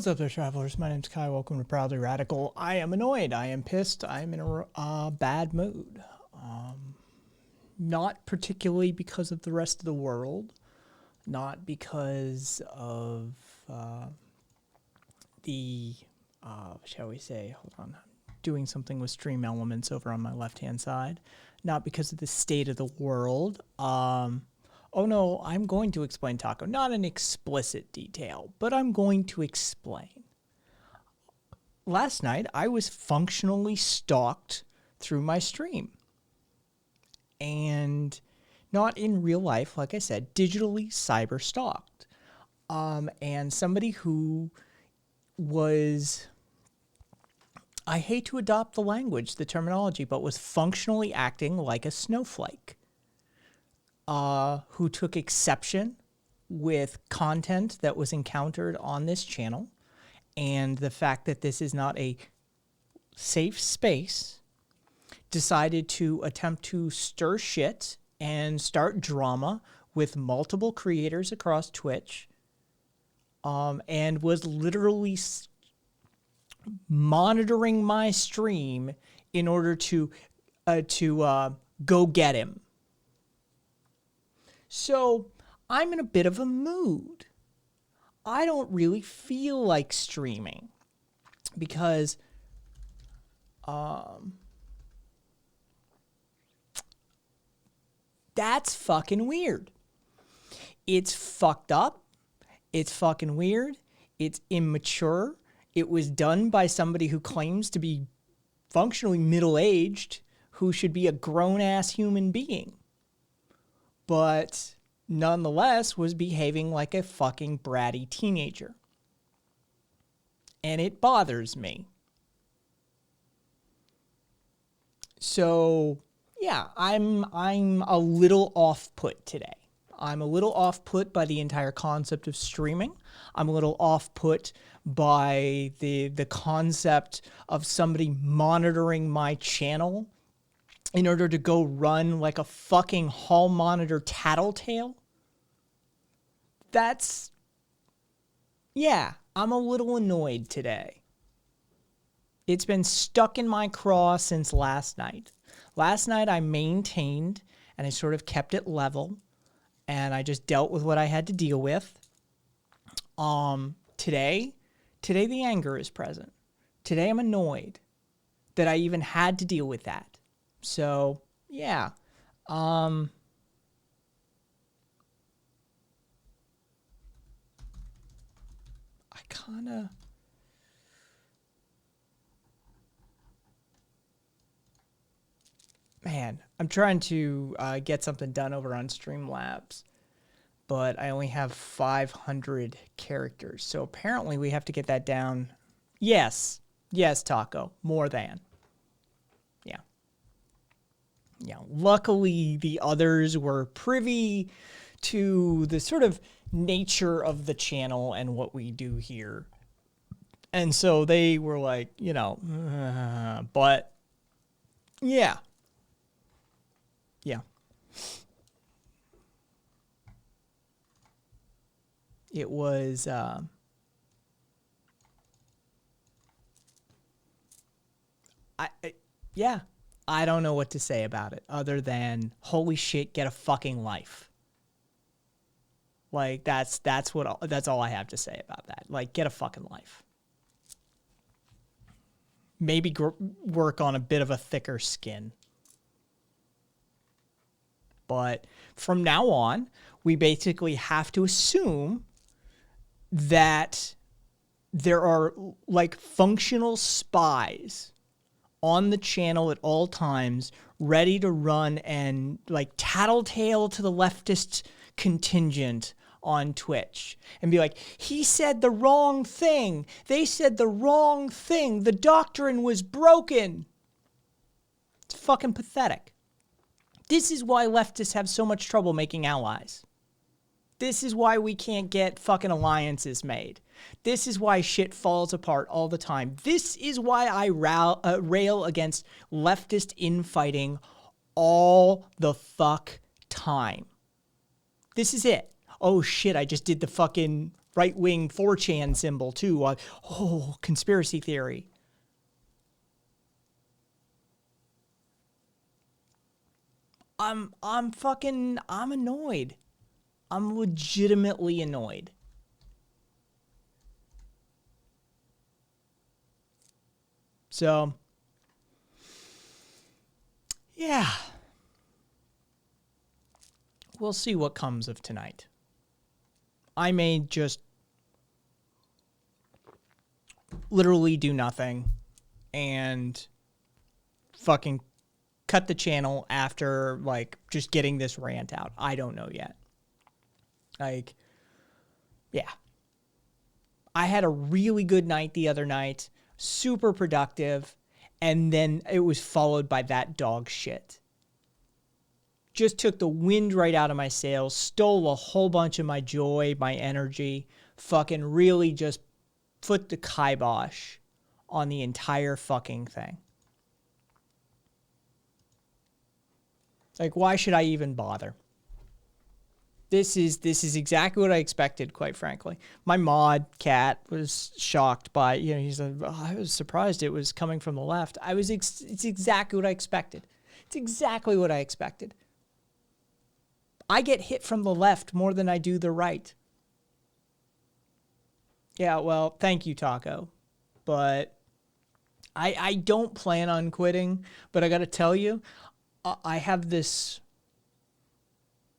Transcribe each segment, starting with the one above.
What's up there, travelers? My name's Kai. Welcome to Proudly Radical. I am annoyed. I am pissed. I am in a bad mood. Not particularly because of the rest of the world. Not because of shall we say, hold on, I'm doing something with Stream Elements over on my left-hand side. Not because of the state of the world. Oh no, I'm going to explain, Taco. Not in explicit detail, but I'm going to explain. Last night, I was functionally stalked through my stream. And not in real life, like I said, digitally cyber stalked. And somebody who was, I hate to adopt the language, the terminology, but was functionally acting like a snowflake. Who took exception with content that was encountered on this channel and the fact that this is not a safe space, decided to attempt to stir shit and start drama with multiple creators across Twitch, and was literally monitoring my stream in order to go get him. So I'm in a bit of a mood. I don't really feel like streaming because that's fucking weird. It's fucked up. It's fucking weird. It's immature. It was done by somebody who claims to be functionally middle-aged, who should be a grown-ass human being. But nonetheless was behaving like a fucking bratty teenager. And it bothers me. So, yeah, I'm a little off-put today. I'm a little off-put by the entire concept of streaming. I'm a little off-put by the concept of somebody monitoring my channel in order to go run like a fucking hall monitor tattletale. Yeah, I'm a little annoyed today. It's been stuck in my craw since last night. Last night I maintained and I sort of kept it level and I just dealt with what I had to deal with. Today the anger is present. Today I'm annoyed that I even had to deal with that. So, yeah. I kind of... Man, I'm trying to get something done over on Streamlabs, but I only have 500 characters. So apparently we have to get that down. Yes, Taco, more than. Yeah, luckily the others were privy to the sort of nature of the channel and what we do here. And so they were like, but yeah. It was, I don't know what to say about it other than holy shit, get a fucking life. Like that's all I have to say about that. Like, get a fucking life. Maybe work on a bit of a thicker skin. But from now on, we basically have to assume that there are like functional spies on the channel at all times, ready to run and like tattletale to the leftist contingent on Twitch and be like, he said the wrong thing. They said the wrong thing. The doctrine was broken. It's fucking pathetic. This is why leftists have so much trouble making allies. This is why we can't get fucking alliances made. This is why shit falls apart all the time. This is why I rail against leftist infighting all the fuck time. This is it. Oh shit, I just did the fucking right-wing 4chan symbol too. Oh, conspiracy theory. I'm annoyed. I'm legitimately annoyed. So, yeah. We'll see what comes of tonight. I may just literally do nothing and fucking cut the channel after, like, just getting this rant out. I don't know yet. Like, yeah. I had a really good night the other night, super productive, and then it was followed by that dog shit. Just took the wind right out of my sails, stole a whole bunch of my joy, my energy, fucking really just put the kibosh on the entire fucking thing. Like, why should I even bother? This is exactly what I expected, quite frankly. My mod cat was shocked by, he's like, oh, I was surprised it was coming from the left. It's exactly what I expected. It's exactly what I expected. I get hit from the left more than I do the right. Yeah, well, thank you, Taco. But I don't plan on quitting, but I got to tell you, I have this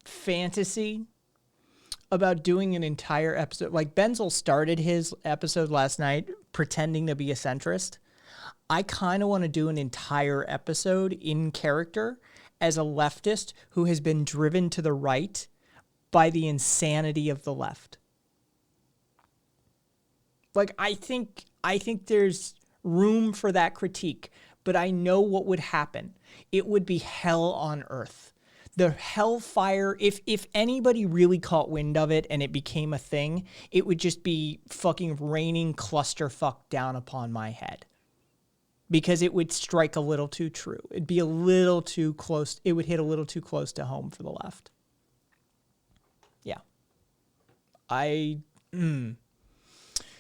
fantasy about doing an entire episode. Like, Benzel started his episode last night pretending to be a centrist. I kind of want to do an entire episode in character as a leftist who has been driven to the right by the insanity of the left. Like, I think there's room for that critique, but I know what would happen. It would be hell on earth. The hellfire, if anybody really caught wind of it and it became a thing, it would just be fucking raining clusterfuck down upon my head. Because it would strike a little too true. It'd be a little too close. It would hit a little too close to home for the left. Yeah.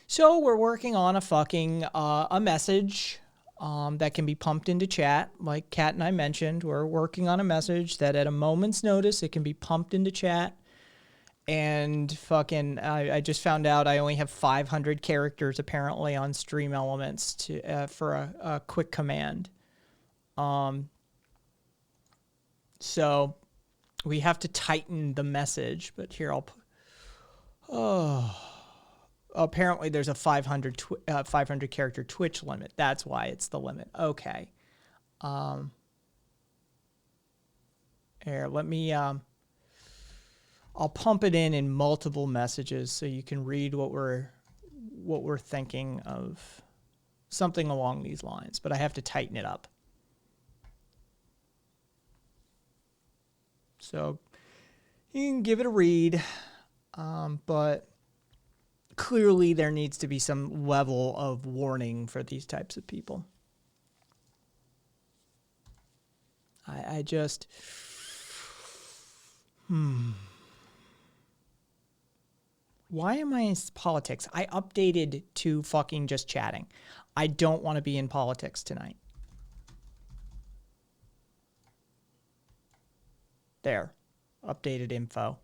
So we're working on a fucking, a message that can be pumped into chat. Like Kat and I mentioned, we're working on a message that at a moment's notice, it can be pumped into chat. And fucking, I just found out I only have 500 characters apparently on Stream Elements for a quick command. So we have to tighten the message, but here I'll put, apparently there's a 500 character Twitch limit. That's why it's the limit. Okay. Here, let me, I'll pump it in multiple messages so you can read what we're thinking of, something along these lines, but I have to tighten it up. So you can give it a read, but clearly there needs to be some level of warning for these types of people. I just, Why am I in politics? I updated to fucking just chatting. I don't want to be in politics tonight. There. Updated info.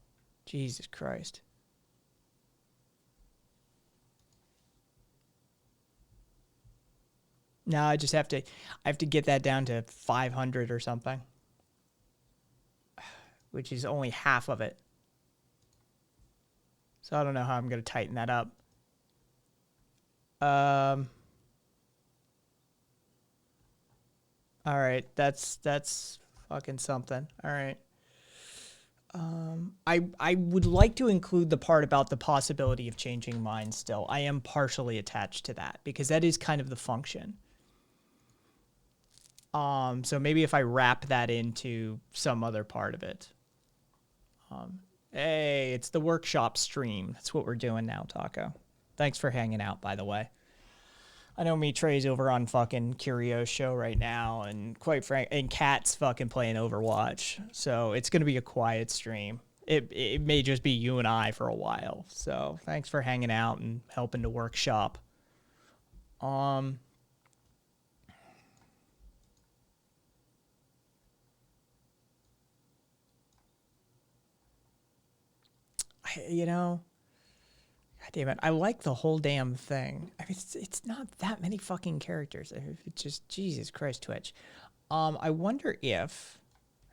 Jesus Christ. Now I just have to get that down to 500 or something. Which is only half of it. So I don't know how I'm going to tighten that up. All right, that's fucking something. All right. I would like to include the part about the possibility of changing minds still. I am partially attached to that because that is kind of the function. So maybe if I wrap that into some other part of it. Hey, it's the workshop stream. That's what we're doing now, Taco. Thanks for hanging out, by the way. I know me Trey's over on fucking Curio's show right now, and quite frank, and Kat's fucking playing Overwatch. So it's gonna be a quiet stream. it may just be you and I for a while. So thanks for hanging out and helping to workshop. You know, God damn it, I like the whole damn thing. I mean, it's not that many fucking characters. It's just Jesus Christ, Twitch. I wonder if,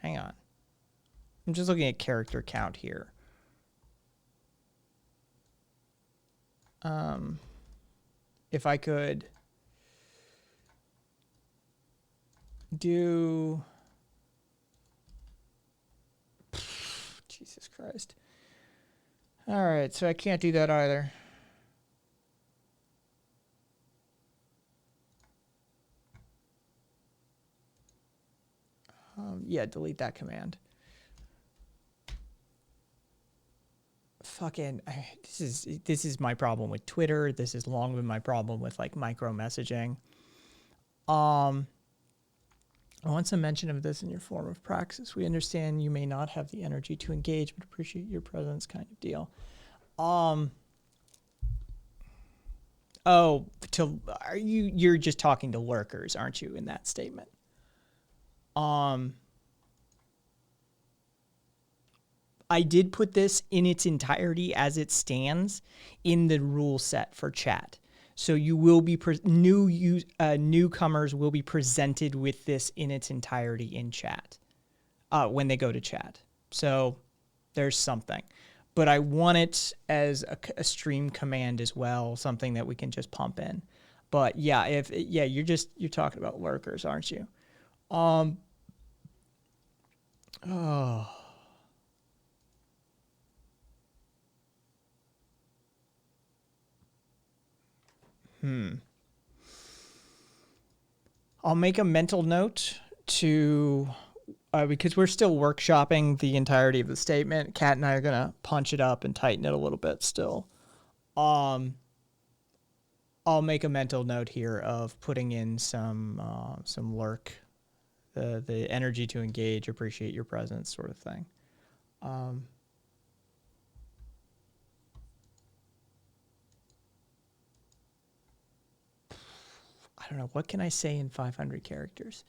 hang on, I'm just looking at character count here. If I could do, Jesus Christ. All right, so I can't do that either. Yeah, delete that command. Fucking, this is my problem with Twitter. This has long been my problem with like micro messaging. I want some mention of this in your form of praxis. We understand you may not have the energy to engage, but appreciate your presence, kind of deal. You're just talking to lurkers, aren't you, in that statement? I did put this in its entirety as it stands in the rule set for chat. So you will be newcomers will be presented with this in its entirety in chat when they go to chat. So there's something, but I want it as a stream command as well, something that we can just pump in. But yeah, you're talking about lurkers, aren't you? I'll make a mental note to, because we're still workshopping the entirety of the statement. Kat and I are going to punch it up and tighten it a little bit still. I'll make a mental note here of putting in some lurk, the energy to engage, appreciate your presence sort of thing. I don't know. What can I say in 500 characters?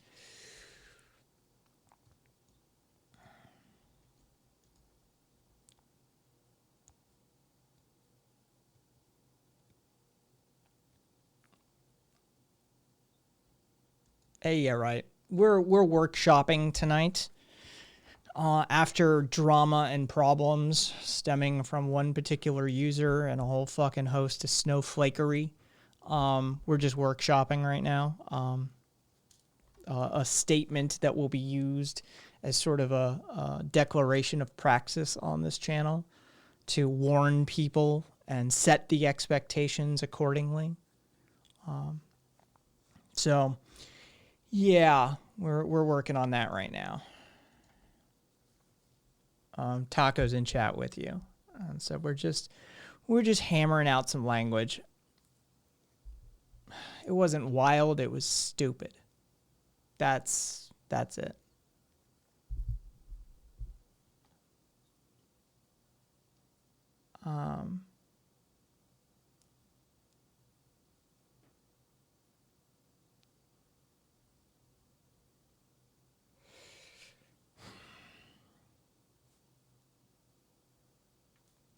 Hey, yeah, right. We're workshopping tonight. After drama and problems stemming from one particular user and a whole fucking host of snowflakery, we're just workshopping right now. A statement that will be used as sort of a declaration of praxis on this channel to warn people and set the expectations accordingly. So, yeah, we're working on that right now. Taco's in chat with you, and so we're just hammering out some language. It wasn't wild; it was stupid. That's it.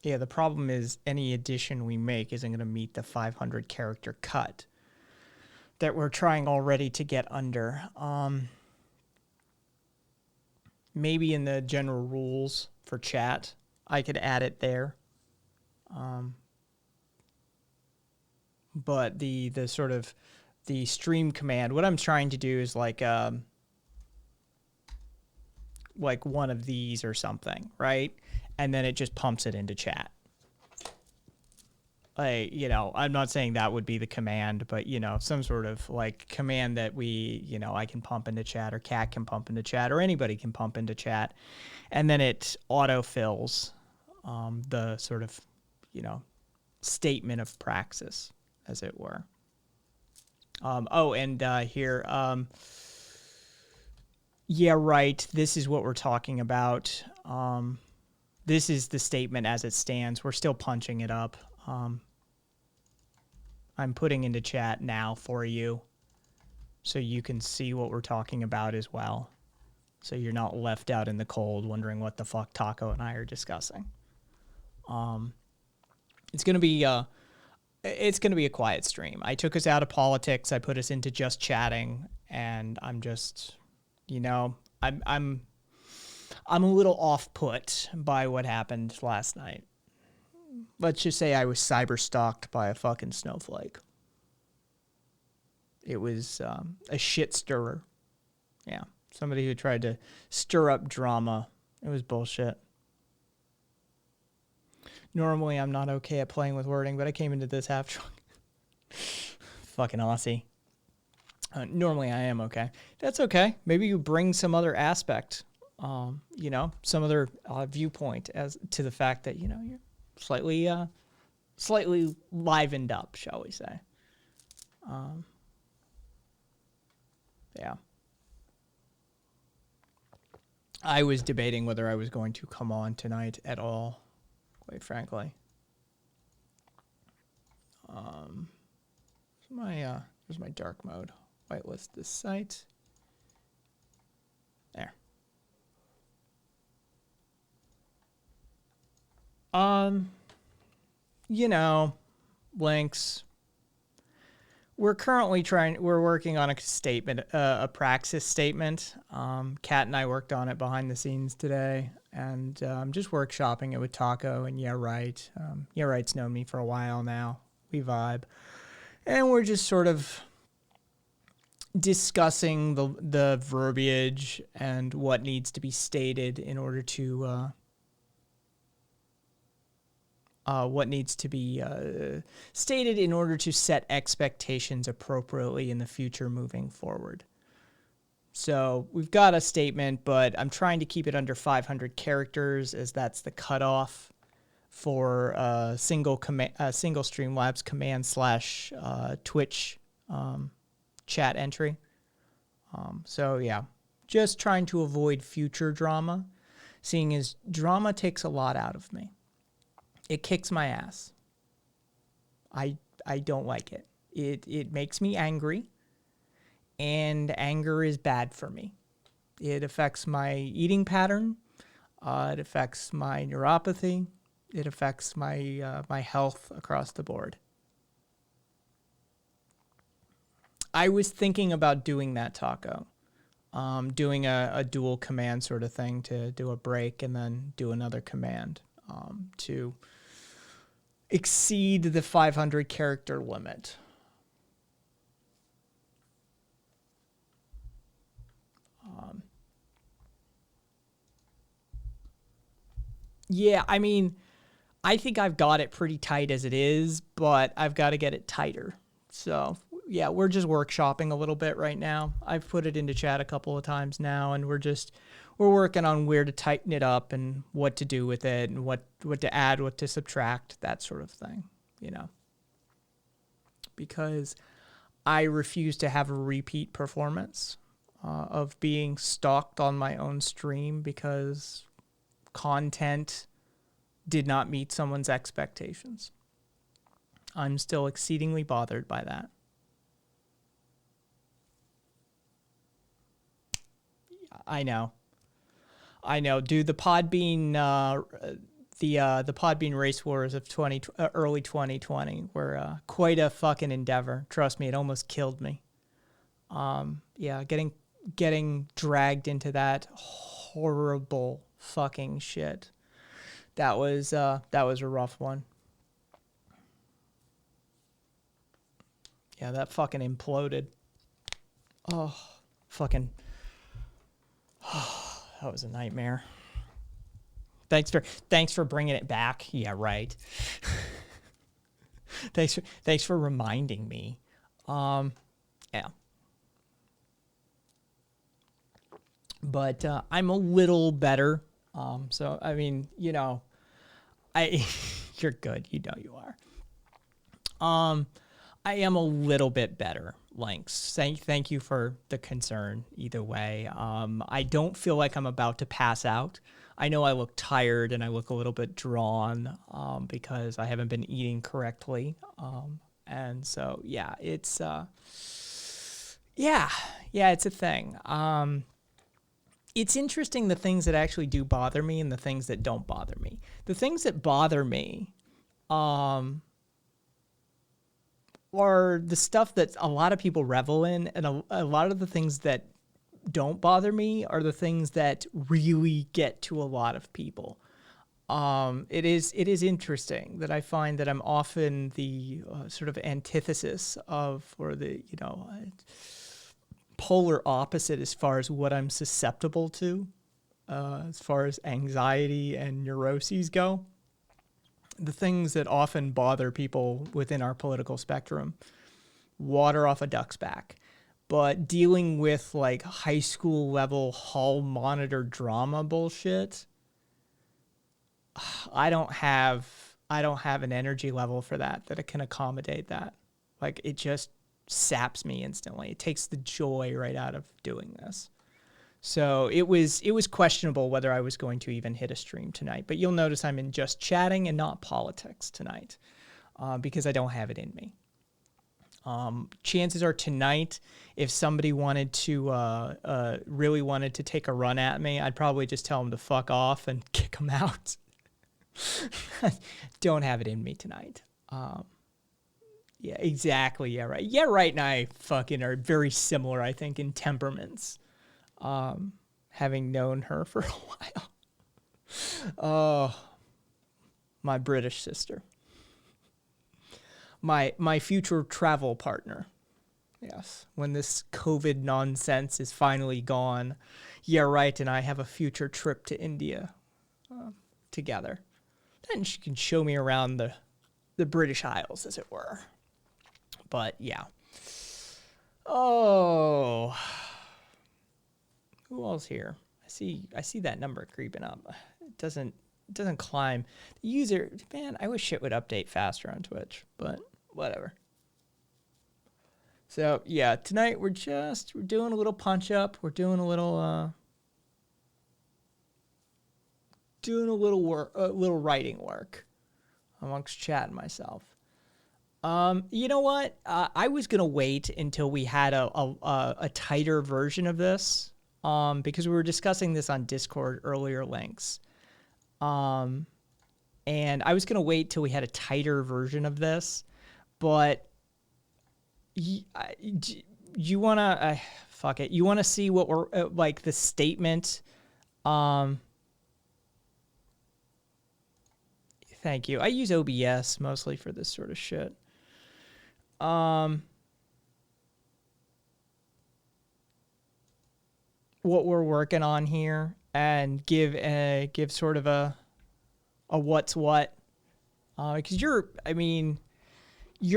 Yeah, the problem is any addition we make isn't going to meet the 500 character cut that we're trying already to get under. Maybe in the general rules for chat, I could add it there. But the sort of the stream command, what I'm trying to do is like one of these or something, right? And then it just pumps it into chat. I'm not saying that would be the command, but, some sort of like command that I can pump into chat, or Kat can pump into chat, or anybody can pump into chat. And then it autofills the sort of, statement of praxis, as it were. Here, yeah, right. This is what we're talking about. this is the statement as it stands. We're still punching it up. I'm putting into chat now for you so you can see what we're talking about as well. So you're not left out in the cold wondering what the fuck Taco and I are discussing. It's going to be a quiet stream. I took us out of politics. I put us into just chatting, and I'm just, I'm a little off put by what happened last night. Let's just say I was cyber stalked by a fucking snowflake. It was a shit stirrer. Yeah. Somebody who tried to stir up drama. It was bullshit. Normally, I'm not okay at playing with wording, but I came into this half drunk. Fucking Aussie. Normally, I am okay. That's okay. Maybe you bring some other aspect, some other viewpoint as to the fact that, you're slightly livened up, shall we say. Yeah. I was debating whether I was going to come on tonight at all, quite frankly. Here's my dark mode. Whitelist this site. There. Links. We're working on a statement, a praxis statement. Kat and I worked on it behind the scenes today, and I'm just workshopping it with Taco and Yeah Right. Yeah Right's known me for a while now. We vibe. And we're just sort of discussing the verbiage and what needs to be stated in order to stated in order to set expectations appropriately in the future moving forward. So we've got a statement, but I'm trying to keep it under 500 characters as that's the cutoff for single Streamlabs command / Twitch chat entry. So yeah, just trying to avoid future drama, seeing as drama takes a lot out of me. It kicks my ass. I don't like it. It makes me angry, and anger is bad for me. It affects my eating pattern. It affects my neuropathy. It affects my my health across the board. I was thinking about doing that, Taco. Doing a dual command sort of thing to do a break and then do another command to exceed the 500 character limit. Yeah, I mean, I think I've got it pretty tight as it is, but I've got to get it tighter. So, yeah, we're just workshopping a little bit right now. I've put it into chat a couple of times now, and we're working on where to tighten it up and what to do with it and what to add, what to subtract, that sort of thing, Because I refuse to have a repeat performance of being stalked on my own stream because content did not meet someone's expectations. I'm still exceedingly bothered by that. I know, dude. The Podbean, the Podbean race wars of early 2020 were quite a fucking endeavor. Trust me, it almost killed me. Yeah, getting dragged into that horrible fucking shit. That was a rough one. Yeah, that fucking imploded. Oh, fucking. Oh, that was a nightmare. Thanks for bringing it back. Yeah, right. thanks for reminding me. Yeah. But I'm a little better. So I mean, you're good. You are. I am a little bit better. lengths. Thank you for the concern either way. I don't feel like I'm about to pass out. I know I look tired and I look a little bit drawn because I haven't been eating correctly. And so, yeah, it's it's a thing. It's interesting the things that actually do bother me and the things that don't bother me. The things that bother me are the stuff that a lot of people revel in, and a lot of the things that don't bother me are the things that really get to a lot of people. It is interesting that I find that I'm often the sort of antithesis of, or the polar opposite as far as what I'm susceptible to, as far as anxiety and neuroses go. The things that often bother people within our political spectrum, water off a duck's back. But dealing with like high school level hall monitor drama bullshit, I don't have an energy level for that it can accommodate that. Like, it just saps me instantly. It takes the joy right out of doing this. So it was questionable whether I was going to even hit a stream tonight. But you'll notice I'm in just chatting and not politics tonight because I don't have it in me. Chances are tonight, if somebody wanted to really wanted to take a run at me, I'd probably just tell them to fuck off and kick them out. Don't have it in me tonight. Yeah, exactly. Yeah, right. Yeah, right. And I fucking are very similar, I think, in temperaments. Having known her for a while. Oh, my British sister. My future travel partner. Yes, when this COVID nonsense is finally gone. Yeah, right. And I have a future trip to India together. Then she can show me around the British Isles, as it were. But yeah. Oh, who else here? I see that number creeping up. It doesn't climb. The user, man, I wish shit would update faster on Twitch, but whatever. So yeah, tonight we're doing a little punch up. We're doing a little work, little writing work amongst chat and myself. You know what? I was gonna wait until we had a tighter version of this, because we were discussing this on Discord earlier, links. And I was gonna wait till we had a tighter version of this, but you wanna fuck it. You wanna see what we're like the statement? Thank you. I use OBS mostly for this sort of shit. What we're working on here, and give sort of a what's what, because you're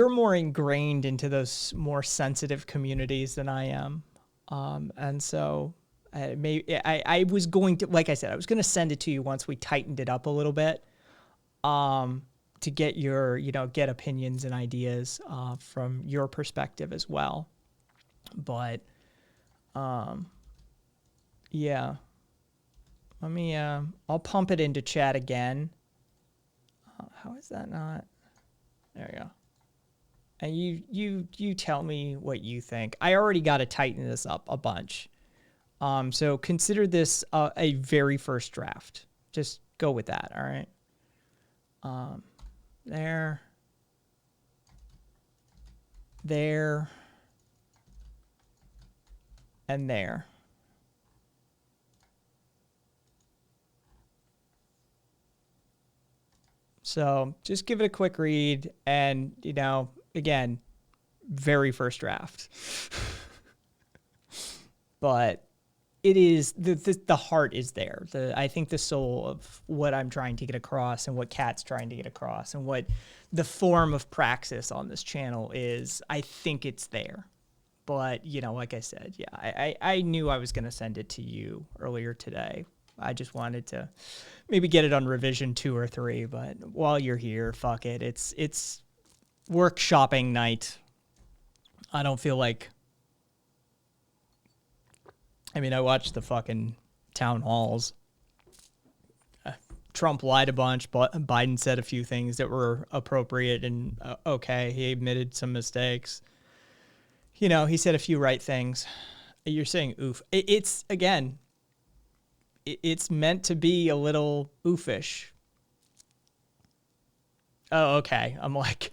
more ingrained into those more sensitive communities than I am, and so I was going to, like I said, I was going to send it to you once we tightened it up a little bit, to get your, get opinions and ideas from your perspective as well. But yeah, let me, I'll pump it into chat again. How is that not? There we go. And you tell me what you think. I already got to tighten this up a bunch. So consider this a very first draft. Just go with that, all right? There, and there. So just give it a quick read, and, again, very first draft. But it is, the heart is there. I think the soul of what I'm trying to get across, and what Kat's trying to get across, and what the form of praxis on this channel is, I think it's there. But, like I said, yeah, I knew I was going to send it to you earlier today. I just wanted to maybe get it on revision 2 or 3, but while you're here, fuck it. It's workshopping night. I don't feel like, I mean, I watched the fucking town halls. Trump lied a bunch, but Biden said a few things that were appropriate and okay. He admitted some mistakes. You know, he said a few right things. You're saying oof. It's, again, it's meant to be a little oofish. Oh, okay. I'm like,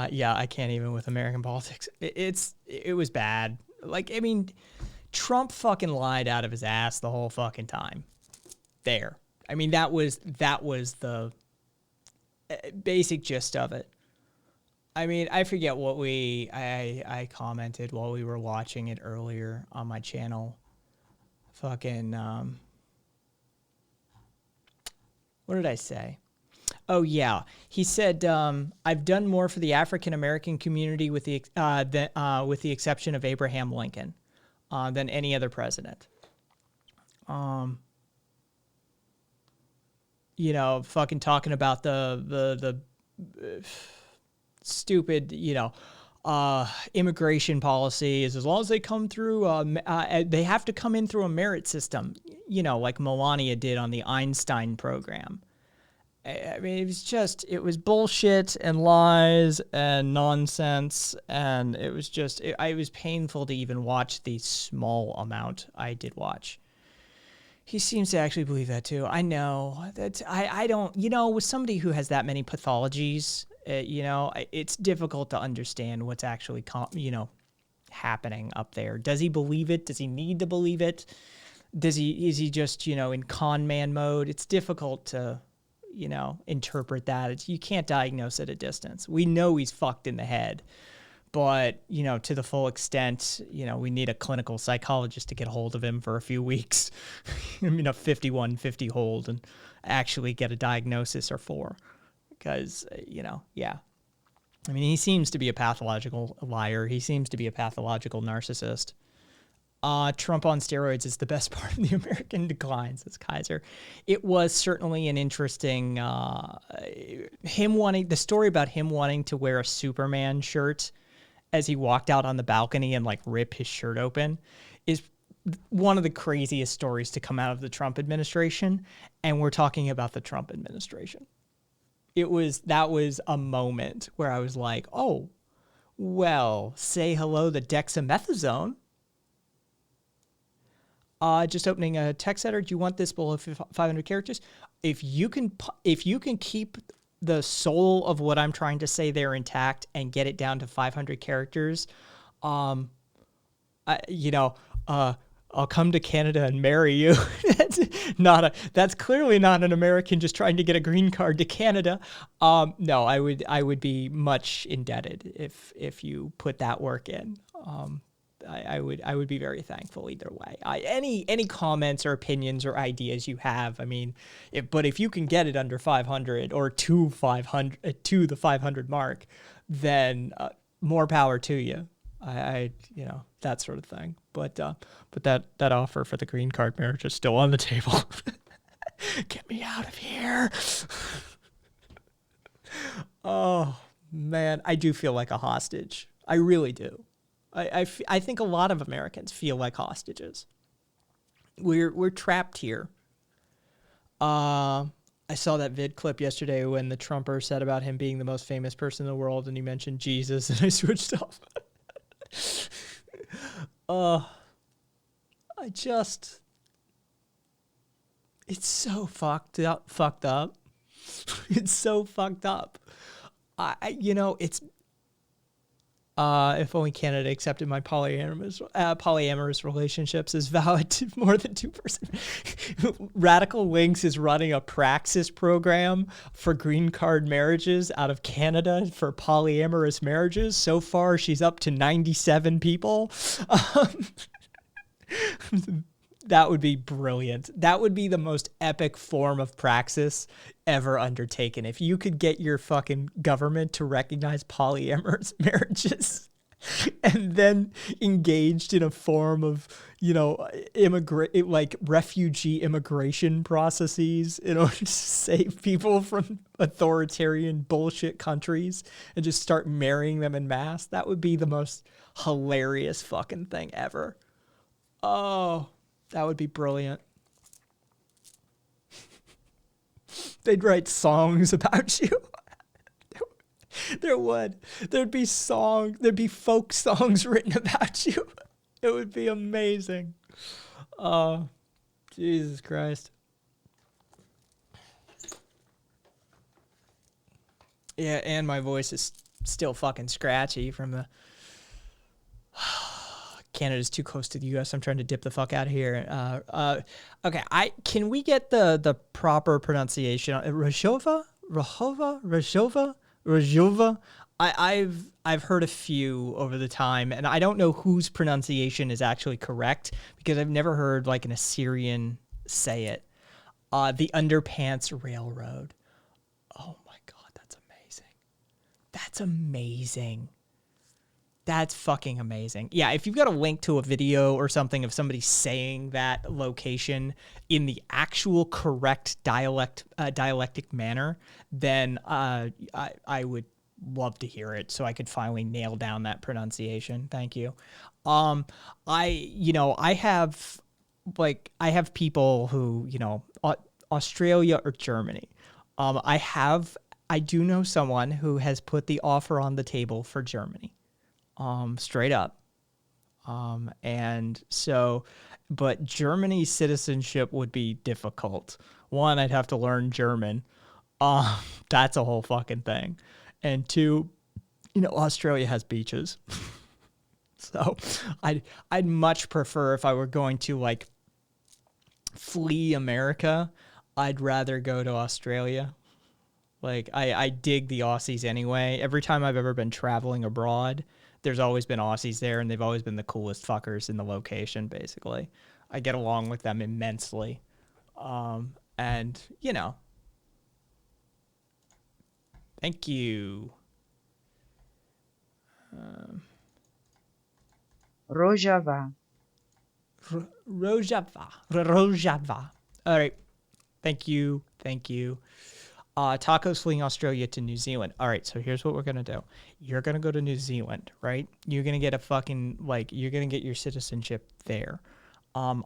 yeah, I can't even with American politics. It was bad. Like, I mean, Trump fucking lied out of his ass the whole fucking time. There. I mean, that was the basic gist of it. I mean, I forget what I commented while we were watching it earlier on my channel. Fucking, what did I say? Oh yeah, he said, I've done more for the African American community with the exception of Abraham Lincoln, than any other president. You know, fucking talking about the stupid, you know, immigration policy is as long as they come through, they have to come in through a merit system, you know, like Melania did on the Einstein program. I mean, it was bullshit and lies and nonsense. And it was just, it was painful to even watch the small amount I did watch. He seems to actually believe that too. I know that I don't, you know, with somebody who has that many pathologies, you know, it's difficult to understand what's actually, you know, happening up there. Does he believe it? Does he need to believe it? Is he just, you know, in con man mode? It's difficult to, you know, interpret that. You can't diagnose at a distance. We know he's fucked in the head. But, you know, to the full extent, you know, we need a clinical psychologist to get a hold of him for a few weeks. I mean, a 51-50 hold and actually get a diagnosis or four. Because, you know, yeah. I mean, he seems to be a pathological liar. He seems to be a pathological narcissist. Trump on steroids is the best part of the American decline, says Kaiser. It was certainly an interesting, the story about him wanting to wear a Superman shirt as he walked out on the balcony and like rip his shirt open is one of the craziest stories to come out of the Trump administration. And we're talking about the Trump administration. That was a moment where I was like, oh, well, say hello to dexamethasone. Just opening a text header. Do you want this below 500 characters? If you can keep the soul of what I'm trying to say there intact and get it down to 500 characters, I'll come to Canada and marry you. That's clearly not an American just trying to get a green card to Canada. No, I would be much indebted if you put that work in. I would be very thankful either way. Any comments or opinions or ideas you have, I mean, if you can get it under 500 or to the 500 mark, then more power to you. You know, that sort of thing. But that offer for the green card marriage is still on the table. Get me out of here. Oh man, I do feel like a hostage. I really do. I think a lot of Americans feel like hostages. We're trapped here. I saw that vid clip yesterday when the Trumper said about him being the most famous person in the world, and he mentioned Jesus, and I switched off. It's so fucked up. It's so fucked up. If only Canada accepted my polyamorous relationships as valid to more than 2%. Radical Links is running a praxis program for green card marriages out of Canada for polyamorous marriages. So far, she's up to 97 people. That would be brilliant. That would be the most epic form of praxis ever undertaken. If you could get your fucking government to recognize polyamorous marriages and then engaged in a form of, like refugee immigration processes in order to save people from authoritarian bullshit countries and just start marrying them en masse. That would be the most hilarious fucking thing ever. Oh, that would be brilliant. They'd write songs about you. There would. There'd be folk songs written about you. It would be amazing. Oh, Jesus Christ. Yeah, and my voice is still fucking scratchy from the... Canada's too close to the U.S. I'm trying to dip the fuck out of here. Okay, can we get the proper pronunciation? Rajova? I've heard a few over the time, and I don't know whose pronunciation is actually correct because I've never heard like an Assyrian say it. The Underpants Railroad. Oh my God, that's amazing. That's amazing. That's fucking amazing. Yeah, if you've got a link to a video or something of somebody saying that location in the actual correct dialectic manner, then I would love to hear it so I could finally nail down that pronunciation. Thank you. I have people who, Australia or Germany. I do know someone who has put the offer on the table for Germany. Straight up. And so, but Germany's citizenship would be difficult. One, I'd have to learn German. That's a whole fucking thing. And two, Australia has beaches. So I'd much prefer, if I were going to like flee America, I'd rather go to Australia. Like I dig the Aussies anyway. Every time I've ever been traveling abroad, there's always been Aussies there, and they've always been the coolest fuckers in the location, basically. I get along with them immensely. And, thank you. Rojava. Rojava. All right. Thank you. Tacos fleeing Australia to New Zealand. All right, so here's what we're going to do. You're going to go to New Zealand, right? You're going to get you're going to get your citizenship there. Better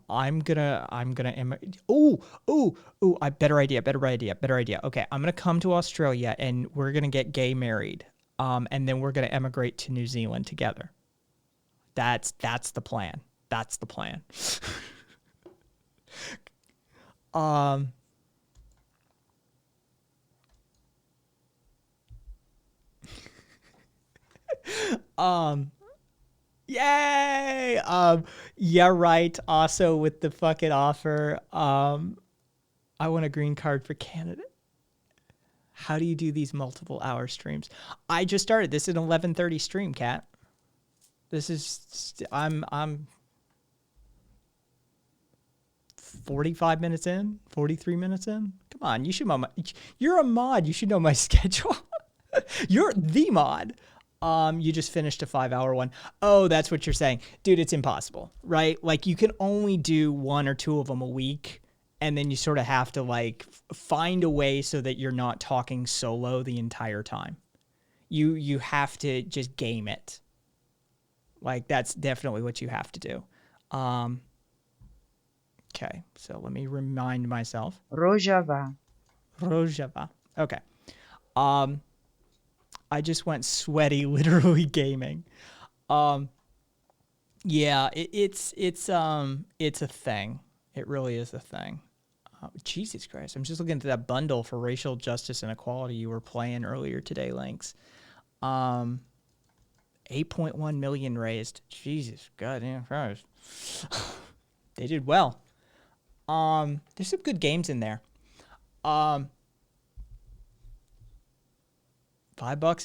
idea. Okay, I'm going to come to Australia and we're going to get gay married. And then we're going to emigrate to New Zealand together. That's the plan. That's the plan. Yay! Yeah, right. Also with the fucking offer, I want a green card for Canada. How do you do these multiple hour streams? I just started. This is an 11:30 stream, Cat. This is I'm 45 minutes in, 43 minutes in. Come on, you should know you're a mod. You should know my schedule. You're the mod. You just finished a 5-hour one. Oh, that's what you're saying. Dude, it's impossible, right? Like you can only do 1 or 2 of them a week. And then you sort of have to like find a way so that you're not talking solo the entire time. You have to just game it. Like that's definitely what you have to do. Okay, so let me remind myself. Rojava. Okay. I just went sweaty, literally gaming. Yeah, it's a thing. It really is a thing. Jesus Christ. I'm just looking at that bundle for racial justice and equality you were playing earlier today, Lynx. 8.1 million raised. Jesus, goddamn Christ. They did well. There's some good games in there. $5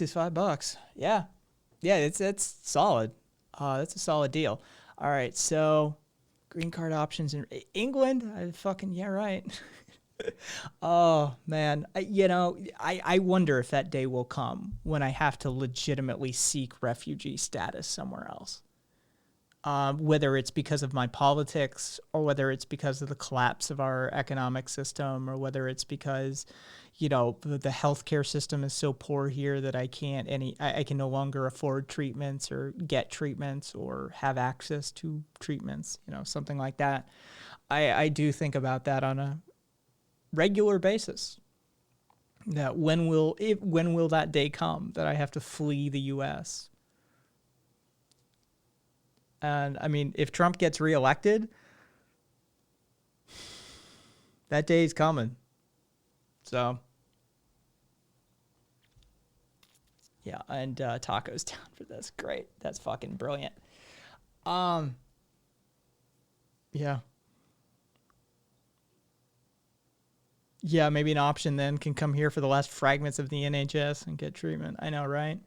is $5. Yeah. Yeah, it's solid. That's a solid deal. All right, so green card options in England. Yeah, right. Oh man, I wonder if that day will come when I have to legitimately seek refugee status somewhere else. Whether it's because of my politics or whether it's because of the collapse of our economic system or whether it's because, the healthcare system is so poor here that I can no longer afford treatments or get treatments or have access to treatments, something like that. I do think about that on a regular basis. That when will that day come that I have to flee the U.S.? And I mean, if Trump gets reelected, that day is coming. So, yeah, and Taco's down for this. Great. That's fucking brilliant. Um, yeah. Yeah, maybe an option then can come here for the last fragments of the NHS and get treatment. I know, right?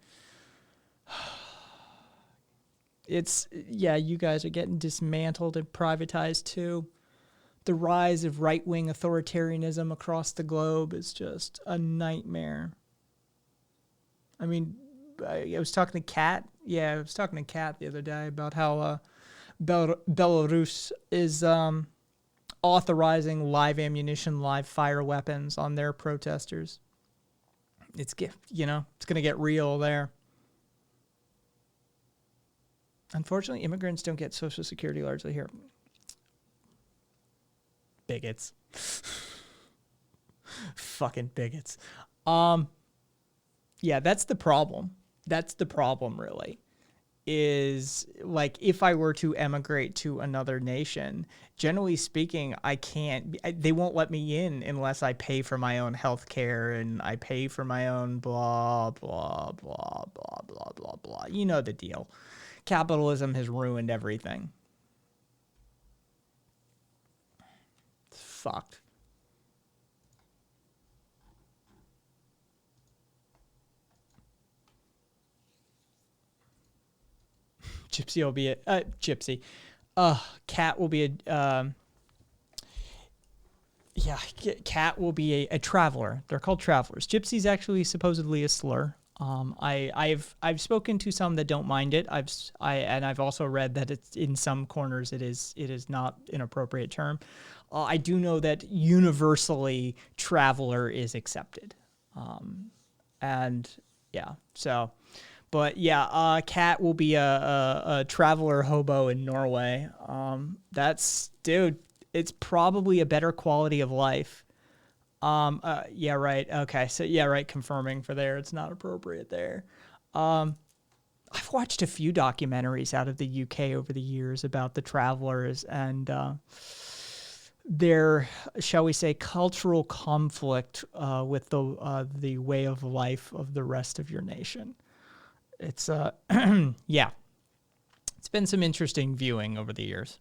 Yeah, you guys are getting dismantled and privatized too. The rise of right wing authoritarianism across the globe is just a nightmare. I mean, I was talking to Kat. Yeah, I was talking to Kat the other day about how Belarus is authorizing live ammunition, live fire weapons on their protesters. It's going to get real there. Unfortunately, immigrants don't get Social Security largely here. Bigots. Fucking bigots. Yeah, that's the problem. That's the problem, really. Is like if I were to emigrate to another nation, generally speaking, I can't. They won't let me in unless I pay for my own health care and I pay for my own blah blah blah blah blah blah blah. You know the deal. Capitalism has ruined everything. It's fucked. Gypsy will be Gypsy. Cat will be yeah, Cat will be a traveler. They're called travelers. Gypsy's actually supposedly a slur. I've spoken to some that don't mind it. I've also read that it's in some corners it is not an appropriate term. I do know that universally traveler is accepted. And yeah, so, but yeah, Cat will be a traveler hobo in Norway. Dude, it's probably a better quality of life. Yeah, right. Okay. So yeah, right. Confirming for there. It's not appropriate there. I've watched a few documentaries out of the UK over the years about the travelers and, their, shall we say, cultural conflict, with the way of life of the rest of your nation. It's, yeah, it's been some interesting viewing over the years.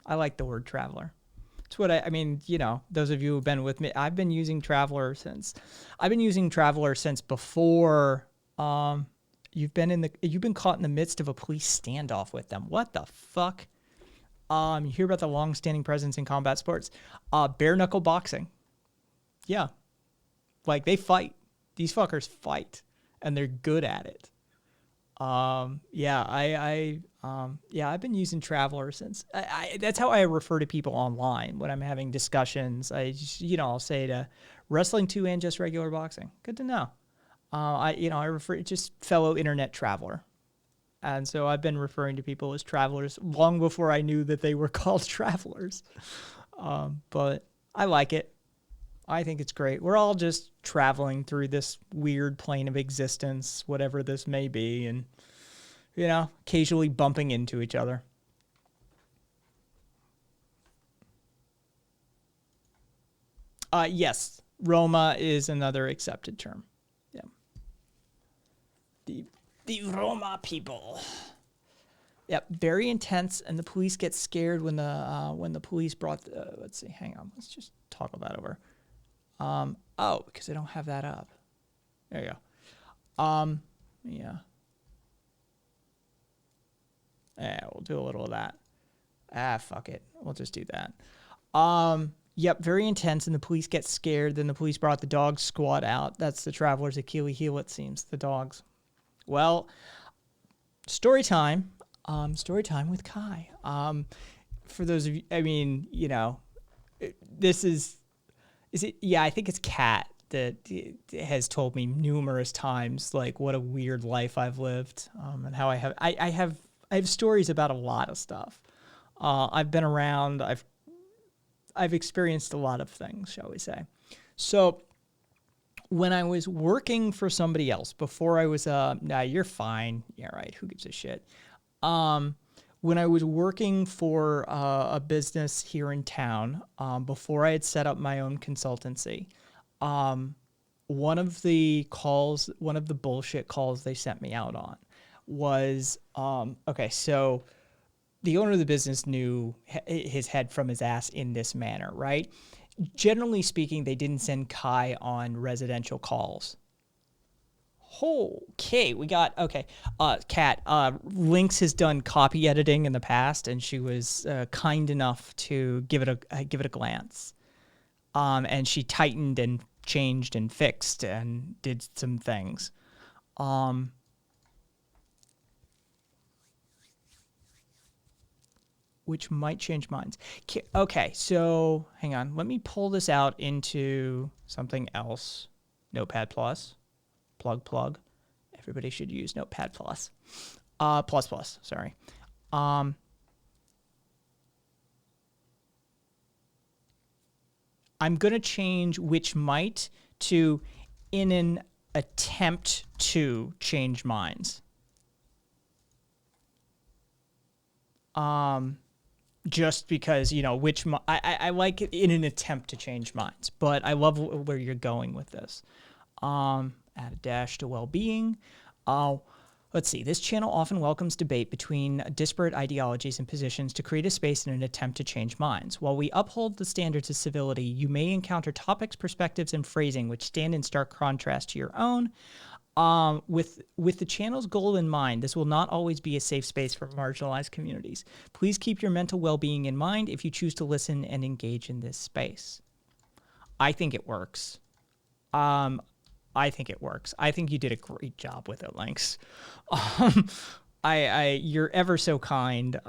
I like the word traveler. It's what I mean, those of you who've been with me, I've been using traveler since before, you've been caught in the midst of a police standoff with them. What the fuck? You hear about the long-standing presence in combat sports, bare knuckle boxing. Yeah. Like they fight. These fuckers fight and they're good at it. Yeah, yeah, I've been using Traveler since that's how I refer to people online when I'm having discussions. I'll say to wrestling 2 and just regular boxing. Good to know. I refer to just fellow internet traveler. And so I've been referring to people as travelers long before I knew that they were called travelers. But I like it. I think it's great. We're all just traveling through this weird plane of existence, whatever this may be, and, occasionally bumping into each other. Yes, Roma is another accepted term. Yeah. The Roma people. Yep, very intense, and the police get scared when the police brought. Let's see, hang on, let's just toggle that over. Oh, because I don't have that up. There you go. Yeah. Yeah, we'll do a little of that. Fuck it. We'll just do that. Yep, very intense, and the police get scared. Then the police brought the dog squad out. That's the traveler's Achilles heel, it seems, the dogs. Well, story time. Story time with Kai. For those of you, I mean, you know, this is it? Yeah, I think it's Kat that has told me numerous times, like, what a weird life I've lived, and how I have stories about a lot of stuff. I've been around. I've experienced a lot of things, shall we say. So when I was working for somebody else, before I was, nah, you're fine. Yeah, right. Who gives a shit? When I was working for a business here in town, before I had set up my own consultancy, one of the bullshit calls they sent me out on was, okay, so the owner of the business knew his head from his ass in this manner, right? Generally speaking, they didn't send Kai on residential calls. Okay, we got, okay. Kat, Lynx has done copy editing in the past, and she was kind enough to give it a glance. And she tightened and changed and fixed and did some things. Which might change minds. Okay, so hang on. Let me pull this out into something else. Notepad+. Plug. Everybody should use Notepad+. Plus, sorry. I'm going to change which might to in an attempt to change minds. Just because, you know, which I like it in an attempt to change minds, but I love where you're going with this. Add a dash to well-being. Let's see. This channel often welcomes debate between disparate ideologies and positions to create a space in an attempt to change minds. While we uphold the standards of civility, you may encounter topics, perspectives, and phrasing which stand in stark contrast to your own. With the channel's goal in mind, this will not always be a safe space for marginalized communities. Please keep your mental well-being in mind if you choose to listen and engage in this space. I think it works. I think it works. I think you did a great job with it, Lynx. You're ever so kind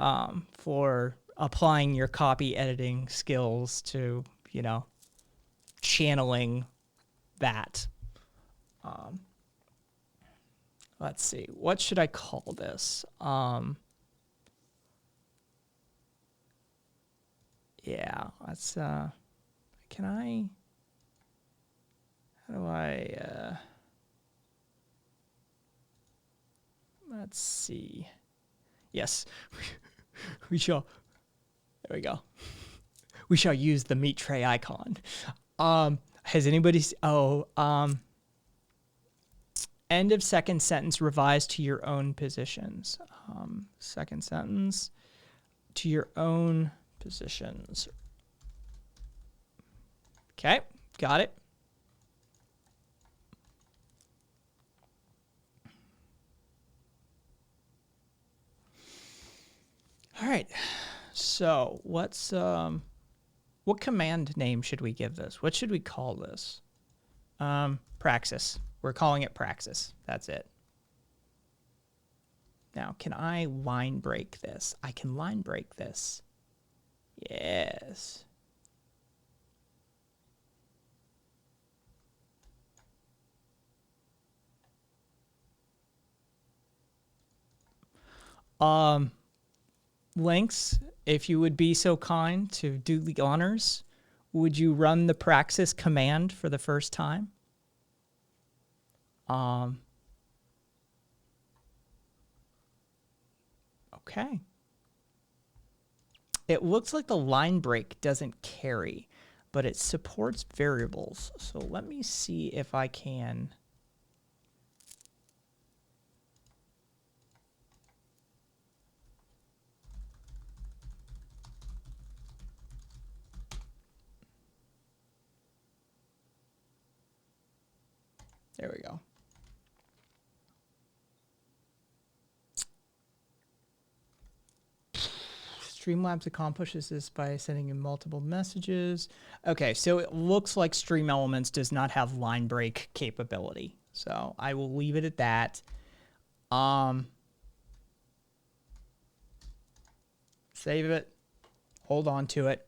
for applying your copy editing skills to, you know, channeling that. Let's see. What should I call this? Yeah, let's, can I, how do I, let's see. Yes, we shall, there we go. We shall use the meat tray icon. Has anybody, end of second sentence revised to your own positions. Second sentence to your own positions. Okay, got it. All right, so what's what command name should we give this? What should we call this? Praxis. We're calling it Praxis. That's it. Now, can I line break this? I can line break this. Yes. Lynx, if you would be so kind to do the honors, would you run the Praxis command for the first time? Okay. It looks like the line break doesn't carry, but it supports variables. So let me see if I can. There we go. Streamlabs accomplishes this by sending in multiple messages. Okay, so it looks like Stream Elements does not have line break capability. So I will leave it at that. Save it. Hold on to it.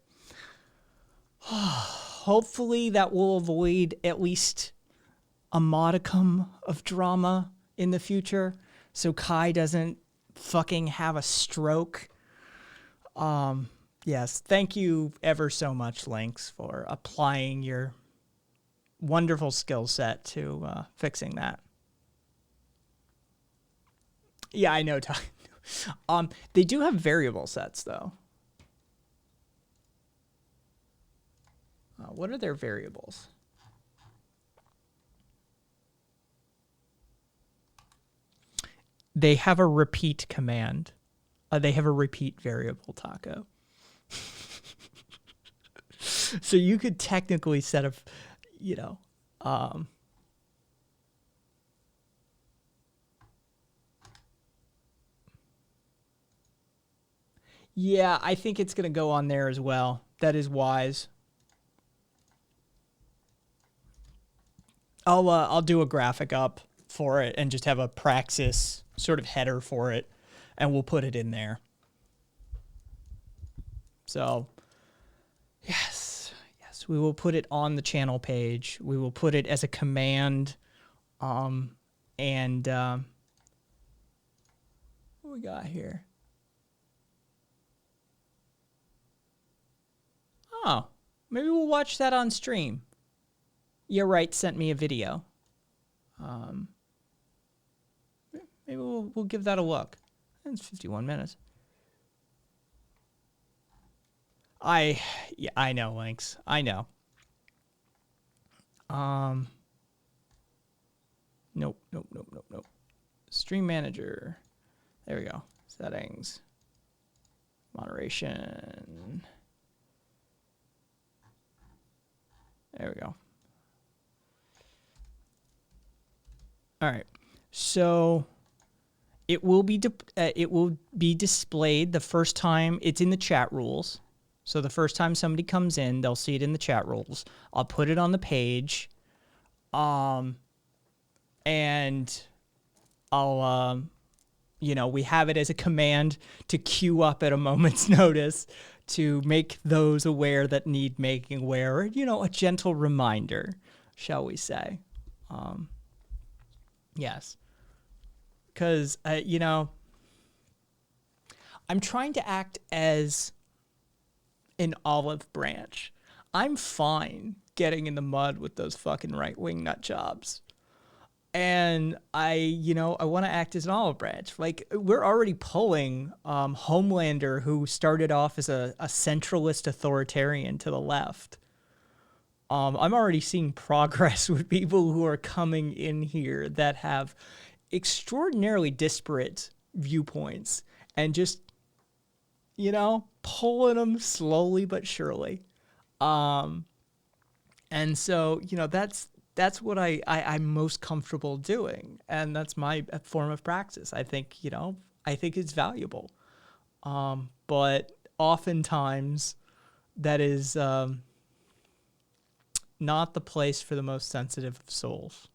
Hopefully that will avoid at least a modicum of drama in the future, so Kai doesn't fucking have a stroke. Yes, thank you ever so much, Lynx, for applying your wonderful skill set to fixing that. Yeah, I know. They do have variable sets, though. What are their variables? They have a repeat command. They have a repeat variable, Taco. So you could technically set up, you know, yeah, I think it's going to go on there as well. That is wise. I'll do a graphic up for it and just have a Praxis sort of header for it, and we'll put it in there. So, yes, we will put it on the channel page. We will put it as a command, what we got here? Oh, maybe we'll watch that on stream. You're right, sent me a video. Maybe we'll give that a look. It's 51 minutes. I know, Lynx. I know. Nope. Stream manager. There we go. Settings. Moderation. There we go. All right. So it will be displayed the first time it's in the chat rules. So the first time somebody comes in, they'll see it in the chat rules. I'll put it on the page. And I'll we have it as a command to queue up at a moment's notice to make those aware that need making aware, or, a gentle reminder, shall we say. Yes. Because, I'm trying to act as an olive branch. I'm fine getting in the mud with those fucking right-wing nut jobs. And I want to act as an olive branch. Like, we're already pulling Homelander, who started off as a centralist authoritarian to the left. I'm already seeing progress with people who are coming in here that have extraordinarily disparate viewpoints and just, pulling them slowly but surely. And so, that's what I'm most comfortable doing. And that's my form of praxis. I think, it's valuable. But oftentimes that is not the place for the most sensitive of souls.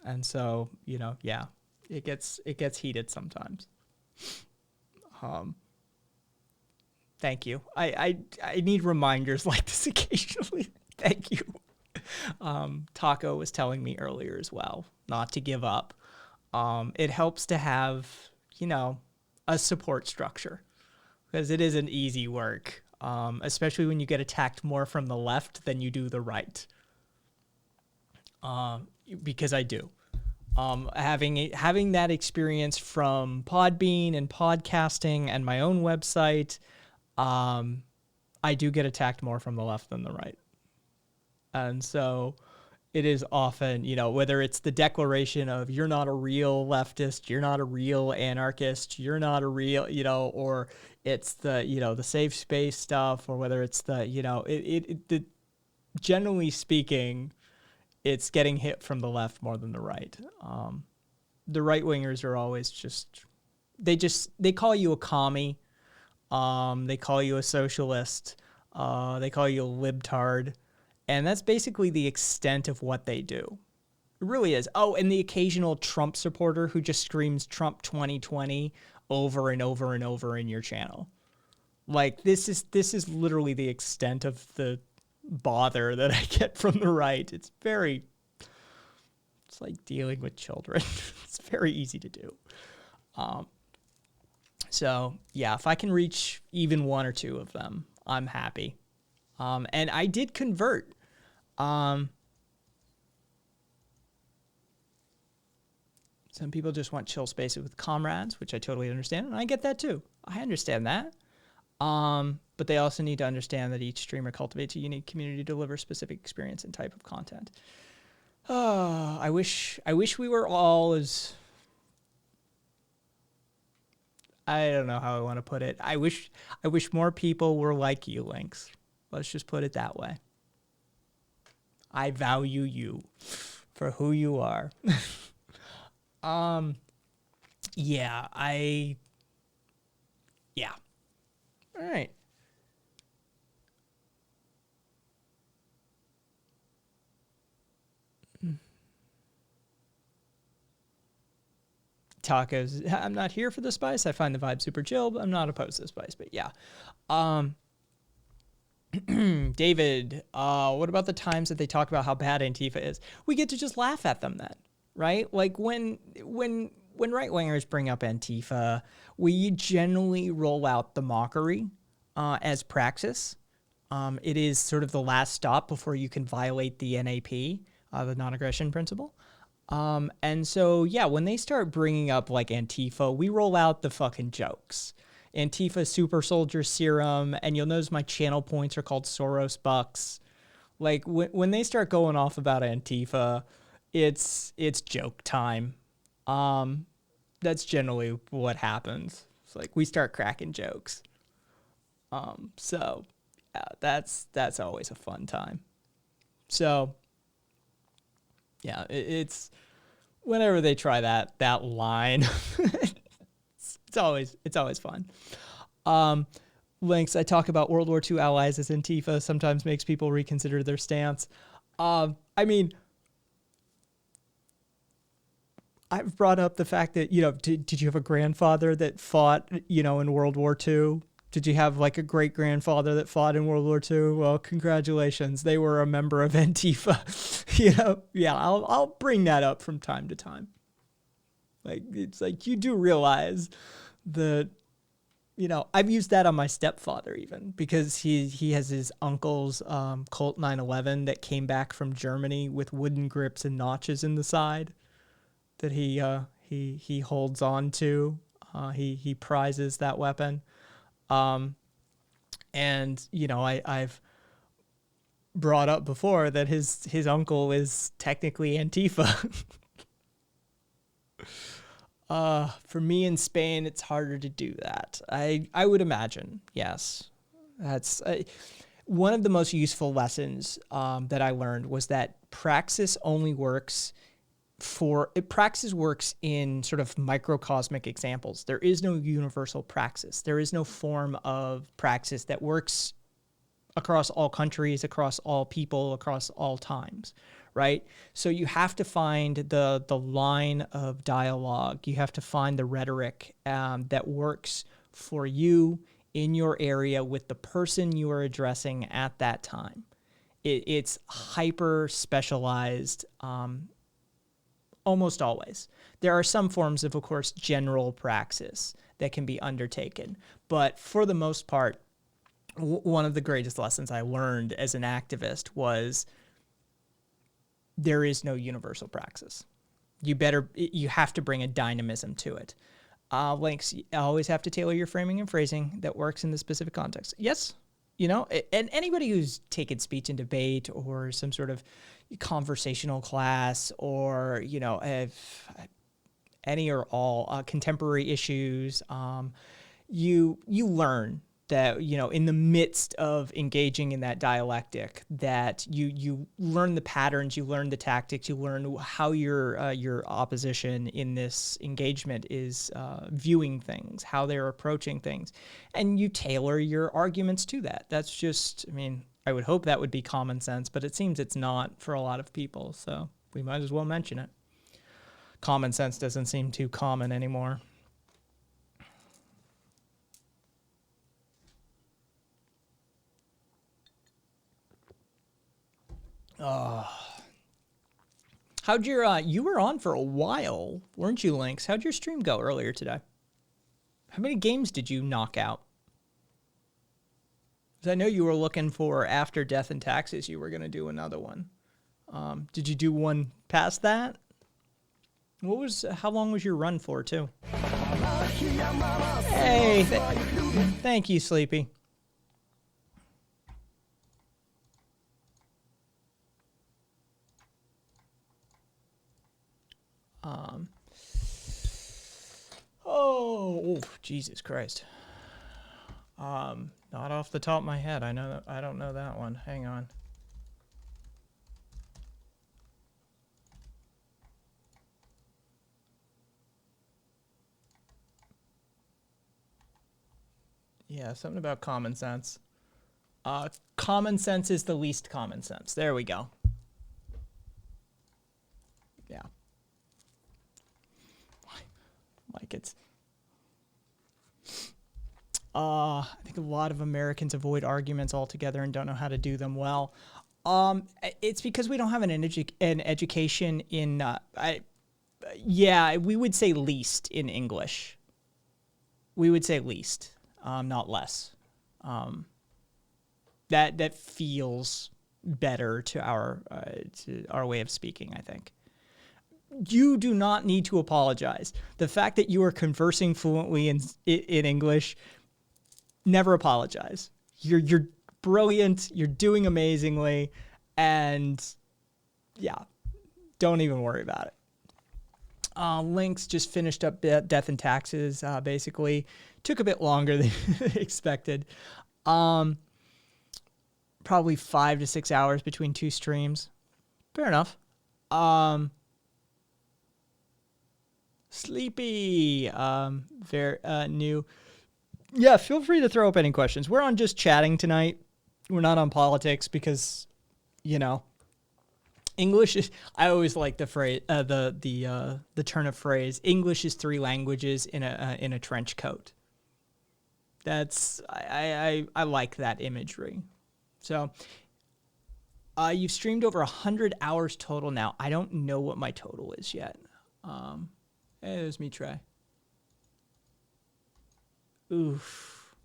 And so, it gets heated sometimes. Thank you. I need reminders like this occasionally. Thank you. Taco was telling me earlier as well not to give up. It helps to have, a support structure, because it isn't easy work, especially when you get attacked more from the left than you do the right. Because I do. Having that experience from Podbean and podcasting and my own website, I do get attacked more from the left than the right. And so it is often, whether it's the declaration of you're not a real leftist, you're not a real anarchist, you're not a real, or it's the, the safe space stuff, or whether it's the, generally speaking, it's getting hit from the left more than the right. The right wingers are always they call you a commie. They call you a socialist. They call you a libtard. And that's basically the extent of what they do. It really is. Oh, and the occasional Trump supporter who just screams Trump 2020 over and over and over in your channel. Like, this is literally the extent of the bother that I get from the right. It's like dealing with children. It's very easy to do. So yeah, if I can reach even one or two of them, I'm happy. And I did convert. Some people just want chill spaces with comrades, which I totally understand, and I get that too. I understand that. But they also need to understand that each streamer cultivates a unique community to deliver specific experience and type of content. I wish we were all as, I don't know how I want to put it. I wish more people were like you, Lynx. Let's just put it that way. I value you for who you are. Yeah. All right. Tacos. I'm not here for the spice. I find the vibe super chill, but I'm not opposed to the spice. But yeah. David, what about the times that they talk about how bad Antifa is? We get to just laugh at them then, right? Like when right-wingers bring up Antifa, we generally roll out the mockery as praxis. It is sort of the last stop before you can violate the NAP, the non-aggression principle. And so, yeah, when they start bringing up like Antifa, we roll out the fucking jokes. Antifa super soldier serum, and you'll notice my channel points are called Soros bucks. Like when they start going off about Antifa, it's joke time. That's generally what happens. It's like we start cracking jokes. So yeah, that's always a fun time. So yeah, it's whenever they try that line, it's always fun. Links, I talk about World War II allies as Antifa sometimes makes people reconsider their stance. I mean, I've brought up the fact that, did you have a grandfather that fought, in World War II? Did you have like a great grandfather that fought in World War II? Well, congratulations. They were a member of Antifa. Yeah, I'll bring that up from time to time. Like, it's like, you do realize that, I've used that on my stepfather even because he has his uncle's Colt 911 that came back from Germany with wooden grips and notches in the side that he holds on to. He prizes that weapon. And I've brought up before that his uncle is technically Antifa. For me in Spain, it's harder to do that. I would imagine. Yes. That's one of the most useful lessons, that I learned was that praxis only works praxis works in sort of microcosmic examples. There is no universal praxis. There is no form of praxis that works across all countries, across all people, across all times, right? So you have to find the line of dialogue. You have to find the rhetoric that works for you in your area with the person you are addressing at that time. It's hyper specialized. Almost always. There are some forms of course, general praxis that can be undertaken. But for the most part, one of the greatest lessons I learned as an activist was there is no universal praxis. You have to bring a dynamism to it. Links, you always have to tailor your framing and phrasing that works in the specific context. Yes, and anybody who's taken speech and debate or some sort of conversational class or, any or all contemporary issues, you learn that, in the midst of engaging in that dialectic, that you learn the patterns, you learn the tactics, you learn how your opposition in this engagement is viewing things, how they're approaching things, and you tailor your arguments to that. That's just, I would hope that would be common sense, but it seems it's not for a lot of people, so we might as well mention it. Common sense doesn't seem too common anymore. How'd your you were on for a while, weren't you, Lynx? How'd your stream go earlier today? How many games did you knock out? 'Cause I know you were looking for after Death and Taxes, you were going to do another one. Did you do one past that? How long was your run for, too? Hey, thank you, Sleepy. Oh, Jesus Christ. Not off the top of my head. I don't know that one. Hang on. Yeah, something about common sense. Common sense is the least common sense. There we go. Yeah. Like it's... I think a lot of Americans avoid arguments altogether and don't know how to do them well. It's because we don't have an education in... we would say least in English. We would say least, not less. That feels better to our way of speaking, I think. You do not need to apologize. The fact that you are conversing fluently in English, never apologize. You're brilliant. You're doing amazingly, and yeah, don't even worry about it. Lynx just finished up Death and Taxes. Basically, took a bit longer than expected. Probably 5 to 6 hours between two streams. Fair enough. Sleepy, very new. Yeah, feel free to throw up any questions. We're on just chatting tonight. We're not on politics because, English is. I always like the phrase, the turn of phrase. English is 3 languages in a trench coat. That's I like that imagery. So, you've streamed over 100 hours total now. I don't know what my total is yet. Hey, there's me, Trey. Oof.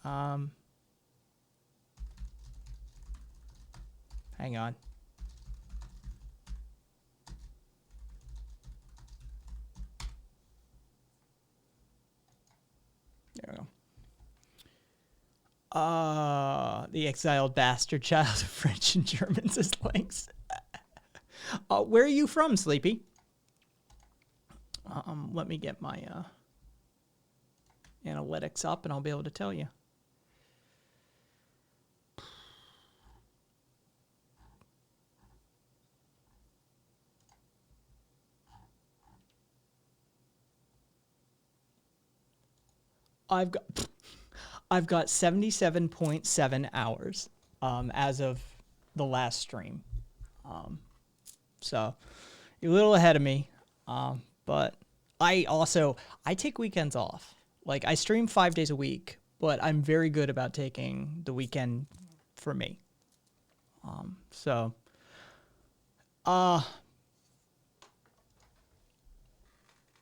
Hang on. There we go. The exiled bastard child of French and German, says Lynx. Where are you from, Sleepy? Let me get my analytics up and I'll be able to tell you. I've got 77.7 hours as of the last stream. So you're a little ahead of me. But I take weekends off. Like, I stream 5 days a week, but I'm very good about taking the weekend for me.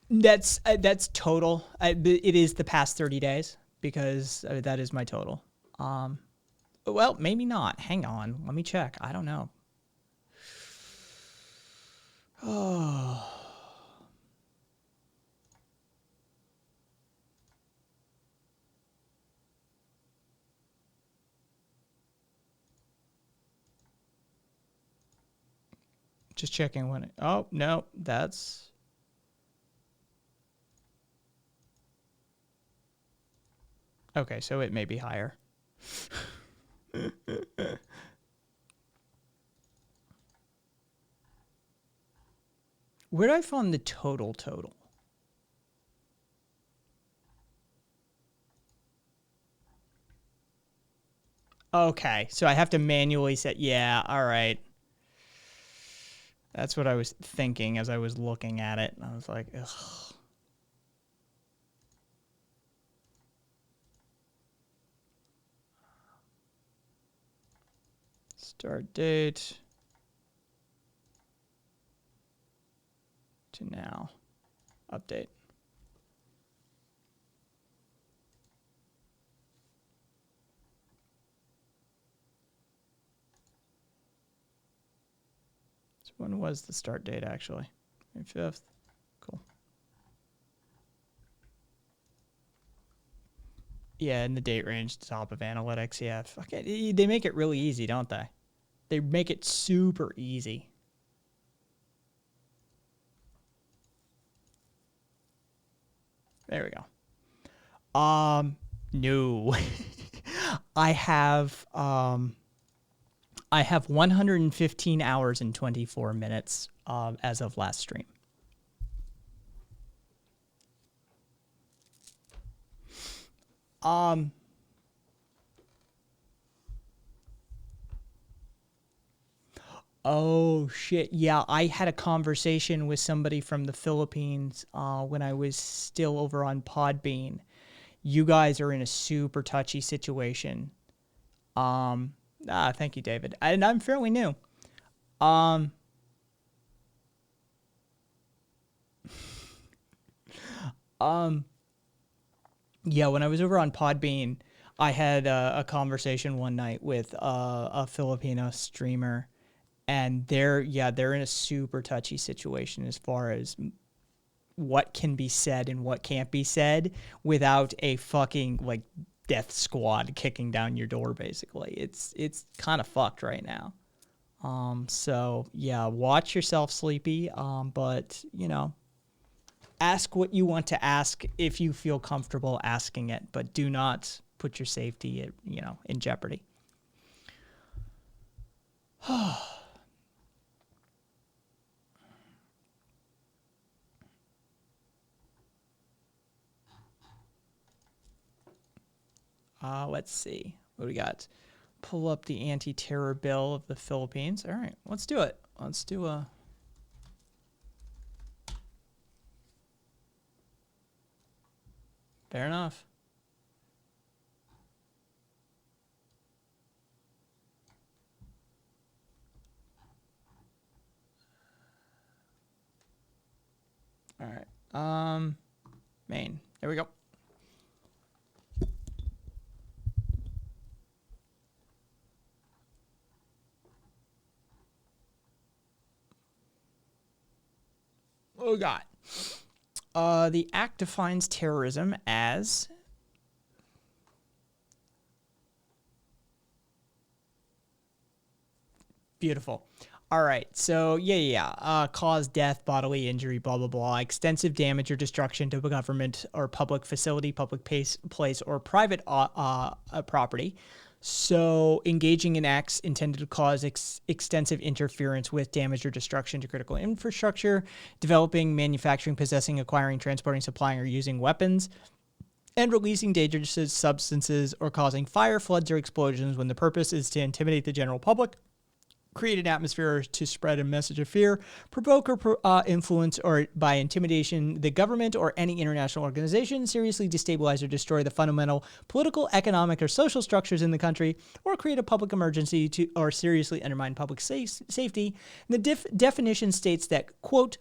That's total. It is the past 30 days because that is my total. Well, maybe not. Hang on. Let me check. I don't know. Oh. Just checking when it... Oh, no, that's... Okay, so it may be higher. Where did I find the total? Okay, so I have to manually set. Yeah, all right. That's what I was thinking as I was looking at it. I was like, ugh. Start date to now. Update. So when was the start date actually? May 5th. Cool. Yeah, in the date range, top of analytics. Yeah, fuck it. They make it really easy, don't they? They make it super easy. There we go. No. I have 115 hours and 24 minutes as of last stream. Oh shit. Yeah, I had a conversation with somebody from the Philippines when I was still over on Podbean. You guys are in a super touchy situation. Thank you, David. And I'm fairly new. Yeah, when I was over on Podbean, I had a conversation one night with a Filipino streamer, and they're in a super touchy situation as far as what can be said and what can't be said without a fucking like death squad kicking down your door. Basically, it's kind of fucked right now. So yeah, watch yourself, Sleepy. But you know, ask what you want to ask if you feel comfortable asking it, but do not put your safety, in jeopardy. Let's see what we got. Pull up the anti-terror bill of the Philippines. All right, let's do it. Let's do a. Fair enough. All right. Maine. There we go. What we got? The act defines terrorism as beautiful. All right. So cause death, bodily injury, blah blah blah, extensive damage or destruction to a government or public facility, public place, or private property. So engaging in acts intended to cause extensive interference with damage or destruction to critical infrastructure, developing, manufacturing, possessing, acquiring, transporting, supplying, or using weapons, and releasing dangerous substances or causing fire, floods, or explosions when the purpose is to intimidate the general public, create an atmosphere to spread a message of fear, provoke or influence or by intimidation the government or any international organization, seriously destabilize or destroy the fundamental political, economic, or social structures in the country, or create a public emergency to or seriously undermine public safety. And the definition states that, quote,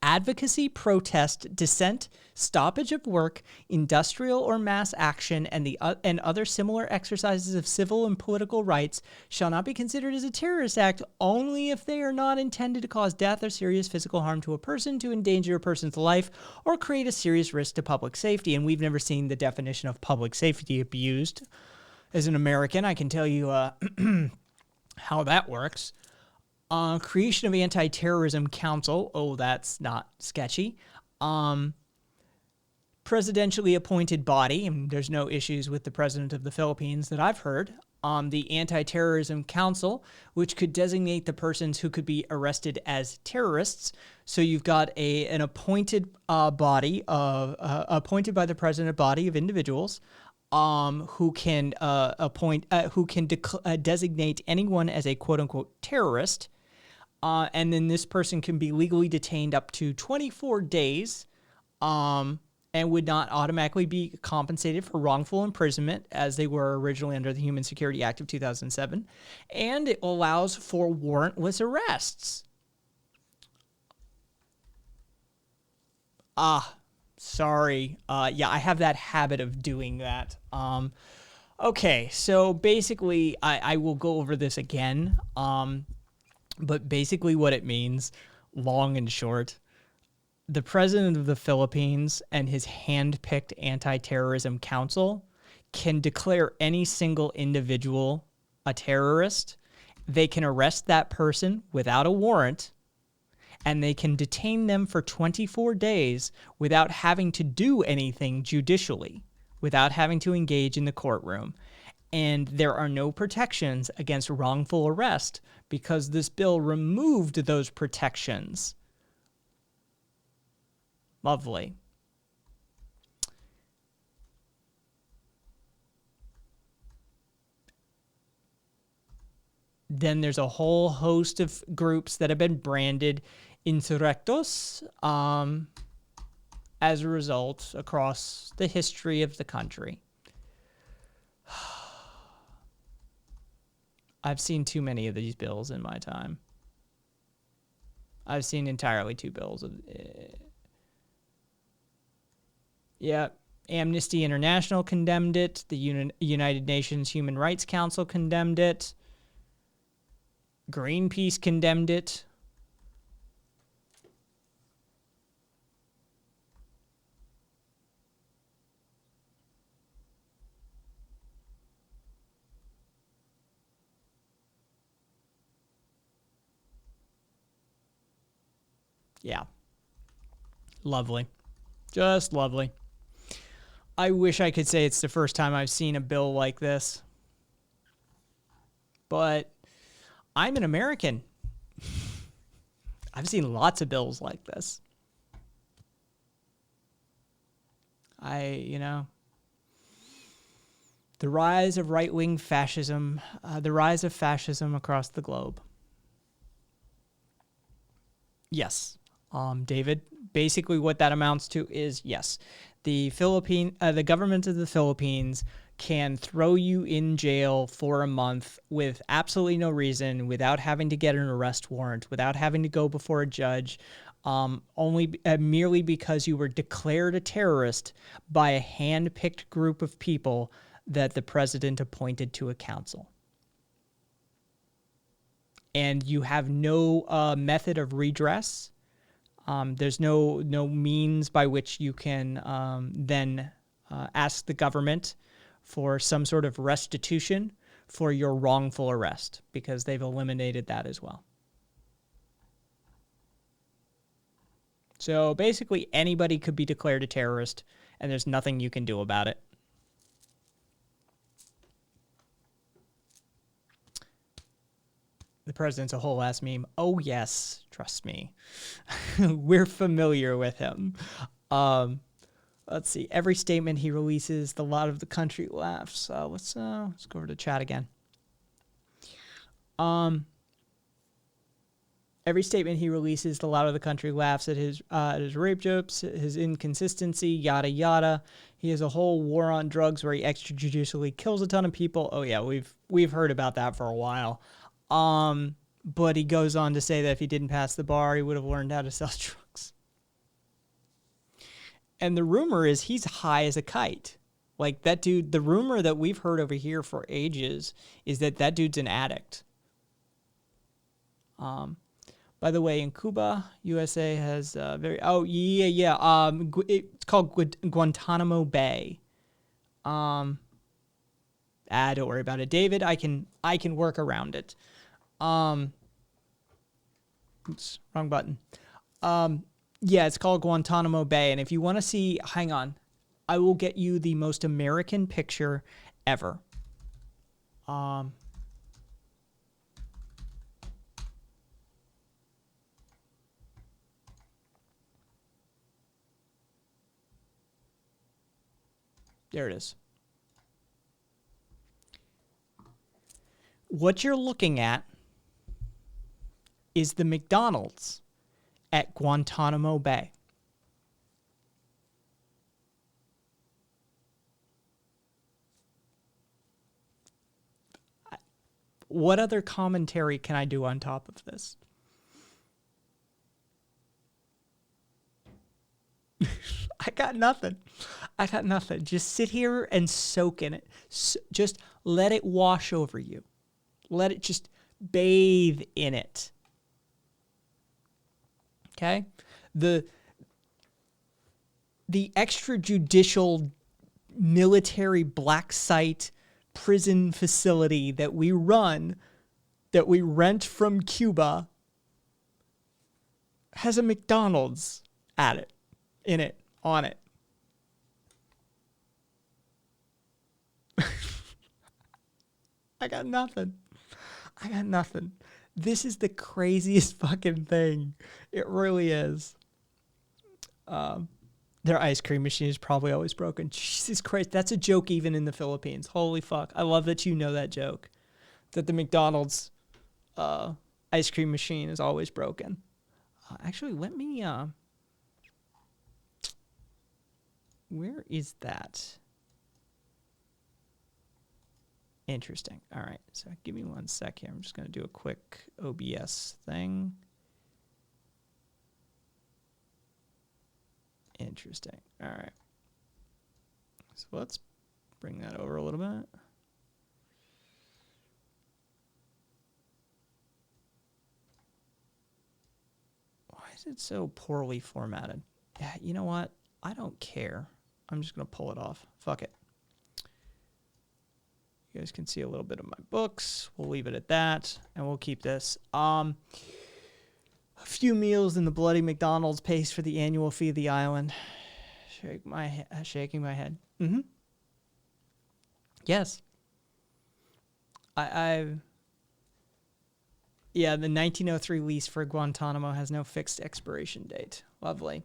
advocacy, protest, dissent, stoppage of work, industrial or mass action, and other similar exercises of civil and political rights shall not be considered as a terrorist act only if they are not intended to cause death or serious physical harm to a person, to endanger a person's life, or create a serious risk to public safety. And we've never seen the definition of public safety abused. As an American, I can tell you how that works. Creation of Anti-Terrorism Council. Oh, that's not sketchy. presidentially appointed body, and there's no issues with the president of the Philippines that I've heard, the Anti-Terrorism Council, which could designate the persons who could be arrested as terrorists. So you've got an appointed body of appointed by the president body of individuals who can designate anyone as a quote unquote terrorist, and then this person can be legally detained up to 24 days. And would not automatically be compensated for wrongful imprisonment as they were originally under the Human Security Act of 2007. And it allows for warrantless arrests. Sorry. Yeah, I have that habit of doing that. Okay, so basically, I will go over this again. But basically what it means, long and short, the president of the Philippines and his hand-picked anti-terrorism council can declare any single individual a terrorist. They can arrest that person without a warrant, and they can detain them for 24 days without having to do anything judicially, without having to engage in the courtroom. And there are no protections against wrongful arrest because this bill removed those protections. Lovely. Then there's a whole host of groups that have been branded insurrectos as a result across the history of the country. I've seen too many of these bills in my time. I've seen entirely two bills of... Yeah, Amnesty International condemned it. The United Nations Human Rights Council condemned it. Greenpeace condemned it. Yeah. Lovely. Just lovely. I wish I could say it's the first time I've seen a bill like this. But I'm an American. I've seen lots of bills like this. The rise of right-wing fascism, the rise of fascism across the globe. Yes, David, basically what that amounts to is, yes, the government of the Philippines can throw you in jail for a month with absolutely no reason, without having to get an arrest warrant, without having to go before a judge, merely because you were declared a terrorist by a hand-picked group of people that the president appointed to a council. And you have no method of redress. There's no means by which you can then ask the government for some sort of restitution for your wrongful arrest, because they've eliminated that as well. So basically anybody could be declared a terrorist, and there's nothing you can do about it. The president's a whole ass meme. Oh yes, trust me. We're familiar with him. Let's see. Every statement he releases, the lot of the country laughs. Let's go over to chat again. Every statement he releases, the lot of the country laughs at his rape jokes, his inconsistency, yada yada. He has a whole war on drugs where he extrajudicially kills a ton of people. Oh yeah, we've heard about that for a while. But he goes on to say that if he didn't pass the bar, he would have learned how to sell drugs. And the rumor is he's high as a kite. Like that dude, the rumor that we've heard over here for ages is that dude's an addict. By the way, in Cuba, USA has it's called Guantanamo Bay. Don't worry about it, David. I can work around it. Oops, wrong button. Yeah, it's called Guantanamo Bay, and if you want to see, hang on, I will get you the most American picture ever. There it is. What you're looking at is the McDonald's at Guantanamo Bay. What other commentary can I do on top of this? I got nothing. I got nothing. Just sit here and soak in it. Just let it wash over you. Let it just bathe in it. Okay? The extrajudicial military black site prison facility that we run, that we rent from Cuba, has a McDonald's at it, in it, on it. I got nothing. I got nothing. This is the craziest fucking thing. It really is. Their ice cream machine is probably always broken. Jesus Christ, that's a joke even in the Philippines. Holy fuck. I love that you know that joke. That the McDonald's ice cream machine is always broken. Actually, let me... where is that? Interesting. All right, so give me 1 sec here. I'm just going to do a quick OBS thing. Interesting. All right. So let's bring that over a little bit. Why is it so poorly formatted? Yeah, you know what? I don't care. I'm just going to pull it off. Fuck it. You guys can see a little bit of my books. We'll leave it at that, and we'll keep this. A few meals in the bloody McDonald's pays for the annual fee of the island. Shaking my head. Mm-hmm. Yes. Yeah, the 1903 lease for Guantanamo has no fixed expiration date. Lovely.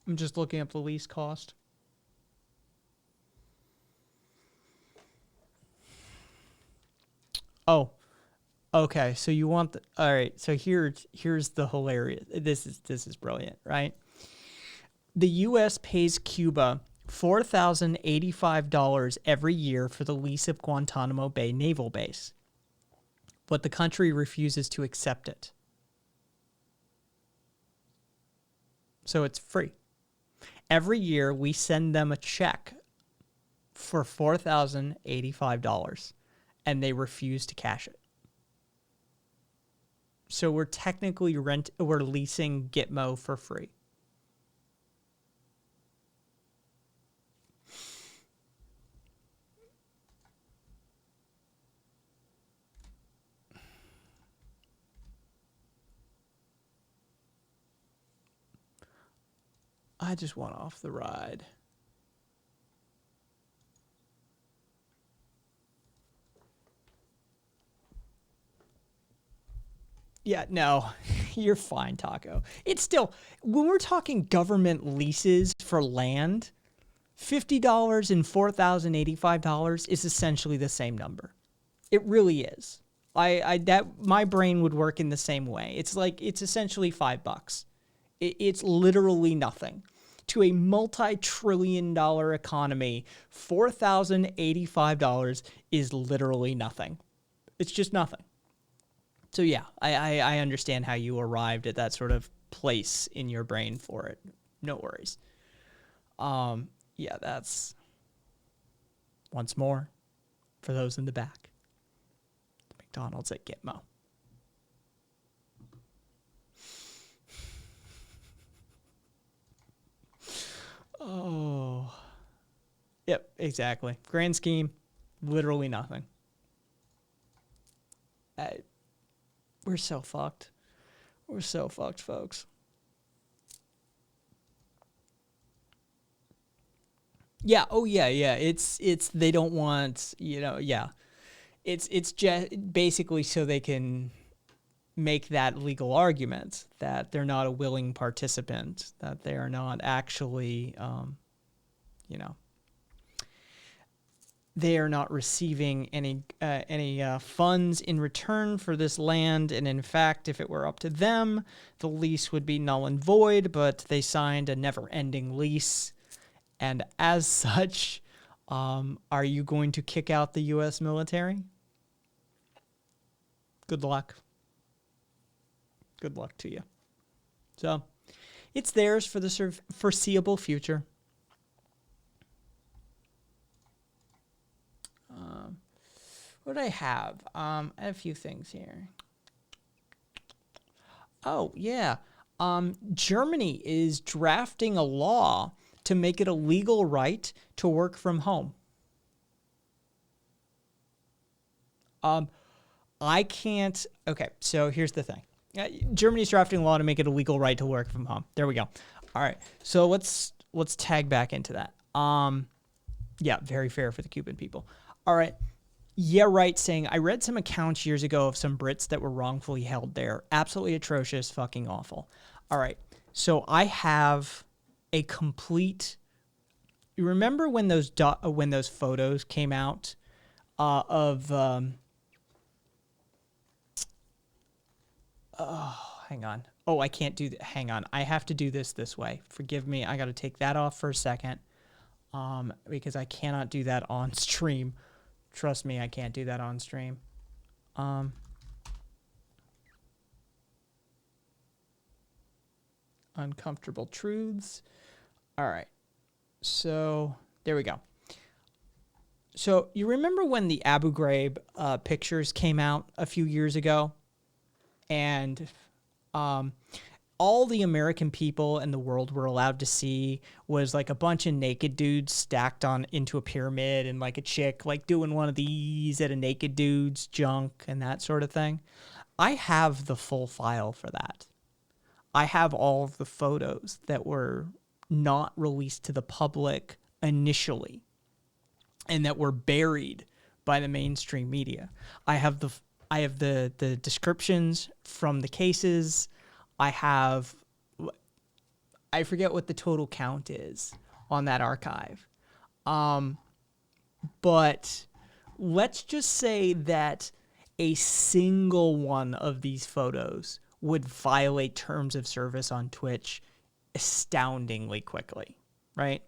I'm just looking up the lease cost. Oh, okay. So you want the, all right. So here's the hilarious. This is brilliant, right? The U.S. pays Cuba $4,085 every year for the lease of Guantanamo Bay Naval Base, but the country refuses to accept it. So it's free. Every year we send them a check for $4,085, and they refuse to cash it. So we're technically we're leasing Gitmo for free. I just want off the ride. Yeah, no, you're fine, Taco. It's still, when we're talking government leases for land, $50 and $4,085 is essentially the same number. It really is. My brain would work in the same way. It's like, it's essentially $5. It's literally nothing. To a multi-trillion-dollar economy, $4,085 is literally nothing. It's just nothing. So yeah, I understand how you arrived at that sort of place in your brain for it. No worries. Yeah, that's once more for those in the back. The McDonald's at Gitmo. exactly. Grand scheme, literally nothing. We're so fucked. We're so fucked, folks. Yeah. Oh yeah. Yeah. It's they don't want, Yeah. It's just basically so they can make that legal argument that they're not a willing participant, that they are not actually, you know, they are not receiving any funds in return for this land. And in fact, if it were up to them, the lease would be null and void, but they signed a never-ending lease. And as such, are you going to kick out the U.S. military? Good luck. Good luck to you. So it's theirs for the foreseeable future. What do I have? I have a few things here. Oh, yeah. Germany is drafting a law to make it a legal right to work from home. I can't. Okay, so here's the thing. Germany's drafting a law to make it a legal right to work from home. There we go. All right. So let's tag back into that. Yeah, very fair for the Cuban people. All right. Yeah, right. Saying I read some accounts years ago of some Brits that were wrongfully held there. Absolutely atrocious, fucking awful. All right. So I have a complete. You remember when those photos came out of hang on. Oh, I can't do that. Hang on. I have to do this way. Forgive me. I got to take that off for a second because I cannot do that on stream. Trust me, I can't do that on stream. Uncomfortable truths. All right. So there we go. So you remember when the Abu Ghraib pictures came out a few years ago? And all the American people in the world were allowed to see was like a bunch of naked dudes stacked on into a pyramid and like a chick like doing one of these at a naked dude's junk and that sort of thing. I have the full file for that. I have all of the photos that were not released to the public initially and that were buried by the mainstream media. I have the descriptions from the cases. I forget what the total count is on that archive. But let's just say that a single one of these photos would violate terms of service on Twitch astoundingly quickly, right?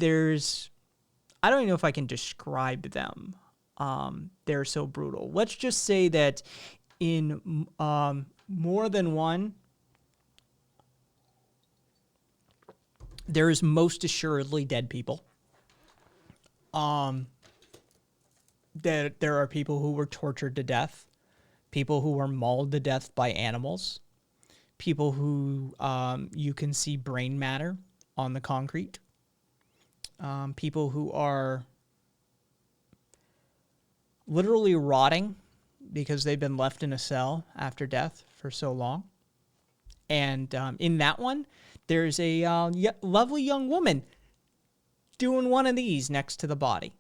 I don't even know if I can describe them. They're so brutal. Let's just say that in more than one, there's most assuredly dead people. That there are people who were tortured to death, people who were mauled to death by animals, people who you can see brain matter on the concrete, people who are literally rotting because they've been left in a cell after death for so long. And in that one, there's a lovely young woman doing one of these next to the body.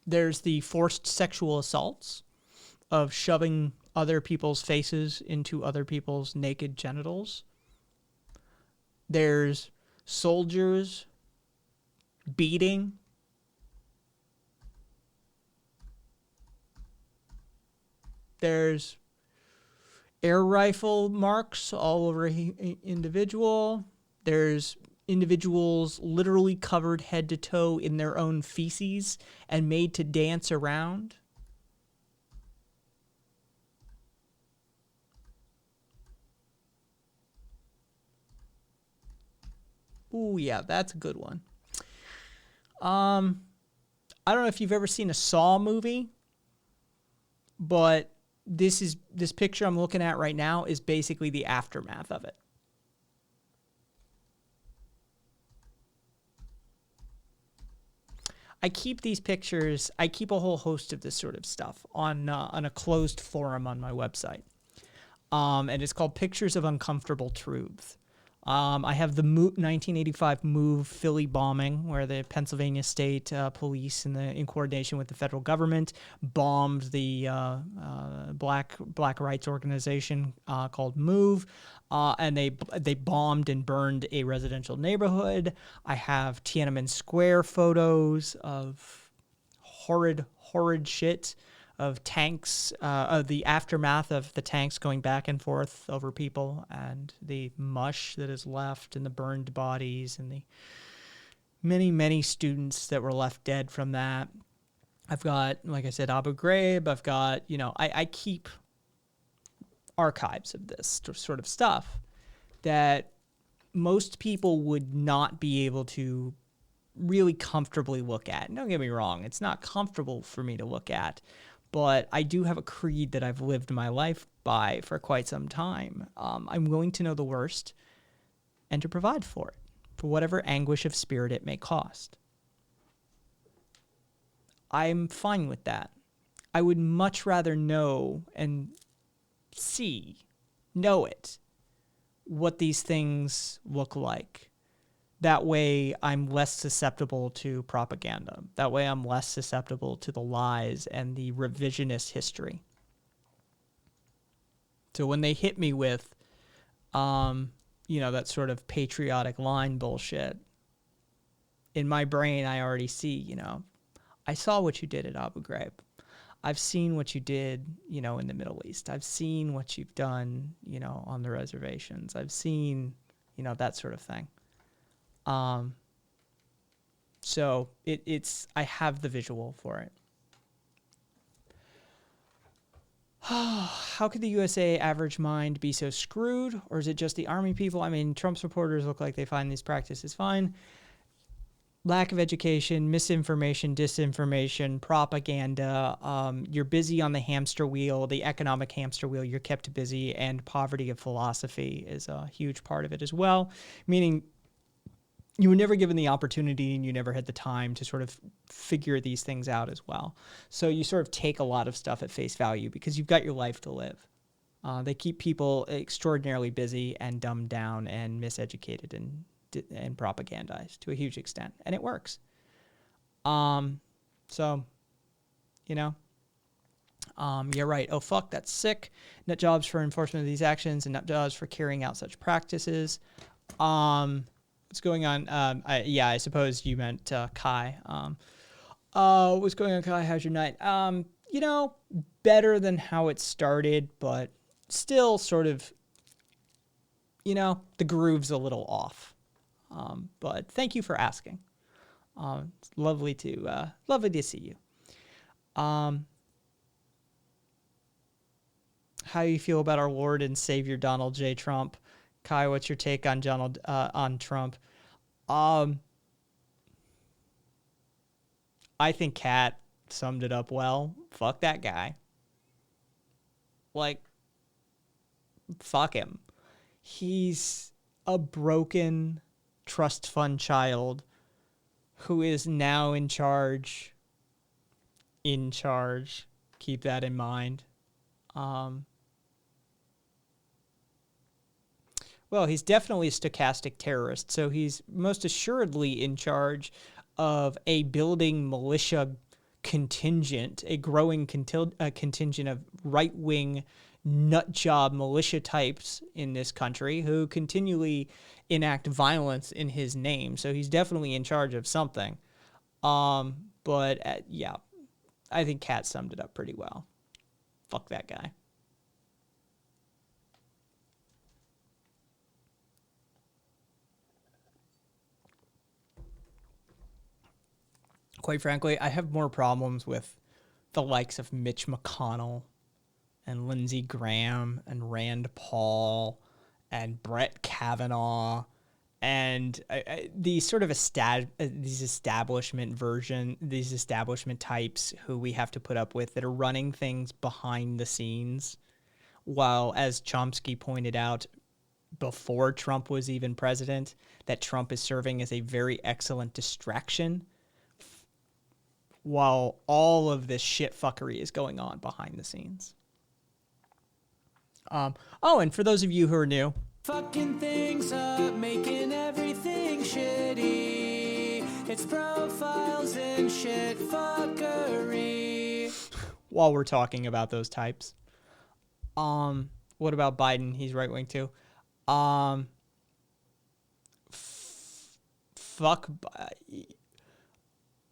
There's the forced sexual assaults of shoving other people's faces into other people's naked genitals. There's soldiers beating. There's air rifle marks all over individual. There's individuals literally covered head to toe in their own feces and made to dance around. Ooh, yeah, that's a good one. I don't know if you've ever seen a Saw movie, but this picture I'm looking at right now is basically the aftermath of it. I keep these pictures. I keep a whole host of this sort of stuff on a closed forum on my website, and it's called Pictures of Uncomfortable Truths. I have the 1985 MOVE Philly bombing, where the Pennsylvania State Police, in coordination with the federal government, bombed the black rights organization called MOVE, and they bombed and burned a residential neighborhood. I have Tiananmen Square photos of horrid shit, of tanks, of the aftermath of the tanks going back and forth over people, and the mush that is left, and the burned bodies, and the many students that were left dead from that. I've got, like I said, Abu Ghraib. I've got, I keep archives of this sort of stuff that most people would not be able to really comfortably look at. And don't get me wrong, it's not comfortable for me to look at, but I do have a creed that I've lived my life by for quite some time. I'm willing to know the worst and to provide for it, for whatever anguish of spirit it may cost. I'm fine with that. I would much rather know and know it, what these things look like. That way I'm less susceptible to propaganda. That way I'm less susceptible to the lies and the revisionist history. So when they hit me with, that sort of patriotic line bullshit, in my brain I already see, I saw what you did at Abu Ghraib. I've seen what you did, in the Middle East. I've seen what you've done, on the reservations. I've seen, that sort of thing. So I have the visual for it. How could the USA average mind be so screwed? Or is it just the army people? I mean, Trump supporters look like they find these practices fine. Lack of education, misinformation, disinformation, propaganda. You're busy on the hamster wheel, the economic hamster wheel. You're kept busy, and poverty of philosophy is a huge part of it as well. Meaning, you were never given the opportunity and you never had the time to sort of figure these things out as well. So you sort of take a lot of stuff at face value because you've got your life to live. They keep people extraordinarily busy and dumbed down and miseducated and propagandized to a huge extent. And it works. You're right. Oh, fuck, that's sick. Nut jobs for enforcement of these actions and nut jobs for carrying out such practices. What's going on? I suppose you meant Kai. What's going on, Kai? How's your night? Better than how it started, but still sort of, the groove's a little off. But thank you for asking. It's lovely to see you. How you feel about our Lord and Savior Donald J. Trump? Kai, what's your take on on Trump? I think Kat summed it up well. Fuck that guy. Like, fuck him. He's a broken trust fund child who is now in charge. Keep that in mind. Well, he's definitely a stochastic terrorist, so he's most assuredly in charge of a building militia contingent, a growing contingent of right-wing nutjob militia types in this country who continually enact violence in his name. So he's definitely in charge of something. I think Kat summed it up pretty well. Fuck that guy. Quite frankly, I have more problems with the likes of Mitch McConnell and Lindsey Graham and Rand Paul and Brett Kavanaugh and these sort of these establishment types who we have to put up with that are running things behind the scenes, while, as Chomsky pointed out before Trump was even president, that Trump is serving as a very excellent distraction while all of this shit fuckery is going on behind the scenes. Oh, and for those of you who are new, Fucking things up, making everything shitty. It's profiles and shit fuckery. while we're talking about those types, what about Biden? He's right wing too. Fuck.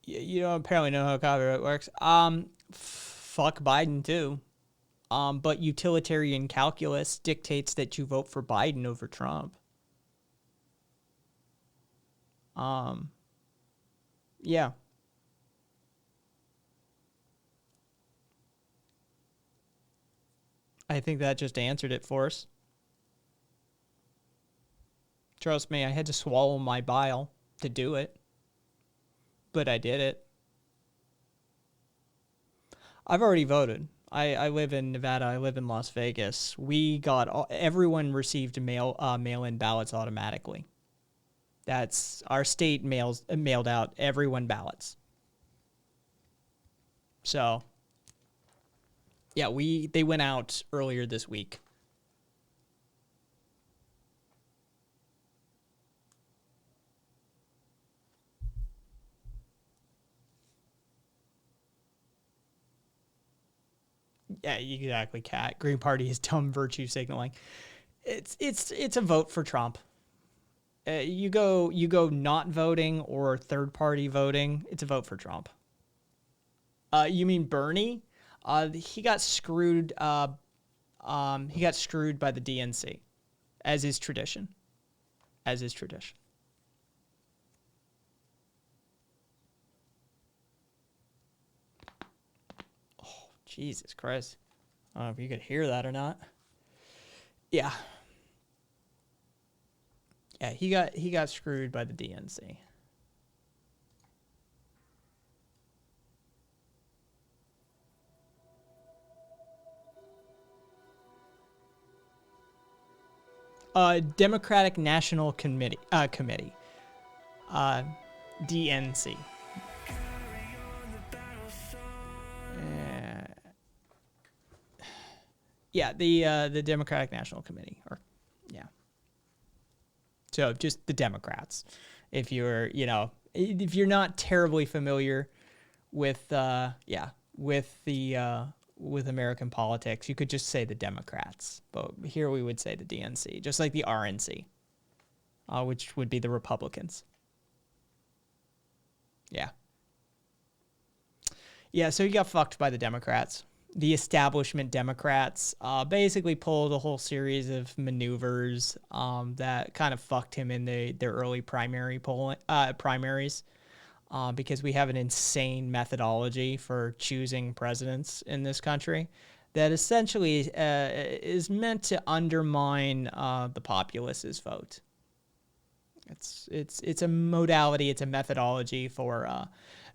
You don't apparently know how copyright works. Fuck Biden too. But utilitarian calculus dictates that you vote for Biden over Trump. Yeah. I think that just answered it for us. Trust me, I had to swallow my bile to do it. But I did it. I've already voted. I live in Nevada. I live in Las Vegas. We got everyone received mail-in ballots automatically. That's our state mailed out everyone ballots. So, yeah, they went out earlier this week. Yeah, exactly, Kat. Green Party is dumb virtue signaling. It's a vote for Trump. You go not voting or third party voting. It's a vote for Trump. You mean Bernie? He got screwed. He got screwed by the DNC, as is tradition. As is tradition. Jesus Christ. I don't know if you could hear that or not. Yeah. Yeah, he got screwed by the DNC. Democratic National Committee. DNC. Yeah, the Democratic National Committee, or yeah. So just the Democrats. If you're not terribly familiar with with American politics, you could just say the Democrats. But here we would say the DNC, just like the RNC, which would be the Republicans. Yeah. Yeah, so he got fucked by the Democrats. The establishment Democrats basically pulled a whole series of maneuvers that kind of fucked him in their early primaries because we have an insane methodology for choosing presidents in this country that essentially is meant to undermine the populace's vote. It's a modality, it's a methodology for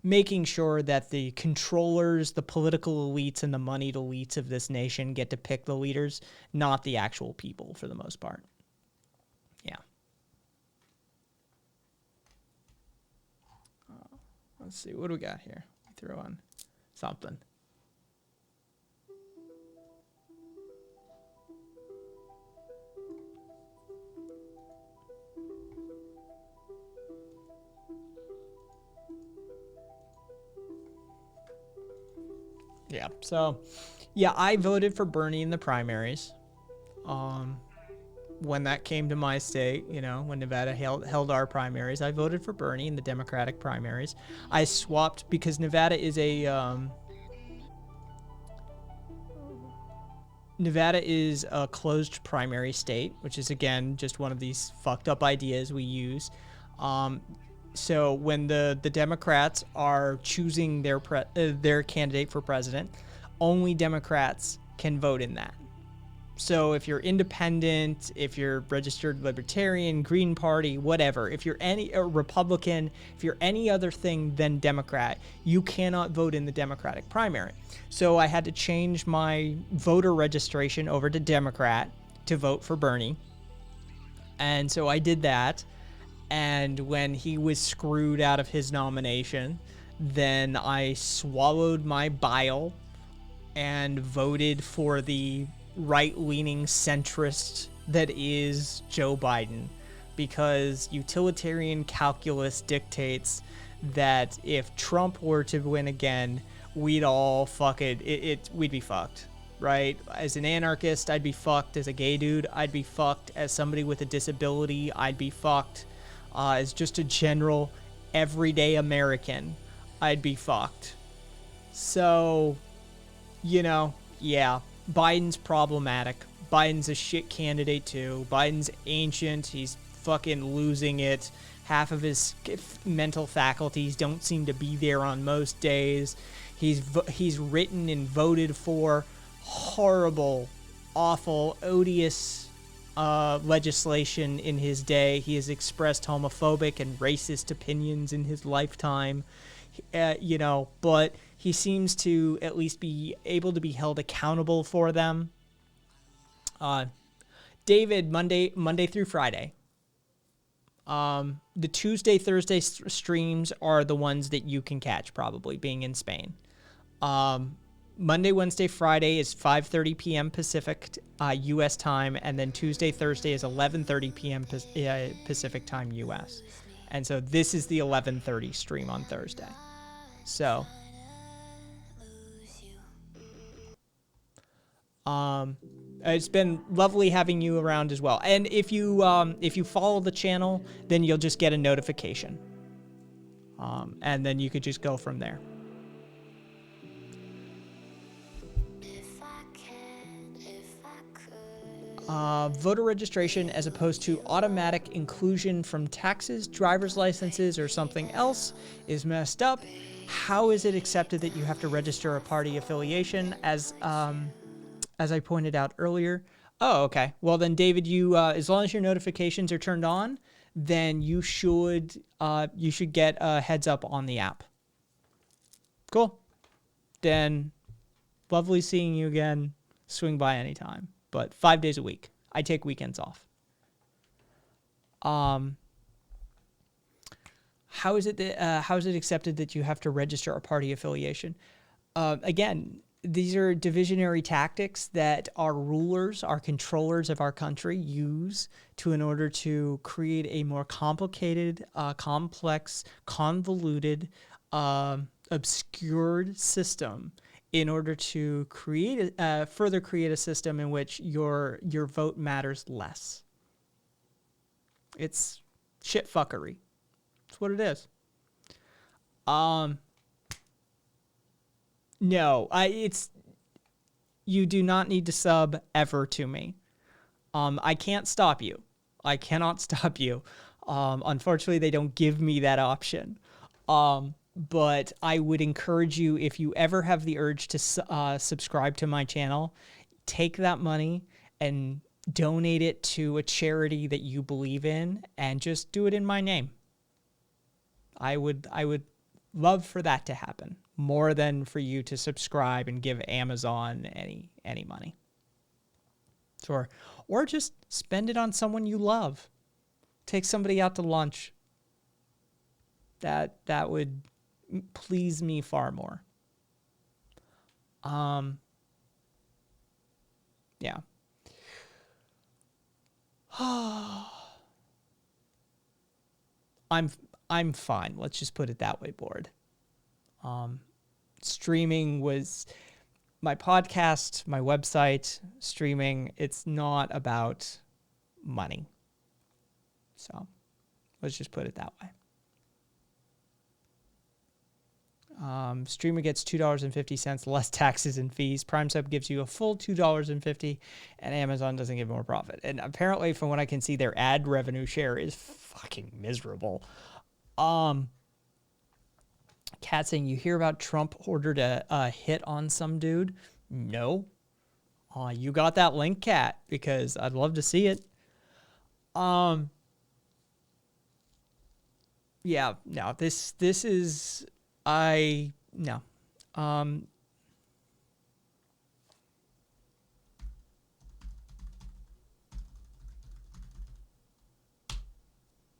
making sure that the controllers, the political elites, and the moneyed elites of this nation get to pick the leaders, not the actual people for the most part. Yeah. Let's see, what do we got here? Throw on something. Yeah, so, yeah, I voted for Bernie in the primaries. When that came to my state, when Nevada held our primaries, I voted for Bernie in the Democratic primaries. I swapped because Nevada is a closed primary state, which is, again, just one of these fucked up ideas we use. So when the Democrats are choosing their candidate for president, only Democrats can vote in that. So if you're independent, if you're registered libertarian, Green Party, whatever, if you're a Republican, if you're any other thing than Democrat, you cannot vote in the Democratic primary. So I had to change my voter registration over to Democrat to vote for Bernie. And so I did that. And when he was screwed out of his nomination, then I swallowed my bile and voted for the right-leaning centrist that is Joe Biden, because utilitarian calculus dictates that if Trump were to win again, we'd all we'd be fucked, right? As an anarchist, I'd be fucked. As a gay dude, I'd be fucked. As somebody with a disability, I'd be fucked. As just a general everyday American, I'd be fucked. So, yeah, Biden's problematic. Biden's a shit candidate too. Biden's ancient. He's fucking losing it. Half of his mental faculties don't seem to be there on most days. He's written and voted for horrible, awful, odious legislation in his day. He has expressed homophobic and racist opinions in his lifetime. But he seems to at least be able to be held accountable for them. David, Monday through Friday. The Tuesday, Thursday streams are the ones that you can catch, probably being in Spain. Monday, Wednesday, Friday is 5:30 p.m. Pacific U.S. time, and then Tuesday, Thursday is 11:30 p.m. Pacific time U.S. And so this is the 11:30 stream on Thursday. So, it's been lovely having you around as well. And if you follow the channel, then you'll just get a notification, and then you could just go from there. Voter registration as opposed to automatic inclusion from taxes, driver's licenses, or something else is messed up. How is it accepted that you have to register a party affiliation? As I pointed out earlier. Oh, okay. Well, then, David, you as long as your notifications are turned on, then you should get a heads up on the app. Cool. Then, lovely seeing you again. Swing by anytime. But 5 days a week. I take weekends off. How is it accepted that you have to register a party affiliation? Again, these are divisionary tactics that our rulers, our controllers of our country use in order to create a more complicated, complex, convoluted, obscured system, in order to further create a system in which your vote matters less. It's shit fuckery. That's what it is. No, you do not need to sub ever to me. I can't stop you. I cannot stop you. Unfortunately, they don't give me that option. But I would encourage you, if you ever have the urge to subscribe to my channel, take that money and donate it to a charity that you believe in, and just do it in my name. I would love for that to happen, more than for you to subscribe and give Amazon any money. Or just spend it on someone you love. Take somebody out to lunch. That would please me far more. Yeah. I'm fine. Let's just put it that way, board. Streaming was my podcast, my website, streaming. It's not about money. So let's just put it that way. Streamer gets $2.50 less taxes and fees. Prime Sub gives you a full $2.50, and Amazon doesn't give more profit. And apparently, from what I can see, their ad revenue share is fucking miserable. Cat saying, you hear about Trump ordered a hit on some dude? No. You got that link, Cat, because I'd love to see it. Yeah, no, this is... No.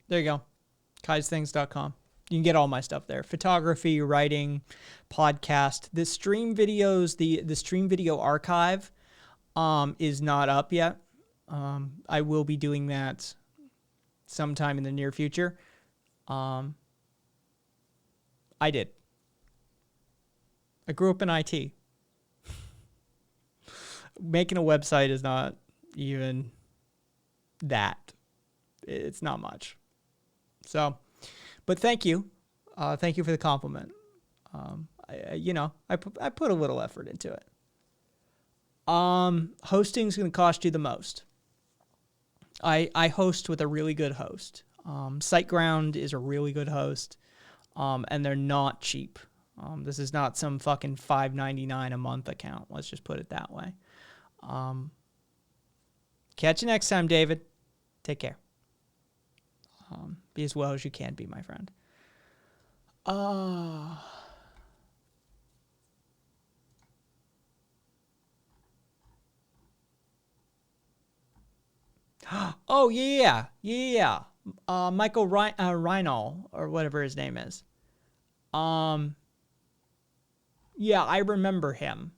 There you go. Kai'sThings.com. You can get all my stuff there. Photography, writing, podcast. The stream videos, the stream video archive is not up yet. I will be doing that sometime in the near future. I did. I grew up in IT. Making a website is not even that. It's not much. So, but thank you. Thank you for the compliment. I put a little effort into it. Hosting is going to cost you the most. I host with a really good host. SiteGround is a really good host, and they're not cheap. This is not some fucking $5.99 a month account. Let's just put it that way. Catch you next time, David. Take care. Be as well as you can be, my friend. Oh, yeah. Michael Reinl, or whatever his name is. Yeah, I remember him.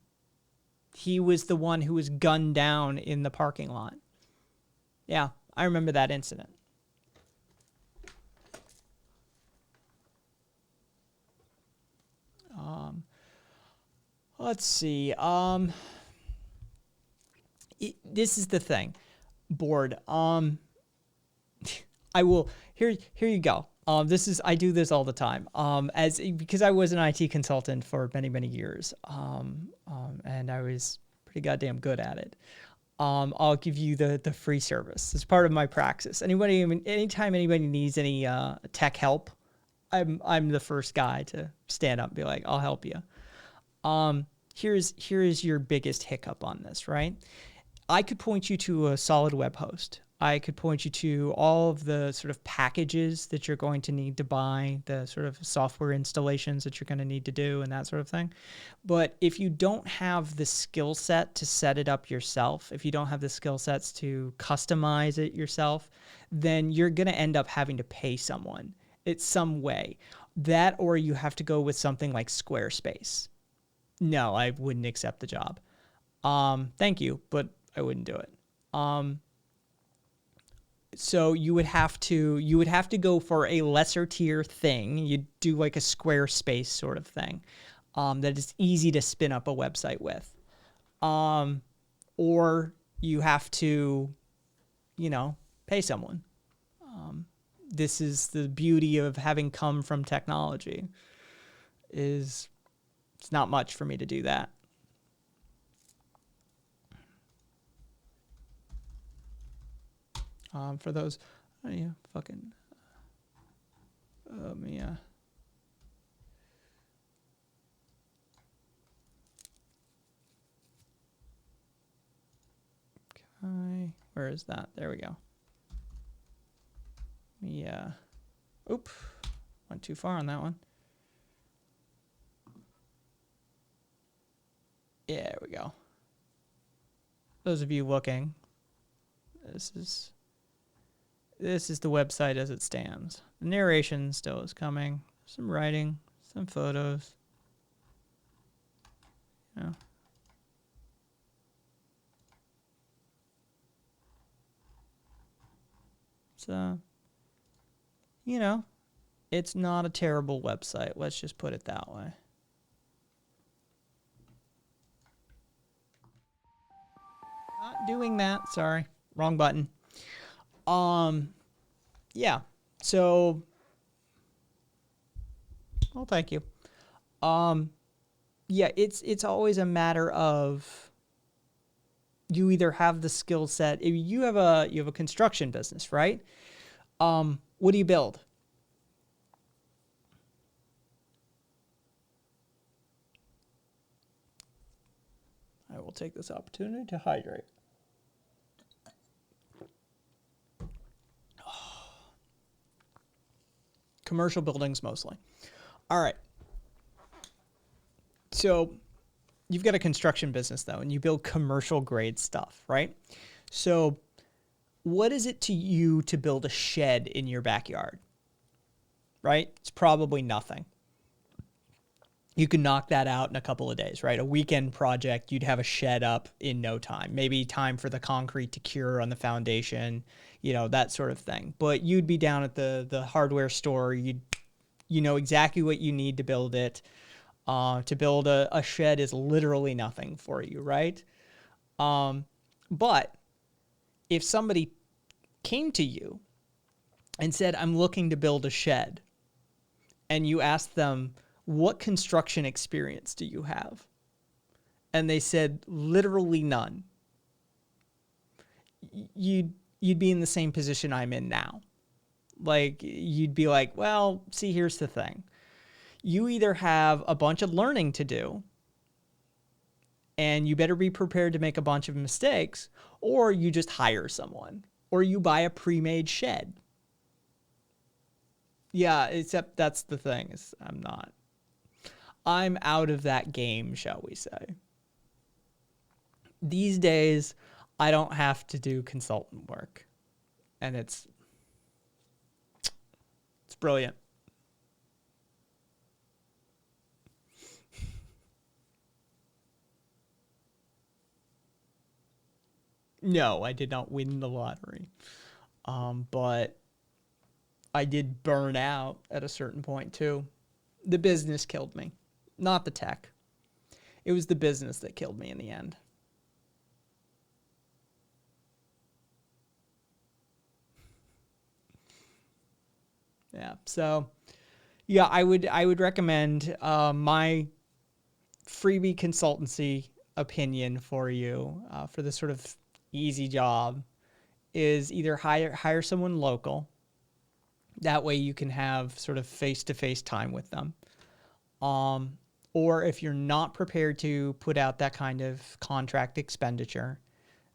He was the one who was gunned down in the parking lot. Yeah, I remember that incident. Let's see. This is the thing. Board. I will. Here you go. I do this all the time. Because I was an IT consultant for many years. And I was pretty goddamn good at it. I'll give you the free service. It's part of my praxis. Anytime anybody needs any tech help, I'm the first guy to stand up and be like, I'll help you. Here's your biggest hiccup on this, right? I could point you to a solid web host. I could point you to all of the sort of packages that you're going to need to buy, the sort of software installations that you're going to need to do and that sort of thing. But if you don't have the skill set to set it up yourself, if you don't have the skill sets to customize it yourself, then you're going to end up having to pay someone. It's some way. That, or you have to go with something like Squarespace. No, I wouldn't accept the job. Thank you, but I wouldn't do it. So you would have to go for a lesser tier thing. You'd do like a Squarespace sort of thing that is easy to spin up a website with. Or you have to, pay someone. This is the beauty of having come from technology. It's not much for me to do that. For those, fucking, yeah. Okay, where is that? There we go. Yeah. Oop, went too far on that one. Yeah, there we go. Those of you looking, this is the website as it stands. The narration still is coming. Some writing, some photos. So, it's not a terrible website. Let's just put it that way. Not doing that. Sorry. Wrong button. Yeah. So, well, thank you. Yeah, it's always a matter of you either have the skill set. If you have a construction business, right? What do you build? I will take this opportunity to hydrate. Commercial buildings mostly. All right. So you've got a construction business though, and you build commercial grade stuff, right? So what is it to you to build a shed in your backyard? right? It's probably nothing. You can knock that out in a couple of days, right? A weekend project, you'd have a shed up in no time. Maybe time for the concrete to cure on the foundation, that sort of thing. But you'd be down at the hardware store. You know exactly what you need to build it. To build a shed is literally nothing for you, right? But if somebody came to you and said, I'm looking to build a shed, and you asked them, what construction experience do you have? And they said, literally none. You'd be in the same position I'm in now. Like, you'd be like, well, see, here's the thing. You either have a bunch of learning to do, and you better be prepared to make a bunch of mistakes, or you just hire someone, or you buy a pre-made shed. Yeah, except that's the thing, is I'm out of that game, shall we say. These days, I don't have to do consultant work, and it's brilliant. No, I did not win the lottery. But I did burn out at a certain point too. The business killed me, not the tech. It was the business that killed me in the end. Yeah. So, yeah, I would recommend my freebie consultancy opinion for you for this sort of easy job is either hire someone local. That way you can have sort of face-to-face time with them. Or if you're not prepared to put out that kind of contract expenditure,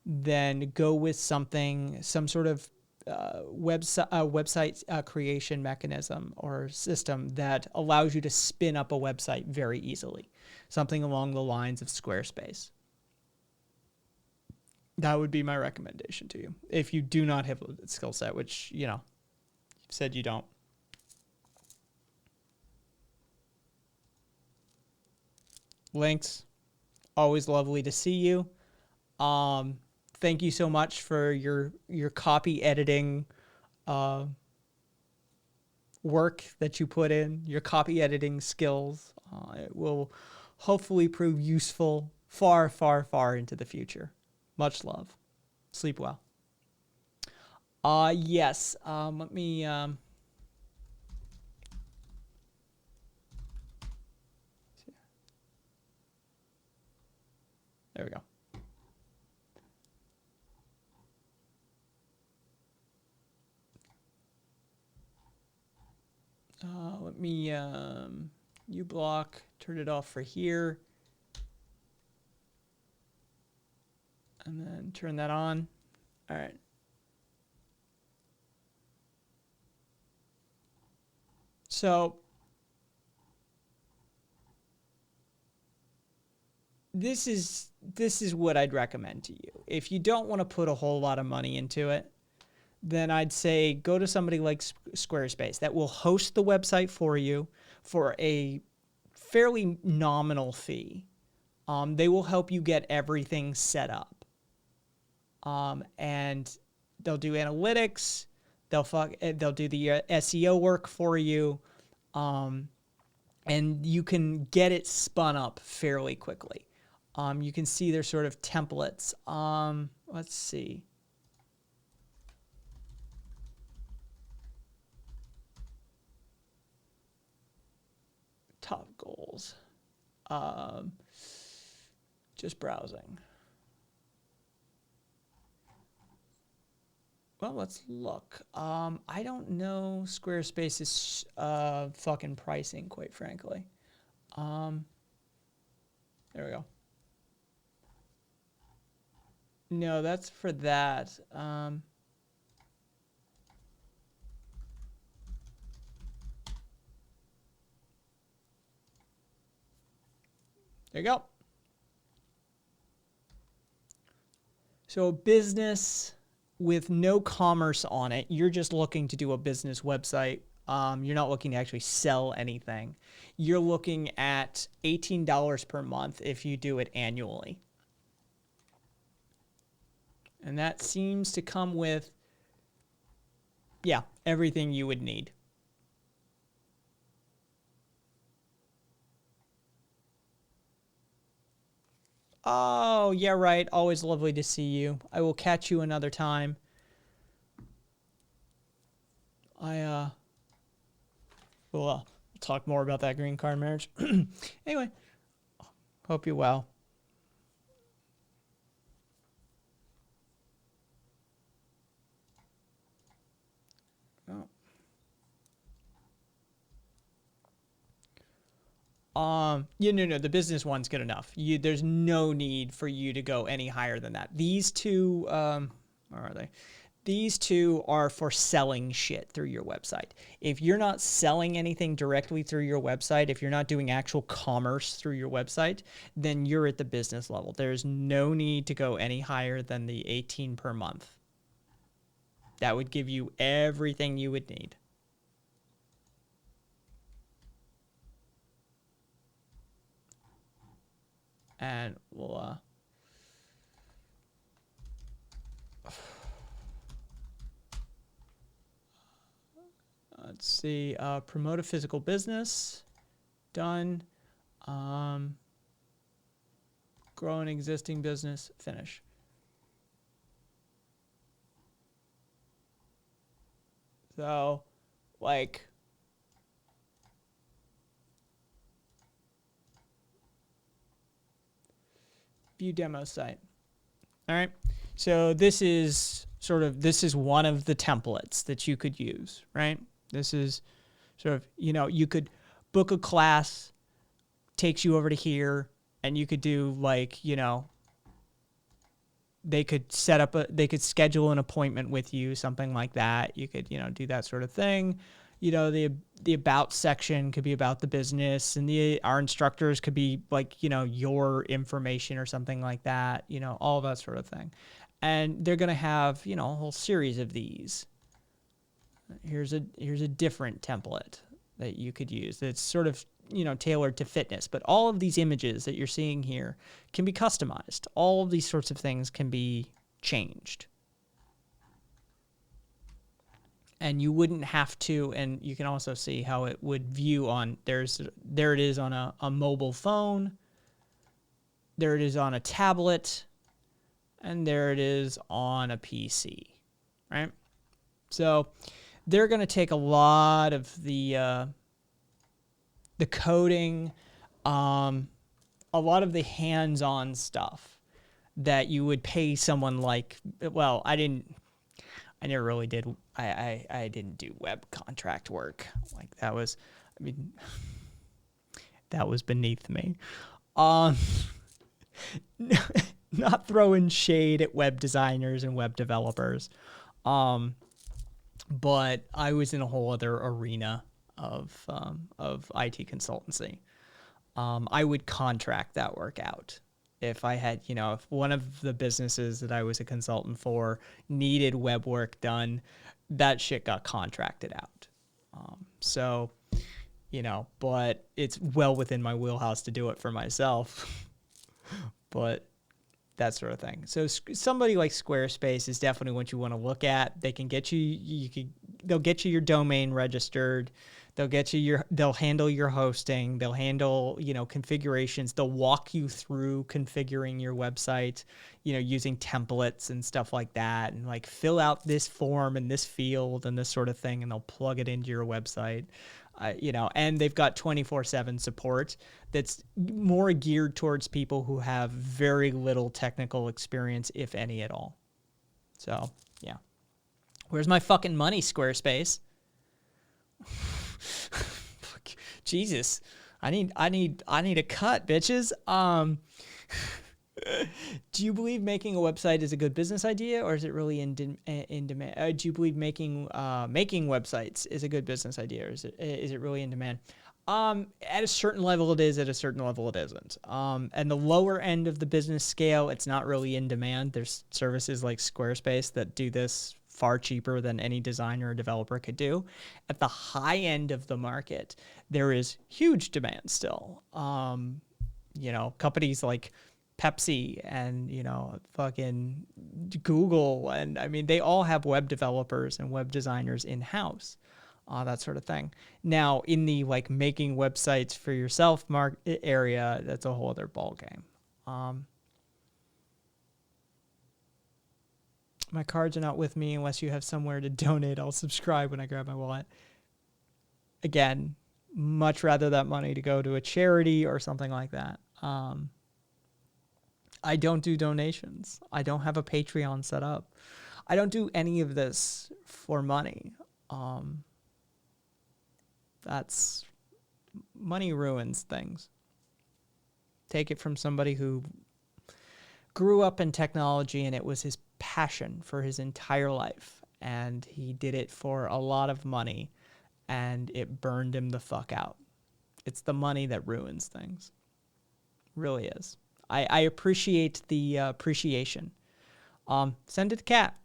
then go with some sort of website creation mechanism or system that allows you to spin up a website very easily. Something along the lines of Squarespace. That would be my recommendation to you. If you do not have a skill set, which, you've said you don't. Links, always lovely to see you. Thank you so much for your copy editing work that you put in, your copy editing skills. It will hopefully prove useful far, far, far into the future. Much love. Sleep well. Yes. Let me. There we go. Let me uBlock, turn it off for here. And then turn that on. All right. So this is what I'd recommend to you. If you don't want to put a whole lot of money into it, then I'd say go to somebody like Squarespace that will host the website for you for a fairly nominal fee. They will help you get everything set up. And they'll do analytics, they'll do the SEO work for you, and you can get it spun up fairly quickly. You can see their sort of templates. Let's see. Top goals. Just browsing. Well, let's look. I don't know Squarespace's fucking pricing, quite frankly. There we go. No, that's for that. There you go. So a business with no commerce on it, you're just looking to do a business website. You're not looking to actually sell anything. You're looking at $18 per month if you do it annually. And that seems to come with, yeah, everything you would need. Oh, yeah, right. Always lovely to see you. I will catch you another time. We'll talk more about that green card marriage. Anyway, hope you're well. No, the business one's good enough. There's no need for you to go any higher than that. These two, where are they? These two are for selling shit through your website. If you're not selling anything directly through your website, if you're not doing actual commerce through your website, then you're at the business level. There's no need to go any higher than the 18 per month. That would give you everything you would need. And we'll let's see, promote a physical business, done. Grow an existing business, finish. So, like, view demo site. All right. So this is one of the templates that you could use, right? This is sort of, you could book a class, takes you over to here, and you could do like, they could schedule an appointment with you, something like that. You could, do that sort of thing. The about section could be about the business, and our instructors could be like, your information or something like that, all that sort of thing. And they're going to have, a whole series of these. Here's a different template that you could use that's sort of, tailored to fitness. But all of these images that you're seeing here can be customized. All of these sorts of things can be changed. And you wouldn't have to, and you can also see how it would view on, there it is on a mobile phone, there it is on a tablet, and there it is on a PC, right? So they're going to take a lot of the coding, a lot of the hands-on stuff that you would pay someone like, well, I never really did. I didn't do web contract work. Like that was beneath me. Not throwing shade at web designers and web developers. But I was in a whole other arena of IT consultancy. I would contract that work out. If I had, if one of the businesses that I was a consultant for needed web work done, that shit got contracted out. But it's well within my wheelhouse to do it for myself. But that sort of thing. So somebody like Squarespace is definitely what you want to look at. They can get they'll get you your domain registered. They'll handle your hosting. They'll handle, configurations. They'll walk you through configuring your website, using templates and stuff like that, and like fill out this form and this field and this sort of thing, and they'll plug it into your website. And they've got 24/7 support that's more geared towards people who have very little technical experience, if any at all. So, yeah. Where's my fucking money, Squarespace? Jesus, I need a cut, bitches. Do you believe making a website is a good business idea, or is it really in demand? Do you believe making websites is a good business idea, or is it really in demand? At a certain level it is, at a certain level it isn't. And the lower end of the business scale, it's not really in demand. There's services like Squarespace that do this far cheaper than any designer or developer could do. At the high end of the market, there is huge demand still. You know, companies like Pepsi and, you know, fucking Google, and I mean, they all have web developers and web designers in-house, that sort of thing. Now, in the like making websites for yourself area, that's a whole other ballgame. My cards are not with me unless you have somewhere to donate. I'll subscribe when I grab my wallet. Again, much rather that money to go to a charity or something like that. I don't do donations. I don't have a Patreon set up. I don't do any of this for money. That's money ruins things. Take it from somebody who grew up in technology and it was his passion for his entire life, and he did it for a lot of money and it burned him the fuck out. It's the money that ruins things. Really is. I appreciate the appreciation. Send it to Cat.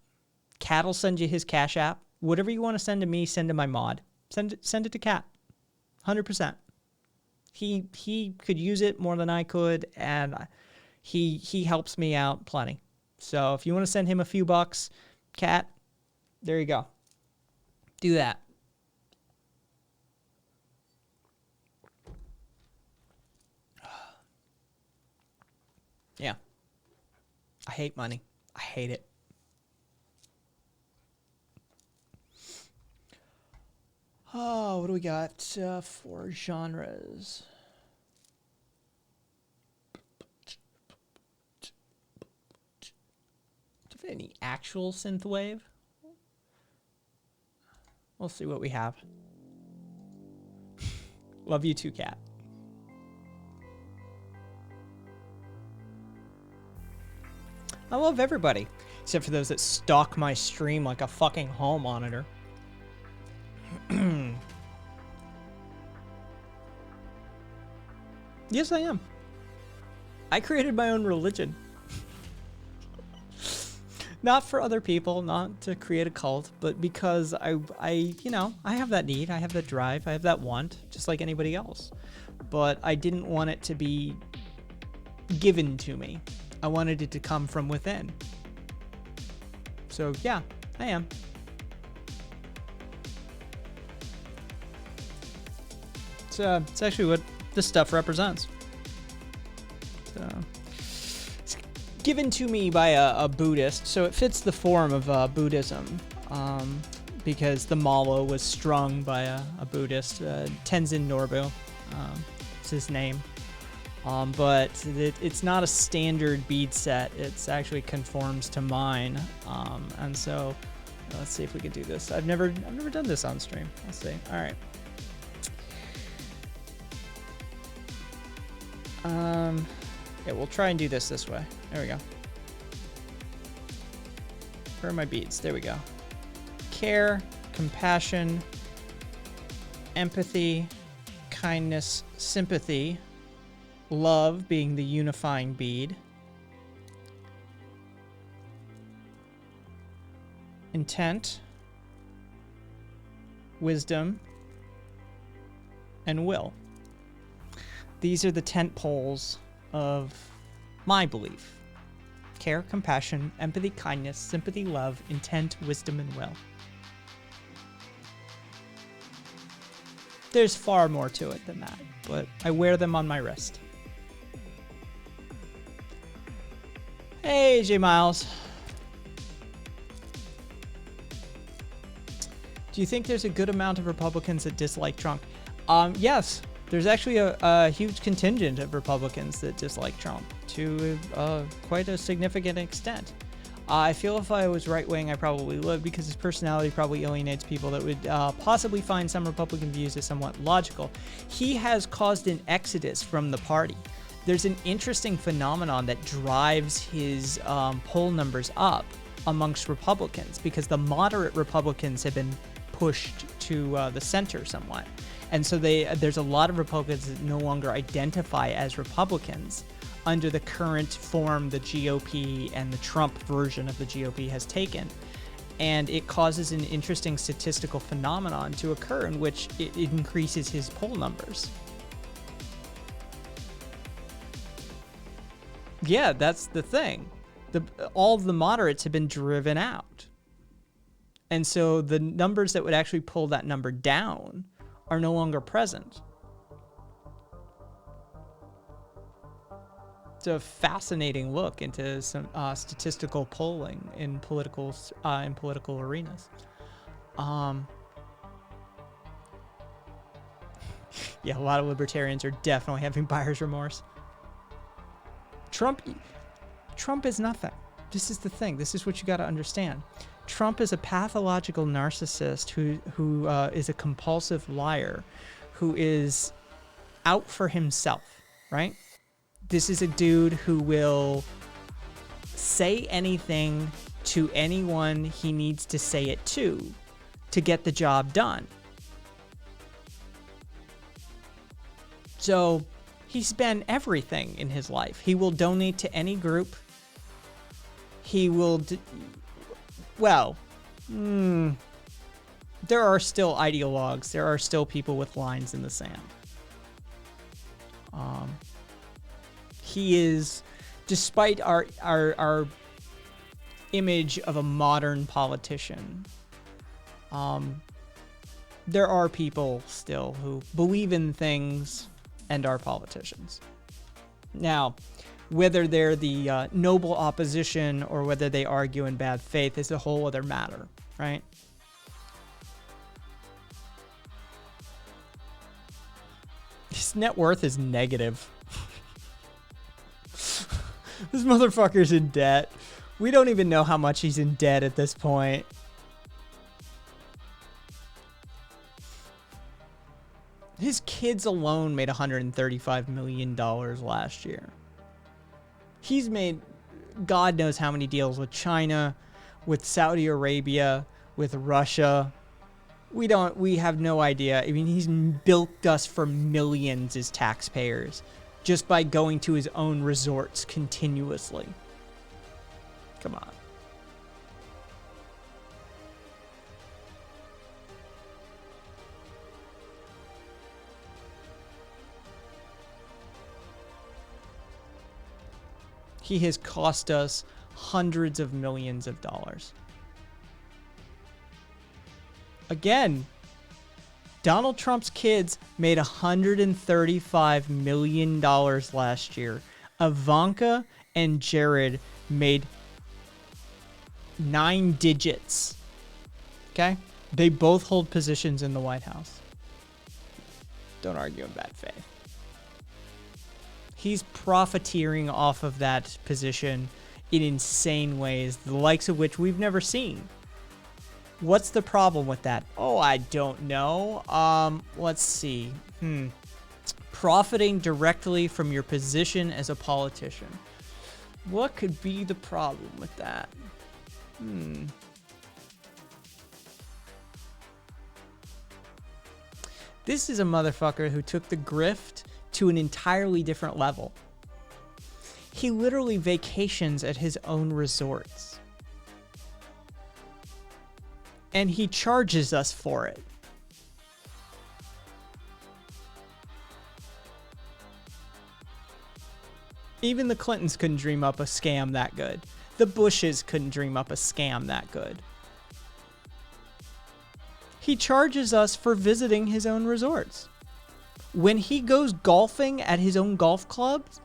Cat will send you his Cash App. Whatever you want to send to me, send to my mod. Send it to Cat. 100%. He could use it more than I could, and he helps me out plenty. So if you want to send him a few bucks, Cat, there you go. Do that. Yeah. I hate money. I hate it. Oh, what do we got for genres? Do you have any actual synthwave? We'll see what we have. Love you too, Cat. I love everybody, except for those that stalk my stream like a fucking hall monitor. Yes, I am. I created my own religion. Not for other people, not to create a cult, but because I, you know, I have that need, I have that drive, I have that want, just like anybody else. But I didn't want it to be given to me. I wanted it to come from within. So yeah, I am. It's actually what this stuff represents. So, it's given to me by a Buddhist, so it fits the form of Buddhism, because the mala was strung by a Buddhist, Tenzin Norbu, it's his name. But it's not a standard bead set. It's actually conforms to mine, and so let's see if we can do this. I've never done this on stream. Let's see. All right. Yeah, we'll try and do this way. There we go. Where are my beads? There we go. Care, compassion, empathy, kindness, sympathy, love being the unifying bead, intent, wisdom, and will. These are the tent poles of my belief. Care, compassion, empathy, kindness, sympathy, love, intent, wisdom, and will. There's far more to it than that, but I wear them on my wrist. Hey, J Miles. Do you think there's a good amount of Republicans that dislike Trump? Yes. There's actually a huge contingent of Republicans that dislike Trump to quite a significant extent. I feel if I was right-wing, I probably would, because his personality probably alienates people that would possibly find some Republican views as somewhat logical. He has caused an exodus from the party. There's an interesting phenomenon that drives his poll numbers up amongst Republicans, because the moderate Republicans have been pushed to the center somewhat. And so there's a lot of Republicans that no longer identify as Republicans under the current form the GOP and the Trump version of the GOP has taken. And it causes an interesting statistical phenomenon to occur in which it increases his poll numbers. Yeah, that's the thing. All of the moderates have been driven out. And so the numbers that would actually pull that number down are no longer present. It's a fascinating look into some statistical polling in political arenas. Yeah, a lot of libertarians are definitely having buyer's remorse. Trump is nothing. This is the thing. This is what you got to understand. Trump is a pathological narcissist who is a compulsive liar, who is out for himself, right? This is a dude who will say anything to anyone he needs to say it to get the job done. So he's been everything in his life. He will donate to any group. He will... there are still ideologues. There are still people with lines in the sand. He is, despite our image of a modern politician, there are people still who believe in things and are politicians. Now, whether they're the noble opposition or whether they argue in bad faith is a whole other matter, right? His net worth is negative. This motherfucker's in debt. We don't even know how much he's in debt at this point. His kids alone made $135 million last year. He's made God knows how many deals with China, with Saudi Arabia, with Russia. We have no idea. I mean, he's bilked us for millions as taxpayers just by going to his own resorts continuously. Come on. He has cost us hundreds of millions of dollars. Again, Donald Trump's kids made $135 million last year. Ivanka and Jared made 9 digits. Okay? They both hold positions in the White House. Don't argue in bad faith. He's profiteering off of that position in insane ways, the likes of which we've never seen. What's the problem with that? Oh, I don't know. Let's see. Profiting directly from your position as a politician. What could be the problem with that? This is a motherfucker who took the grift to an entirely different level. He literally vacations at his own resorts. And he charges us for it. Even the Clintons couldn't dream up a scam that good. The Bushes couldn't dream up a scam that good. He charges us for visiting his own resorts. When he goes golfing at his own golf clubs,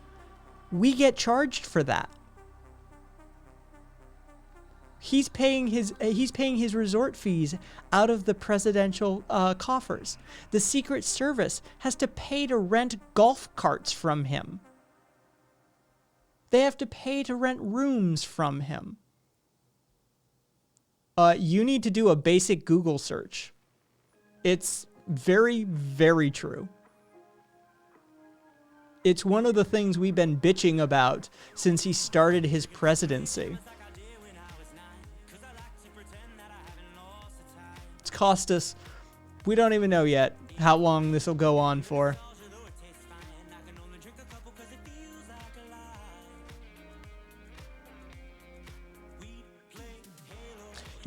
we get charged for that. He's paying his resort fees out of the presidential coffers. The Secret Service has to pay to rent golf carts from him. They have to pay to rent rooms from him. You need to do a basic Google search. It's very, very true. It's one of the things we've been bitching about since he started his presidency. It's cost us, we don't even know yet how long this will go on for.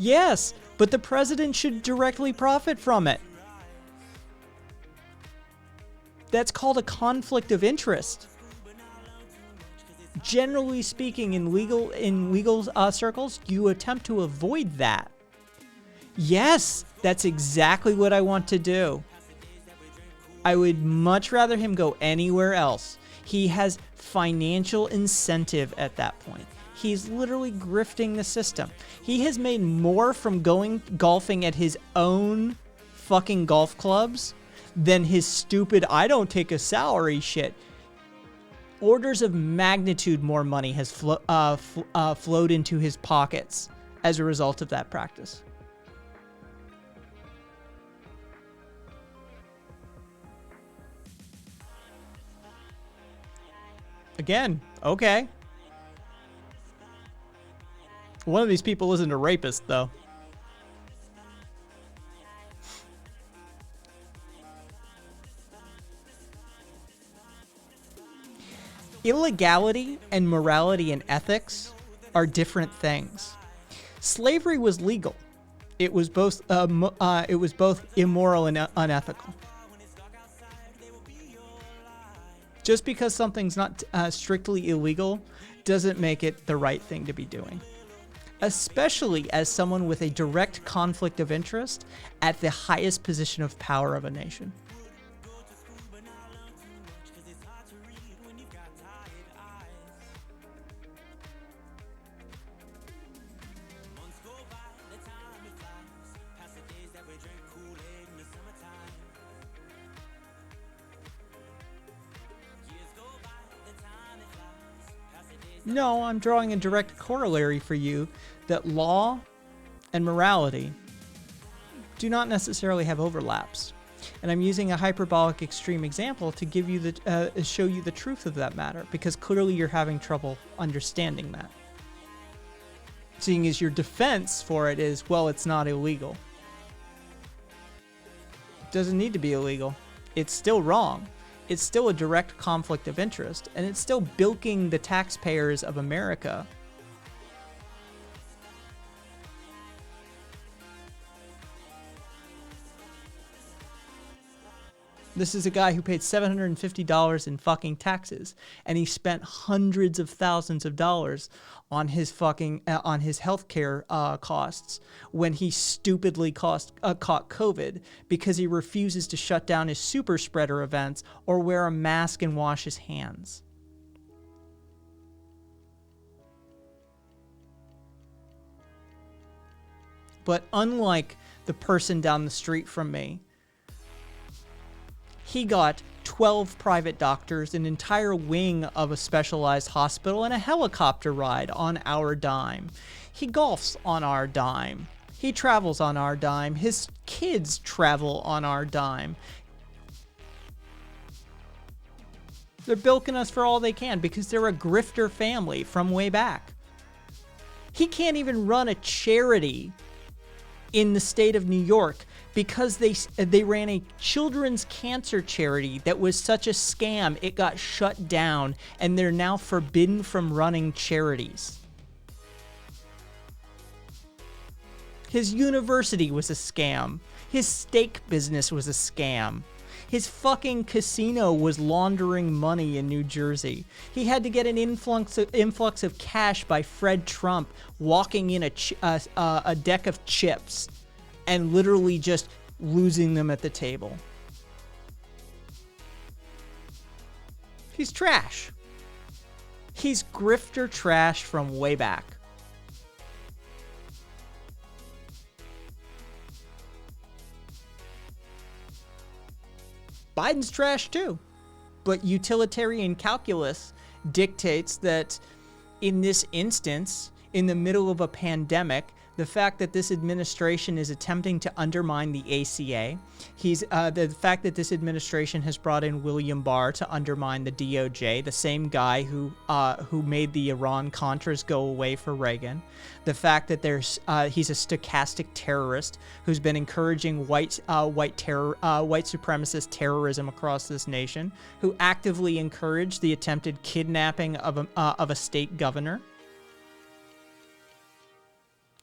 Yes, but the president should directly profit from it. That's called a conflict of interest. Generally speaking, in legal circles, you attempt to avoid that. Yes, that's exactly what I want to do. I would much rather him go anywhere else. He has financial incentive at that point. He's literally grifting the system. He has made more from going golfing at his own fucking golf clubs than his stupid I don't take a salary shit. Orders of magnitude more money has flowed into his pockets as a result of that practice. Again, okay. One of these people isn't a rapist, though. Illegality and morality and ethics are different things. Slavery was legal. It was both immoral and unethical. Just because something's not strictly illegal doesn't make it the right thing to be doing. Especially as someone with a direct conflict of interest at the highest position of power of a nation. No, I'm drawing a direct corollary for you that law and morality do not necessarily have overlaps. And I'm using a hyperbolic extreme example to give you show you the truth of that matter, because clearly you're having trouble understanding that. Seeing as your defense for it is, well, it's not illegal. It doesn't need to be illegal. It's still wrong. It's still a direct conflict of interest, and it's still bilking the taxpayers of America. This is a guy who paid $750 in fucking taxes, and he spent hundreds of thousands of dollars on his fucking on his healthcare costs when he stupidly caught COVID because he refuses to shut down his super spreader events or wear a mask and wash his hands. But unlike the person down the street from me, he got 12 private doctors, an entire wing of a specialized hospital, and a helicopter ride on our dime. He golfs on our dime. He travels on our dime. His kids travel on our dime. They're bilking us for all they can because they're a grifter family from way back. He can't even run a charity in the state of New York because they ran a children's cancer charity that was such a scam it got shut down, and they're now forbidden from running charities. His university was a scam. His steak business was a scam. His fucking casino was laundering money in New Jersey. He had to get an influx of cash by Fred Trump walking in a deck of chips and literally just losing them at the table. He's trash. He's grifter trash from way back. Biden's trash too. But utilitarian calculus dictates that in this instance, in the middle of a pandemic, the fact that this administration is attempting to undermine the ACA, the fact that this administration has brought in William Barr to undermine the DOJ, the same guy who made the Iran-Contras go away for Reagan, the fact that he's a stochastic terrorist who's been encouraging white supremacist terrorism across this nation, who actively encouraged the attempted kidnapping of a state governor.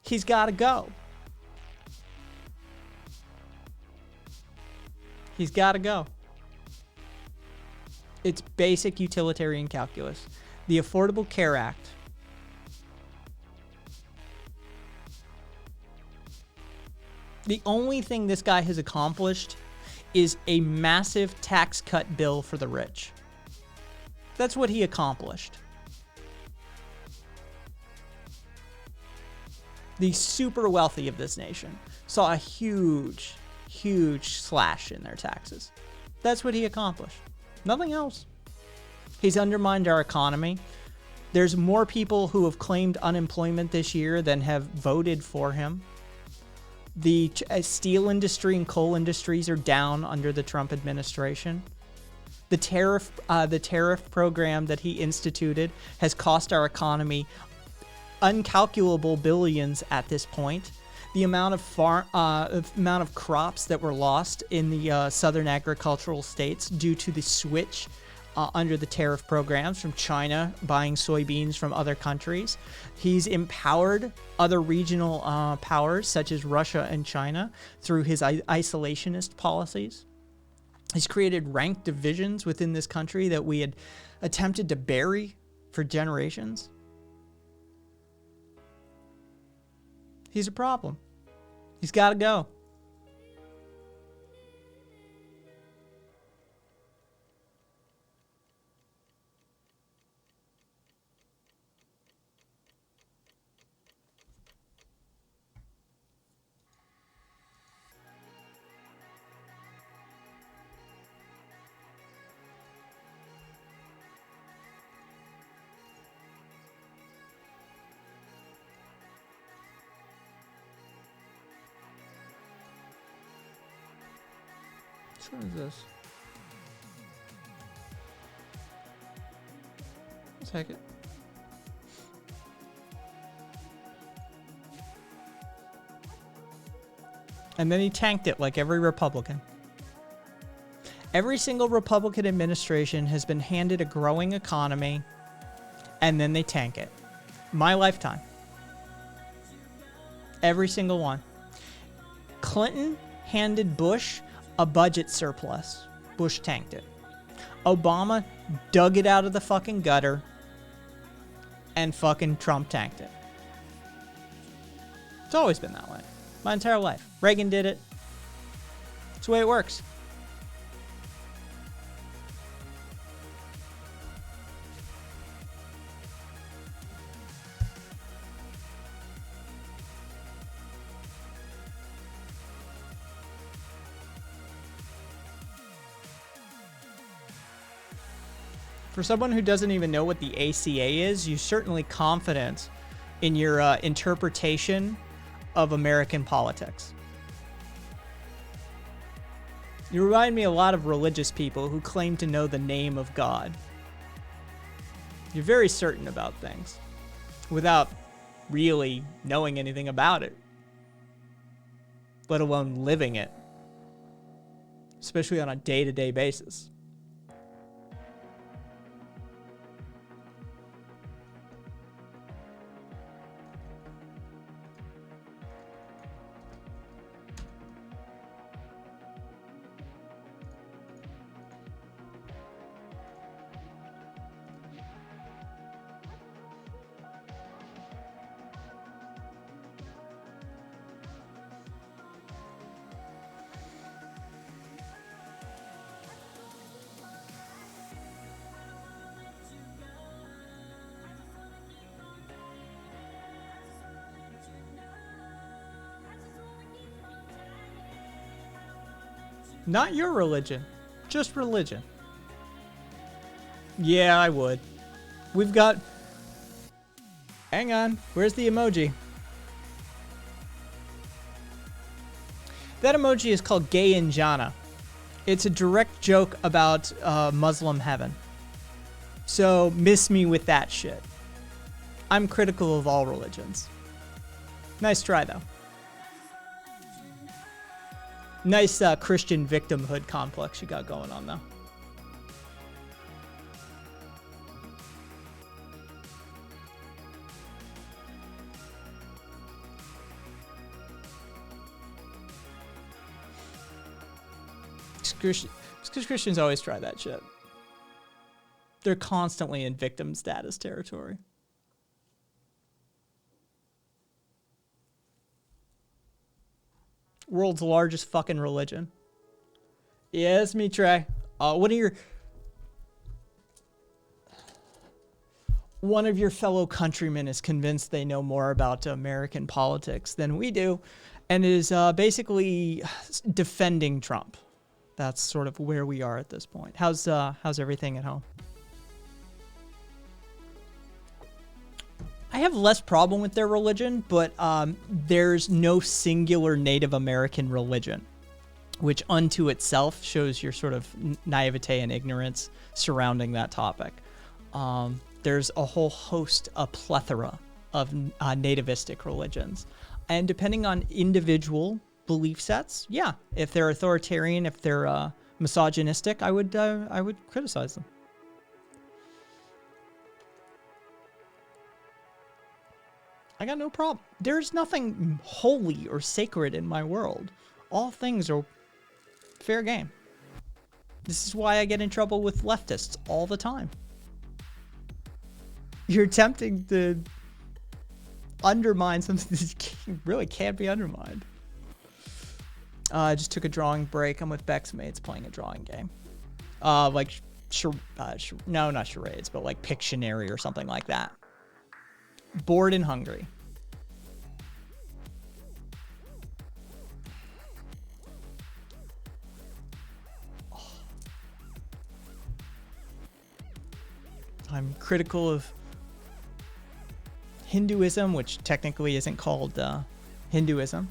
He's got to go. He's got to go. It's basic utilitarian calculus. The Affordable Care Act. The only thing this guy has accomplished is a massive tax cut bill for the rich. That's what he accomplished. The super wealthy of this nation saw a huge, huge slash in their taxes. That's what he accomplished. Nothing else. He's undermined our economy. There's more people who have claimed unemployment this year than have voted for him. The steel industry and coal industries are down under the Trump administration. The tariff program that he instituted has cost our economy uncalculable billions at this point. The amount of crops that were lost in the southern agricultural states due to the switch under the tariff programs from China buying soybeans from other countries. He's empowered other regional powers such as Russia and China through his isolationist policies. He's created ranked divisions within this country that we had attempted to bury for generations. He's a problem. He's got to go. What is this? Take it. And then he tanked it like every Republican. Every single Republican administration has been handed a growing economy, and then they tank it. My lifetime. Every single one. Clinton handed Bush a budget surplus. Bush tanked it. Obama dug it out of the fucking gutter, and fucking Trump tanked it. It's always been that way. My entire life. Reagan did it. It's the way it works. For someone who doesn't even know what the ACA is, you're certainly confident in your interpretation of American politics. You remind me a lot of religious people who claim to know the name of God. You're very certain about things without really knowing anything about it, let alone living it, especially on a day-to-day basis. Not your religion, just religion. Yeah, I would. We've got... Hang on, where's the emoji? That emoji is called Gay and Jana. It's a direct joke about Muslim heaven. So miss me with that shit. I'm critical of all religions. Nice try, though. Nice Christian victimhood complex you got going on, though. because Christians always try that shit. They're constantly in victim status territory. World's largest fucking religion. Yes, me, Trey. One of your fellow countrymen is convinced they know more about American politics than we do, and is basically defending Trump. That's sort of where we are at this point. How's everything at home? I have less problem with their religion, but there's no singular Native American religion, which unto itself shows your sort of naivete and ignorance surrounding that topic. There's a whole host, a plethora of nativistic religions. And depending on individual belief sets, yeah, if they're authoritarian, if they're misogynistic, I would criticize them. I got no problem. There's nothing holy or sacred in my world. All things are fair game. This is why I get in trouble with leftists all the time. You're attempting to undermine something that really can't be undermined. I just took a drawing break. I'm with Beck's mates playing a drawing game. No, not charades, but like Pictionary or something like that. Bored and hungry. I'm critical of Hinduism, which technically isn't called Hinduism.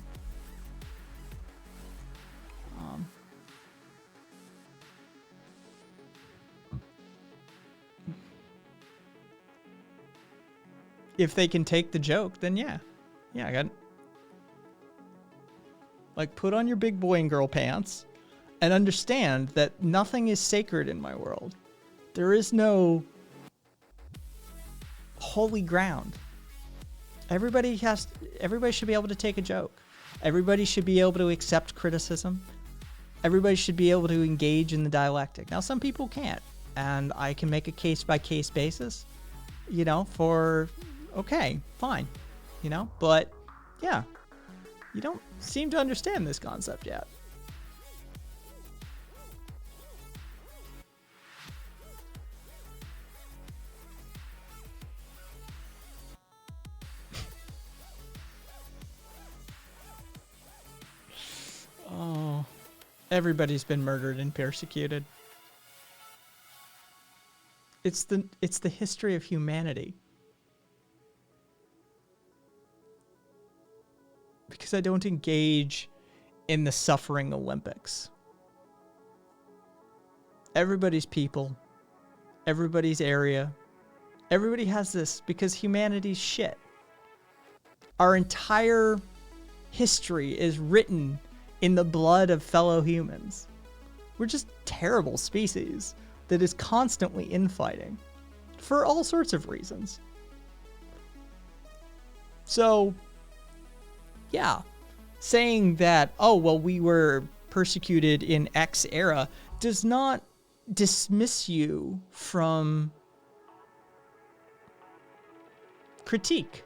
If they can take the joke, then yeah, I got like put on your big boy and girl pants and understand that nothing is sacred in my world. There is no holy ground. Everybody should be able to take a joke. Everybody should be able to accept criticism. Everybody should be able to engage in the dialectic. Now, some people can't, and I can make a case-by-case basis, for, okay, fine, but yeah, you don't seem to understand this concept yet. Oh, everybody's been murdered and persecuted. It's the history of humanity. Because I don't engage in the suffering Olympics. Everybody's people, everybody's area, everybody has this because humanity's shit. Our entire history is written in the blood of fellow humans. We're just terrible species that is constantly infighting for all sorts of reasons. So, yeah, saying that, oh, well, we were persecuted in X era does not dismiss you from critique.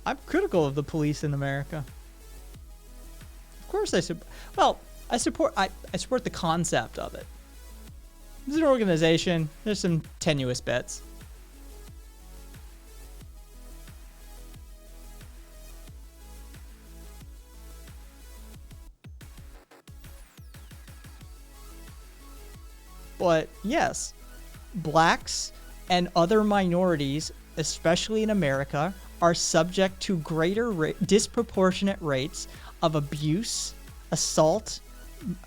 I'm critical of the police in America. Of course I support the concept of it. This is an organization. There's some tenuous bits. But yes, blacks and other minorities, especially in America, are subject to greater disproportionate rates of abuse, assault,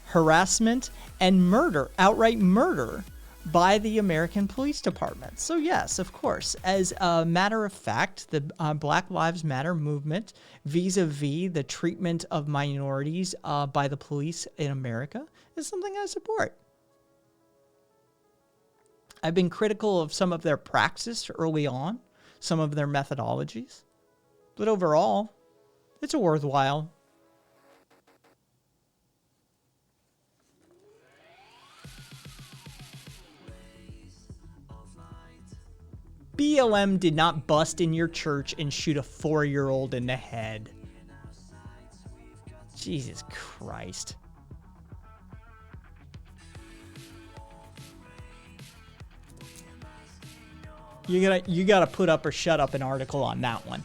harassment, and murder, outright murder, by the American Police Department. So yes, of course, as a matter of fact, the Black Lives Matter movement vis-a-vis the treatment of minorities by the police in America is something I support. I've been critical of some of their praxis early on, some of their methodologies, but overall, it's a worthwhile. BLM did not bust in your church and shoot a 4-year-old in the head. Jesus Christ. You gotta put up or shut up an article on that one.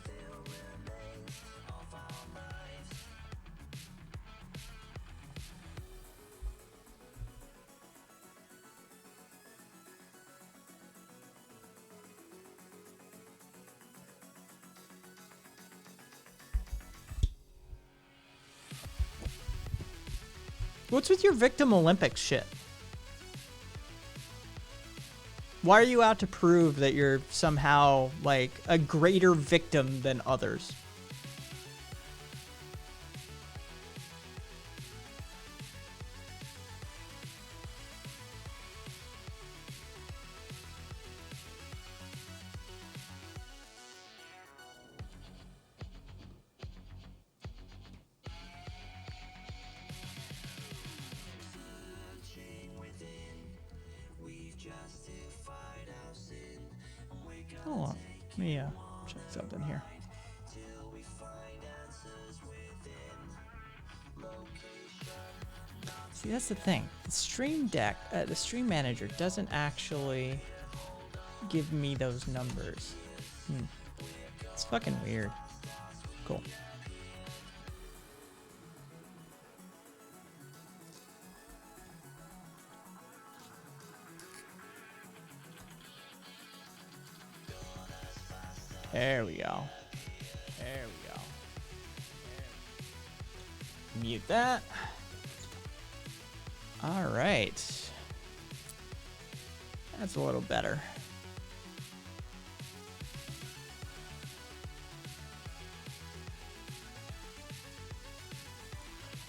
What's with your Victim Olympics shit? Why are you out to prove that you're somehow, like, a greater victim than others? Hold on. Let me check something here. See, that's the thing. The Stream Deck, the Stream Manager doesn't actually give me those numbers. It's fucking weird. Cool. There we go. There we go. Mute that. All right. That's a little better.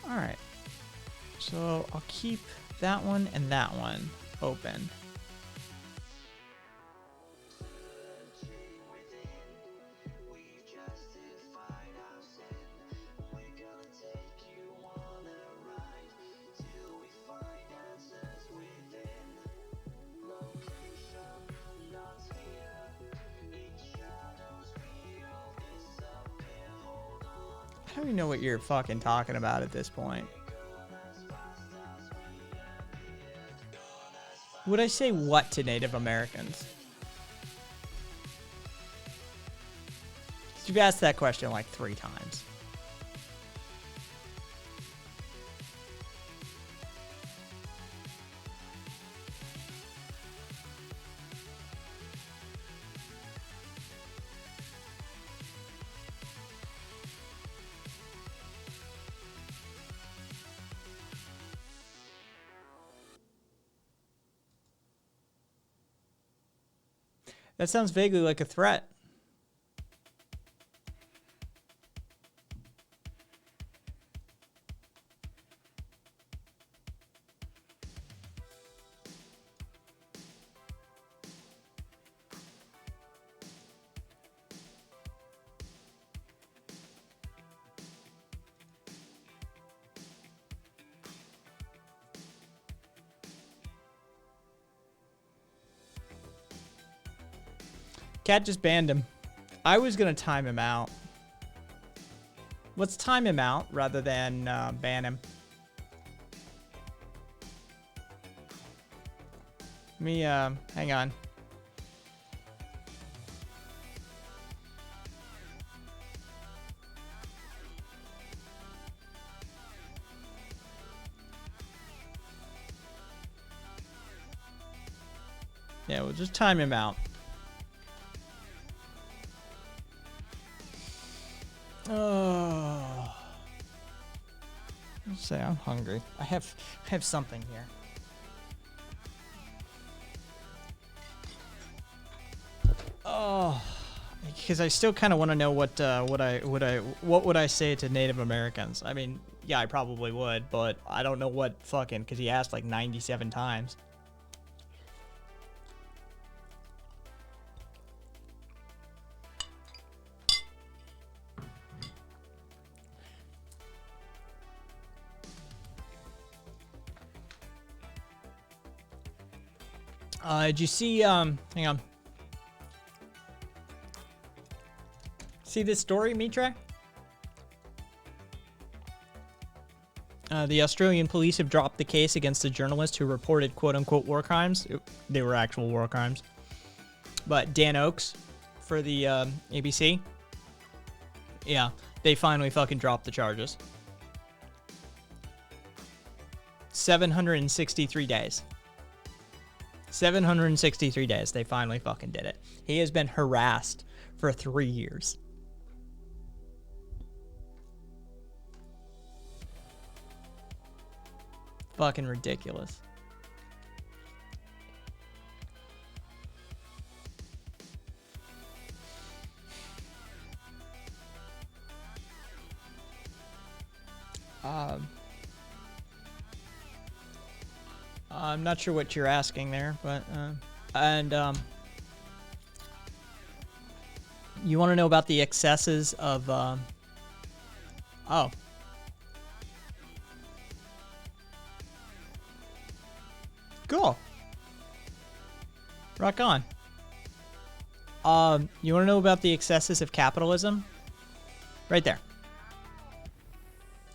All right. So I'll keep that one and that one open. I don't even know what you're fucking talking about at this point. Would I say what to Native Americans? You've asked that question like 3 times. That sounds vaguely like a threat. Cat just banned him. I was gonna time him out. Let's time him out rather than ban him. Let me, hang on. Yeah, we'll just time him out. Oh, let's say I'm hungry. I have something here. Oh, because I still kind of want to know what would I say to Native Americans? I mean, yeah, I probably would, but I don't know what fucking, because he asked like 97 times. Did you see, hang on. See this story, Mitra? The Australian police have dropped the case against a journalist who reported quote-unquote war crimes. They were actual war crimes. But Dan Oakes for the ABC, yeah, they finally fucking dropped the charges. 763 days. 763 days. They finally fucking did it. He has been harassed for 3 years. Fucking ridiculous. I'm not sure what you're asking there, but you want to know about the excesses of oh. Cool. Rock on. You want to know about the excesses of capitalism? Right there.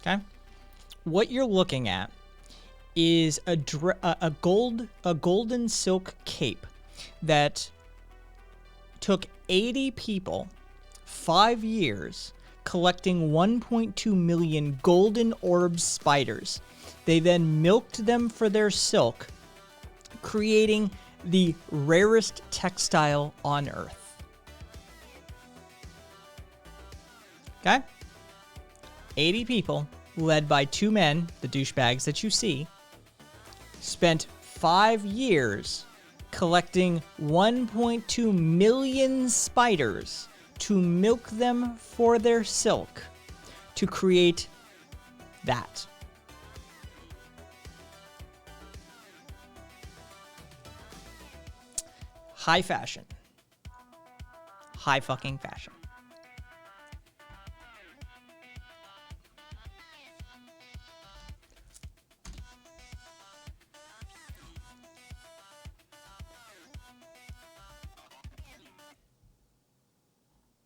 Okay? What you're looking at is a golden silk cape that took 80 people 5 years collecting 1.2 million golden orb spiders. They then milked them for their silk, creating the rarest textile on Earth. Okay? 80 people, led by 2 men, the douchebags that you see, spent 5 years collecting 1.2 million spiders to milk them for their silk to create that. High fashion. High fucking fashion.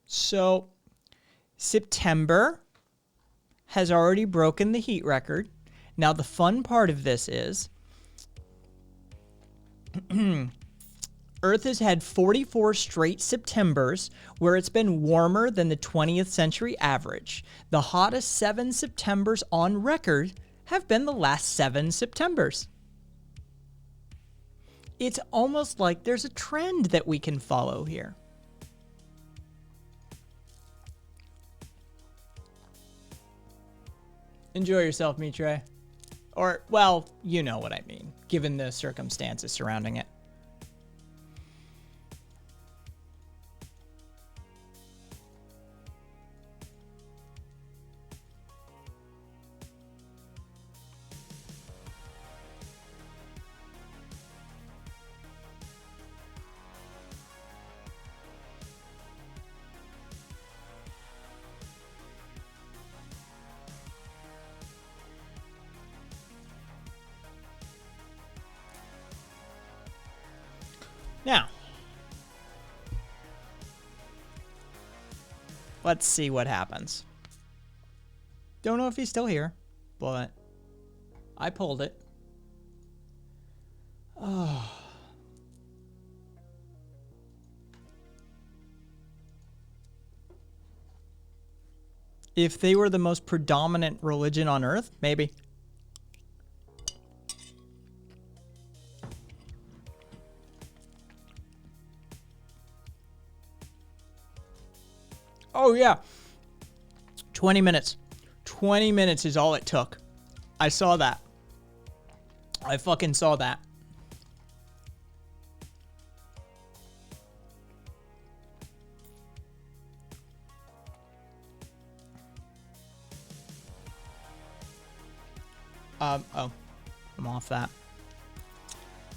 So, September has already broken the heat record. Now, the fun part of this is Earth has had 44 straight Septembers where it's been warmer than the 20th century average. The hottest 7 Septembers on record have been the last 7 Septembers. It's almost like there's a trend that we can follow here. Enjoy yourself, Mitre. Or, well, you know what I mean, given the circumstances surrounding it. Now, let's see what happens. Don't know if he's still here, but I pulled it. Oh. If they were the most predominant religion on Earth, maybe. Oh, yeah. 20 minutes. 20 minutes is all it took. I saw that. I fucking saw that. Oh, I'm off that.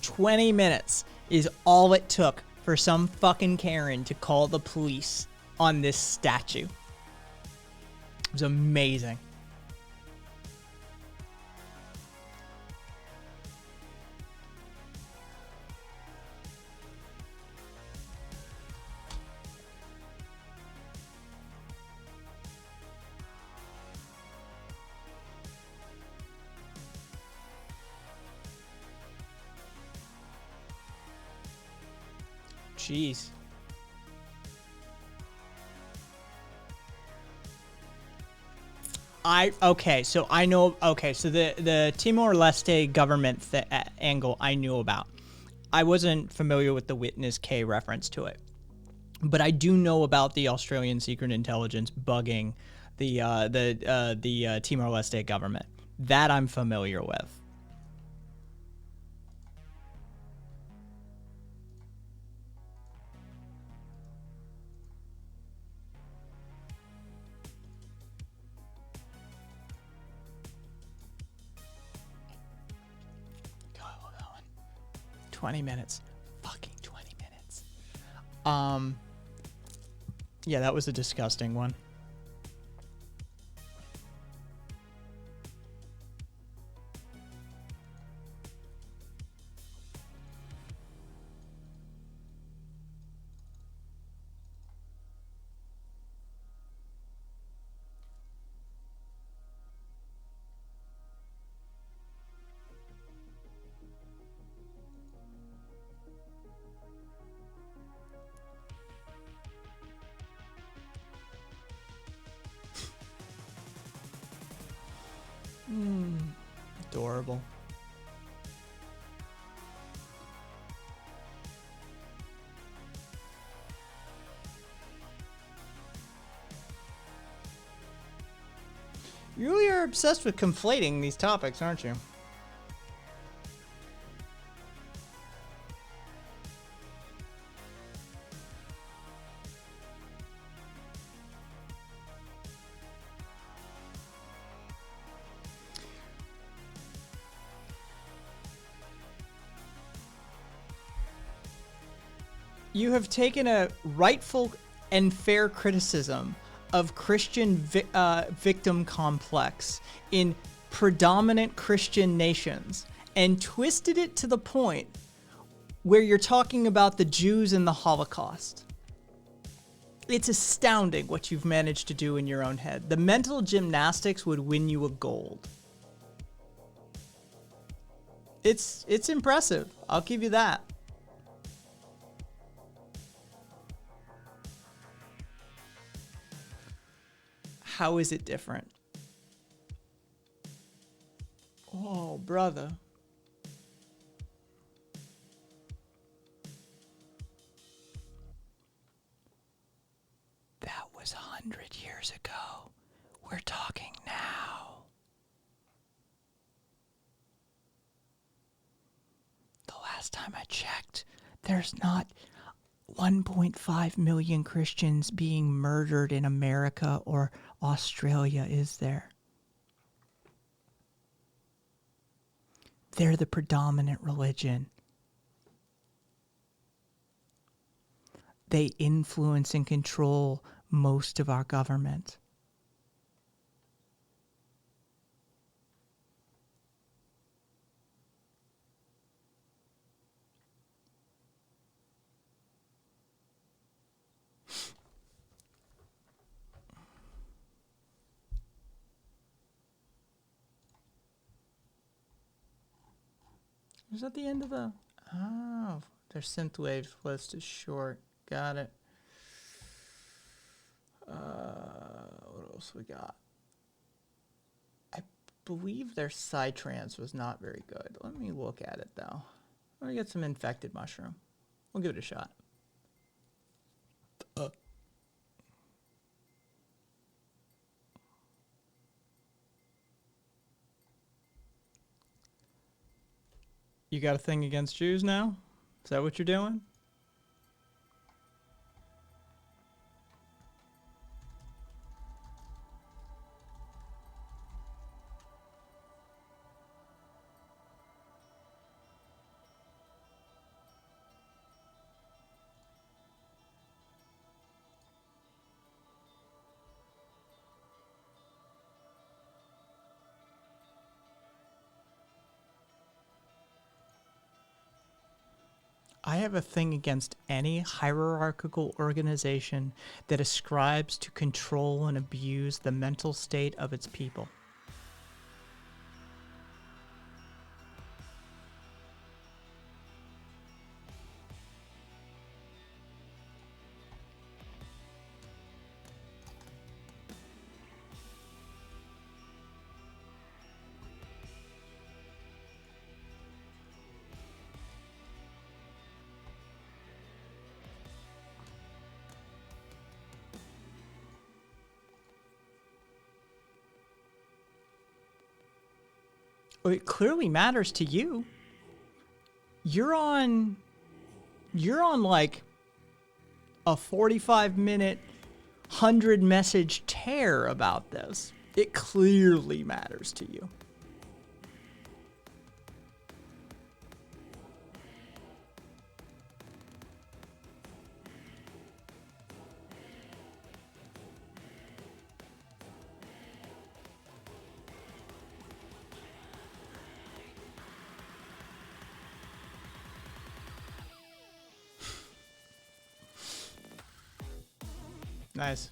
20 minutes is all it took for some fucking Karen to call the police on this statue. It was amazing. Jeez. So I know. Okay, so the Timor-Leste government angle I knew about. I wasn't familiar with the Witness K reference to it, but I do know about the Australian Secret Intelligence bugging the Timor-Leste government. That I'm familiar with. God, I love that one. 20 minutes. Fucking 20 minutes. Yeah, that was a disgusting one. Adorable. You really are obsessed with conflating these topics, aren't you? You have taken a rightful and fair criticism of Christian victim complex in predominant Christian nations and twisted it to the point where you're talking about the Jews and the Holocaust. It's astounding what you've managed to do in your own head. The mental gymnastics would win you a gold. It's impressive. I'll give you that. How is it different? Oh, brother. That was 100 years ago. We're talking now. The last time I checked, there's not 1.5 million Christians being murdered in America or Australia, is there? They're the predominant religion. They influence and control most of our government. Is that the end of the... Oh, their synthwave list is short. Got it. What else we got? I believe their Psytrance was not very good. Let me look at it, though. Let me get some infected mushroom. We'll give it a shot. You got a thing against Jews now? Is that what you're doing? I have a thing against any hierarchical organization that ascribes to control and abuse the mental state of its people. it clearly matters to you. You're on like a 45-minute, 100-message tear about this. It clearly matters to you. Nice.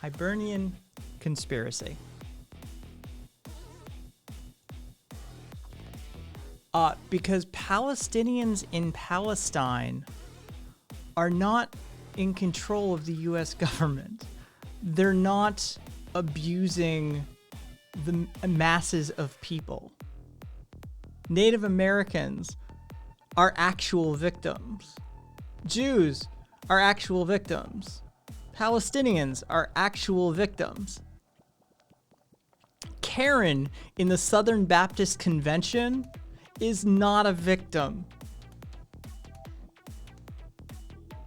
Hibernian conspiracy. Because Palestinians in Palestine are not in control of the U.S. government. They're not abusing the masses of people. Native Americans are actual victims. Jews are actual victims. Palestinians are actual victims. Karen in the Southern Baptist Convention is not a victim.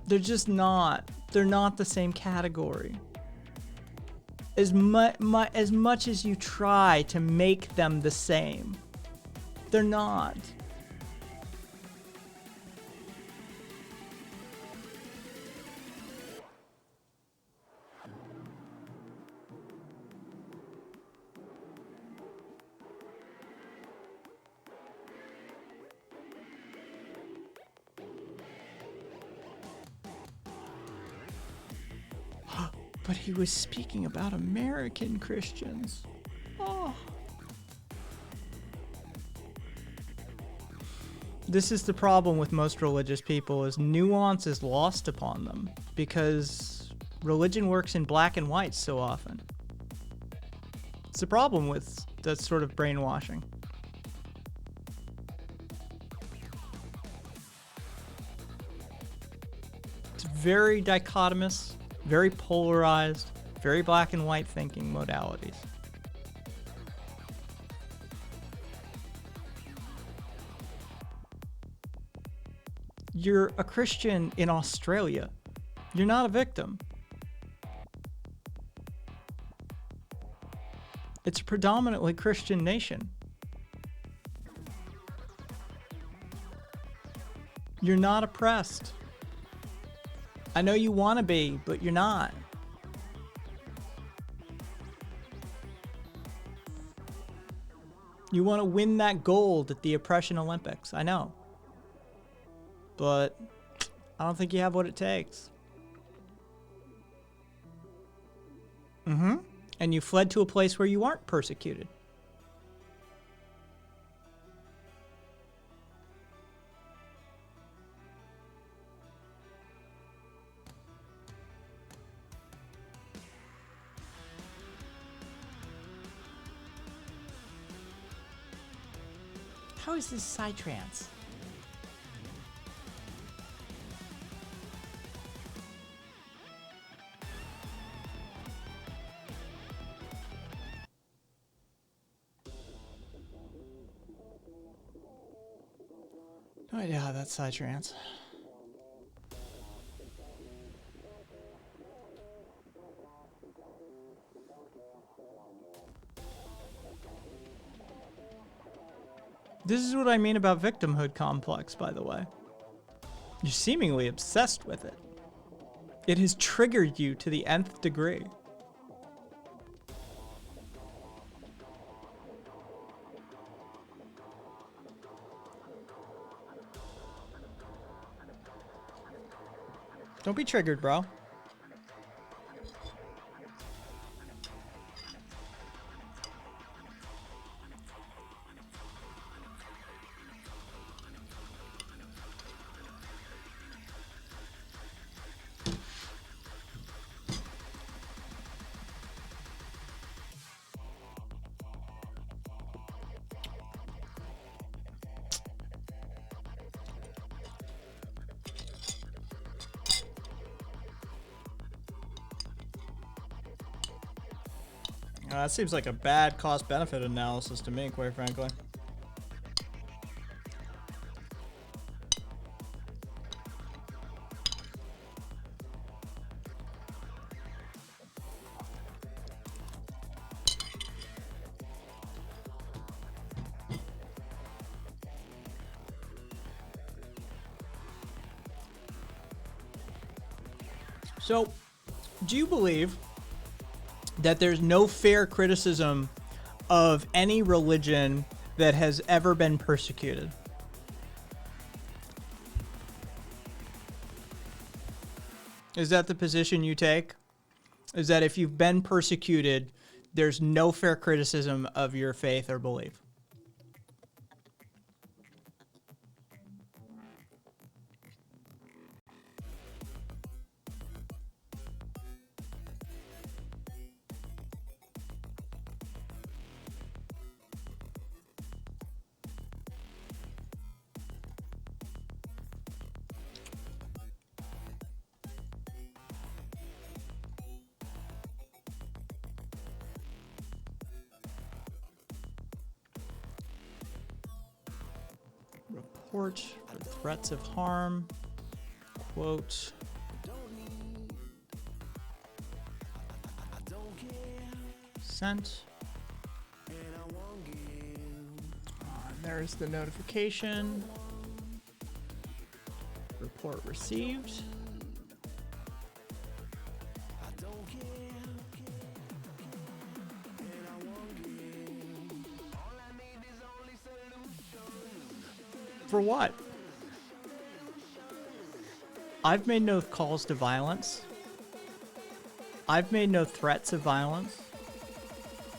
They're just not. They're not the same category. As much as you try to make them the same, they're not. But he was speaking about American Christians. Oh. This is the problem with most religious people, is nuance is lost upon them because religion works in black and white so often. It's the problem with that sort of brainwashing. It's very dichotomous, very polarized, very black and white thinking modalities. You're a Christian in Australia. You're not a victim. It's a predominantly Christian nation. You're not oppressed. I know you want to be, but you're not. You want to win that gold at the Oppression Olympics. I know. But I don't think you have what it takes. And you fled to a place where you aren't persecuted. How is this psytrance? No idea how that's psytrance. This is what I mean about victimhood complex, by the way. You're seemingly obsessed with it. It has triggered you to the nth degree. Don't be triggered, bro. That seems like a bad cost-benefit analysis to me, quite frankly. So, do you believe that there's no fair criticism of any religion that has ever been persecuted? Is that the position you take? Is that if you've been persecuted, there's no fair criticism of your faith or belief? Report for threats of harm. Quote. Sent. There's the notification. Report received. For what? I've made no calls to violence. I've made no threats of violence.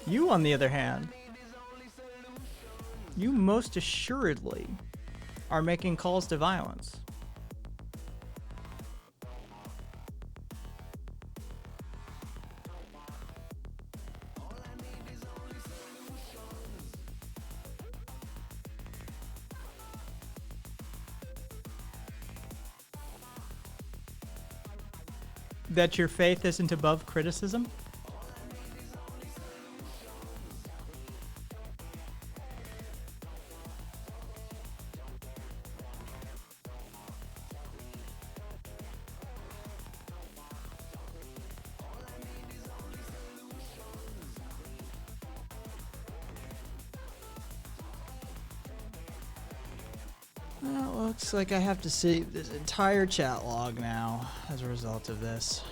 You, on the other hand, you most assuredly are making calls to violence. That your faith isn't above criticism? Well, it looks like I have to see this entire chat log now as a result of this.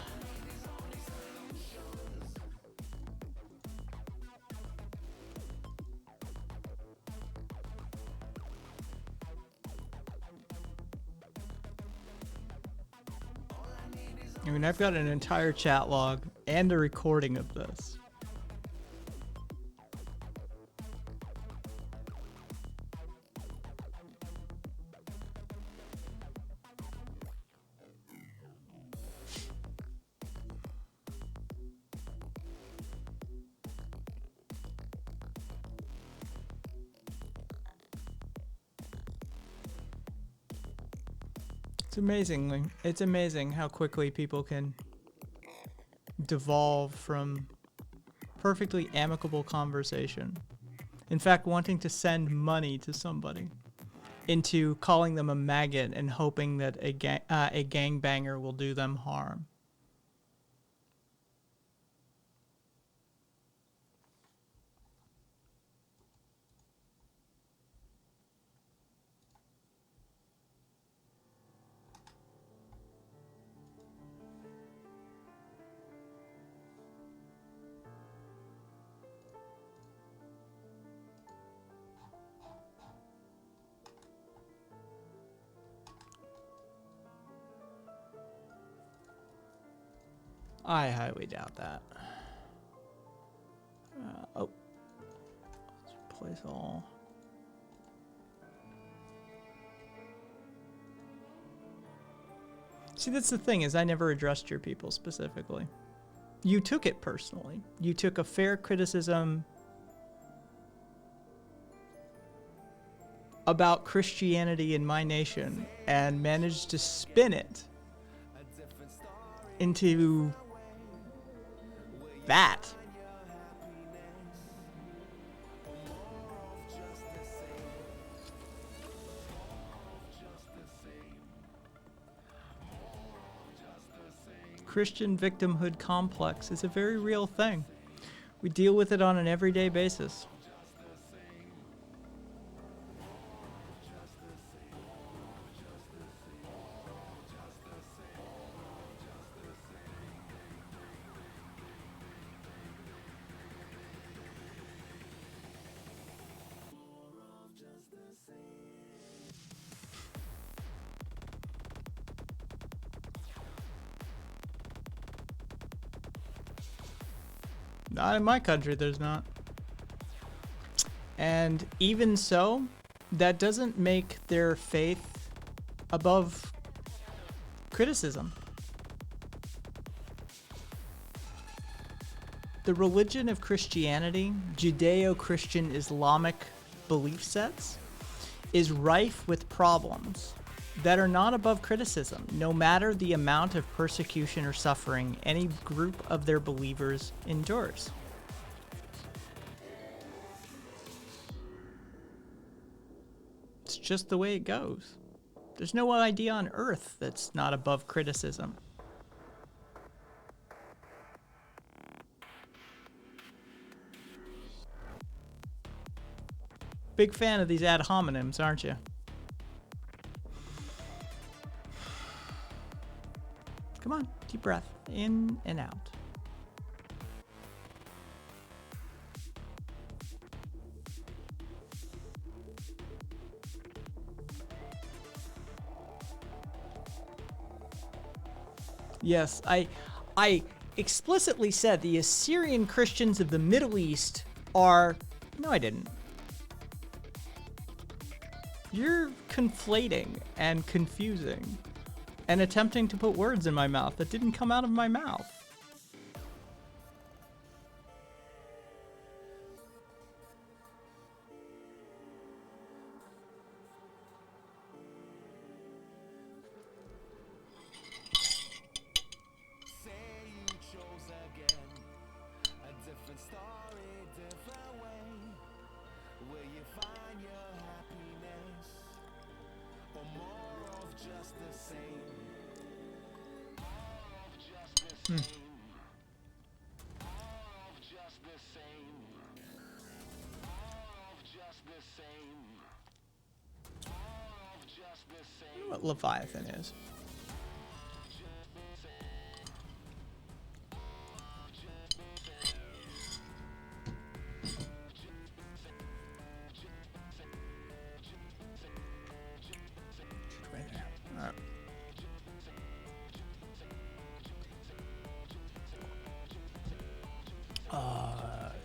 I mean, I've got an entire chat log and a recording of this. It's amazing how quickly people can devolve from perfectly amicable conversation, in fact wanting to send money to somebody, into calling them a maggot and hoping that a gangbanger will do them harm. I highly doubt that. Let's replace all. See, that's the thing, is I never addressed your people specifically. You took it personally. You took a fair criticism about Christianity in my nation and managed to spin it into that. Christian victimhood complex is a very real thing. We deal with it on an everyday basis. Not in my country, there's not. And even so, that doesn't make their faith above criticism. The religion of Christianity, Judeo-Christian Islamic belief sets, is rife with problems that are not above criticism, no matter the amount of persecution or suffering any group of their believers endures. It's just the way it goes. There's no idea on earth that's not above criticism. Big fan of these ad hominems, aren't you? Come on, deep breath. In and out. Yes, I explicitly said the Assyrian Christians of the Middle East are... No, I didn't. You're conflating and confusing and attempting to put words in my mouth that didn't come out of my mouth. I wonder what Leviathan is. Right there. All right.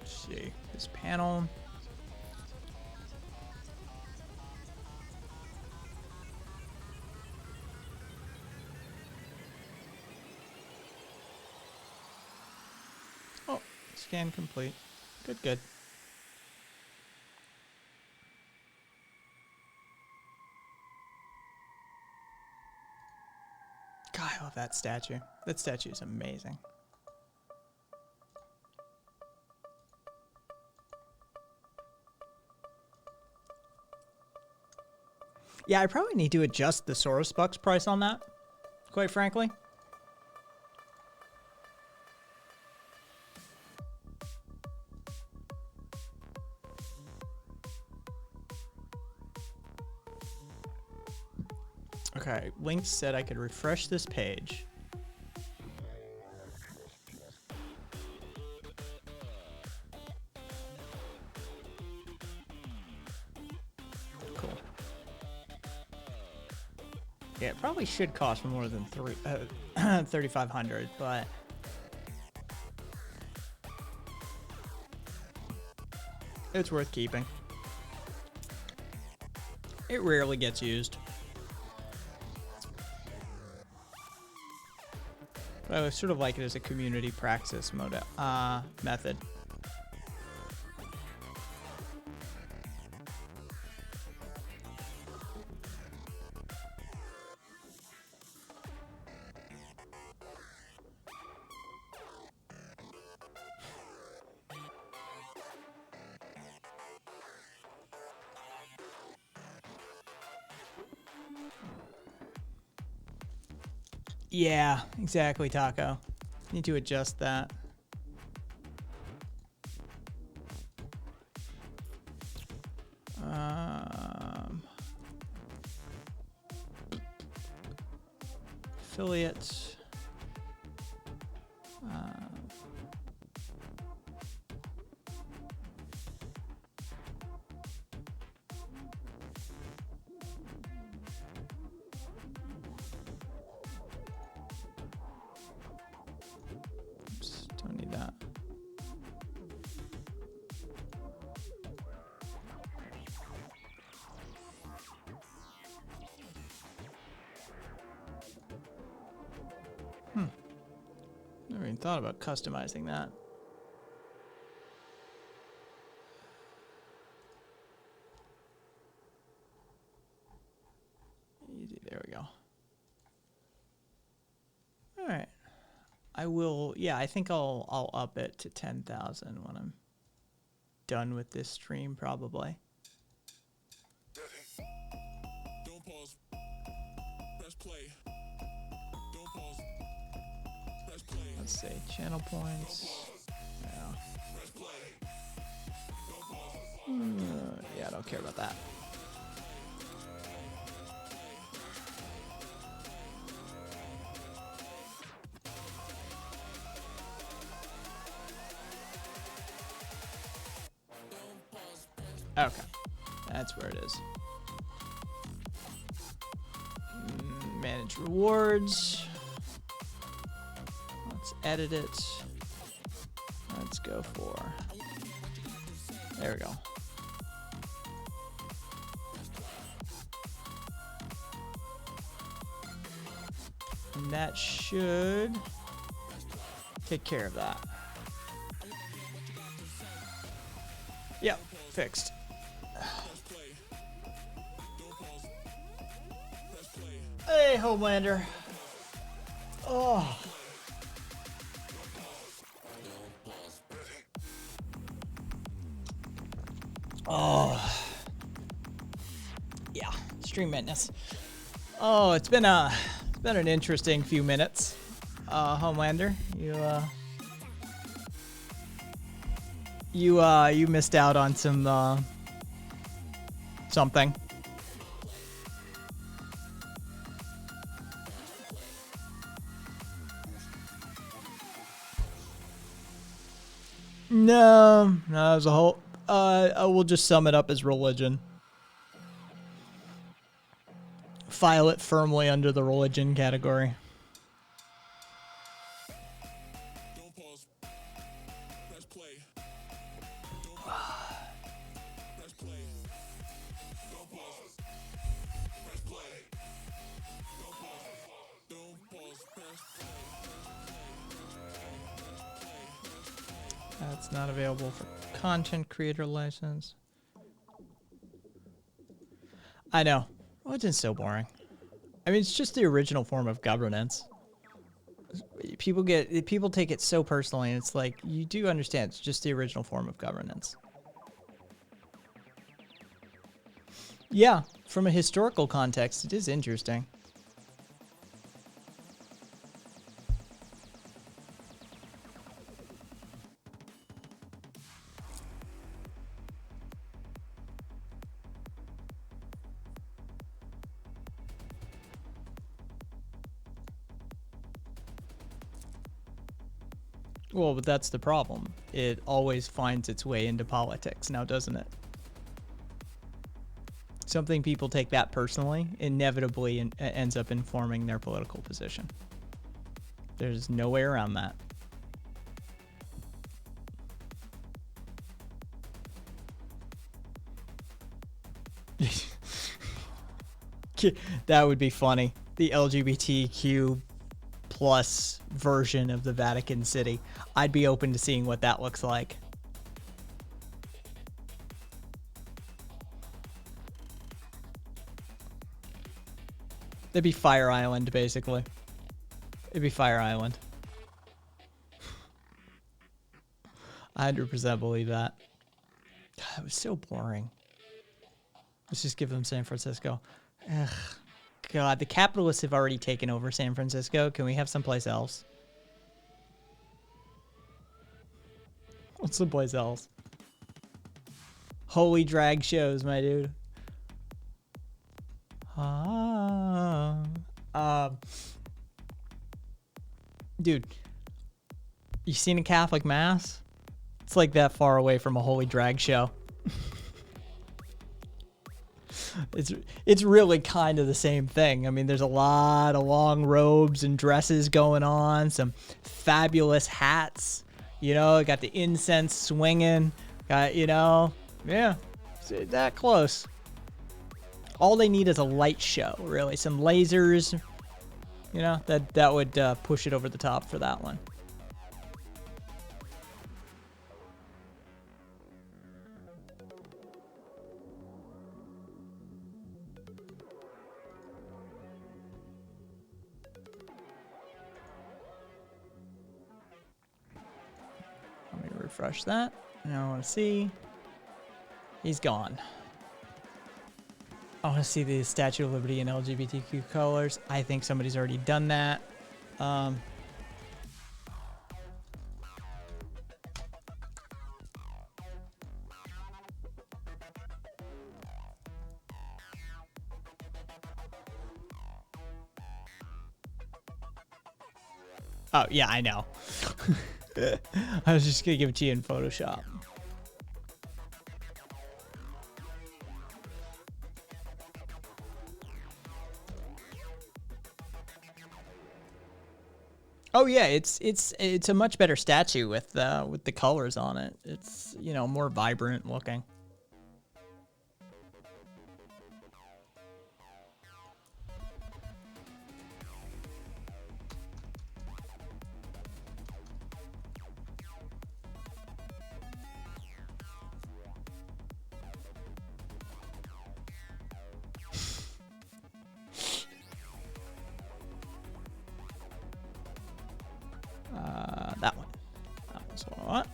Let's see. This panel. Oh, scan complete. Good, good. God, I love that statue. That statue is amazing. Yeah, I probably need to adjust the Saurus Bucks price on that, quite frankly. Okay, Link said I could refresh this page. Cool. Yeah, it probably should cost more than 3,500, but it's worth keeping. It rarely gets used. But I sort of like it as a community praxis method. Yeah, exactly, Taco. Need to adjust that. Affiliate. Oops, don't need that. Never even thought about customizing that. Easy, there we go. All right. I will, yeah, I think I'll up it to 10,000 when I'm done with this stream probably. Don't pause. Press play. Don't pause. Press play. Let's say channel points. Yeah. Press play. Yeah, I don't care about that. Okay, that's where it is. Manage rewards. Let's edit it. Let's go for. There we go. And that should take care of that. Yep, fixed. Hey, Homelander. Oh. Oh. Yeah, stream madness. Oh, it's been an interesting few minutes. Homelander, you missed out on some something. No, as a whole, I will just sum it up as religion. File it firmly under the religion category. Don't pause. Press play. Don't pause. Press play. Don't pause. Press play. Don't pause. Don't pause. Press play. That's not available for content creator license. I know. Religion's so boring. I mean, it's just the original form of governance. People take it so personally, and it's like, you do understand it's just the original form of governance. Yeah, from a historical context, it is interesting. Well, but that's the problem. It always finds its way into politics now, doesn't it? Something people take that personally inevitably ends up informing their political position. There's no way around that. That would be funny. The LGBTQ plus version of the Vatican City. I'd be open to seeing what that looks like. It'd be Fire Island, basically. It'd be Fire Island. 100% believe that. God, it was so boring. Let's just give them San Francisco. Ugh, God, the capitalists have already taken over San Francisco. Can we have someplace else? What's someplace else? Holy drag shows, my dude. Dude, you seen a Catholic mass? It's like that far away from a holy drag show. It's really kind of the same thing. I mean, there's a lot of long robes and dresses going on, some fabulous hats. You know, got the incense swinging. Got, you know, yeah, it's that close. All they need is a light show, really. Some lasers, you know, that would push it over the top for that one. Let me refresh that. Now I want to see. He's gone. I want to see the Statue of Liberty in LGBTQ colors. I think somebody's already done that. Oh, yeah, I know. I was just going to give it to you in Photoshop. Oh yeah, it's a much better statue with the colors on it. It's, you know, more vibrant looking. That one. That one's what I want.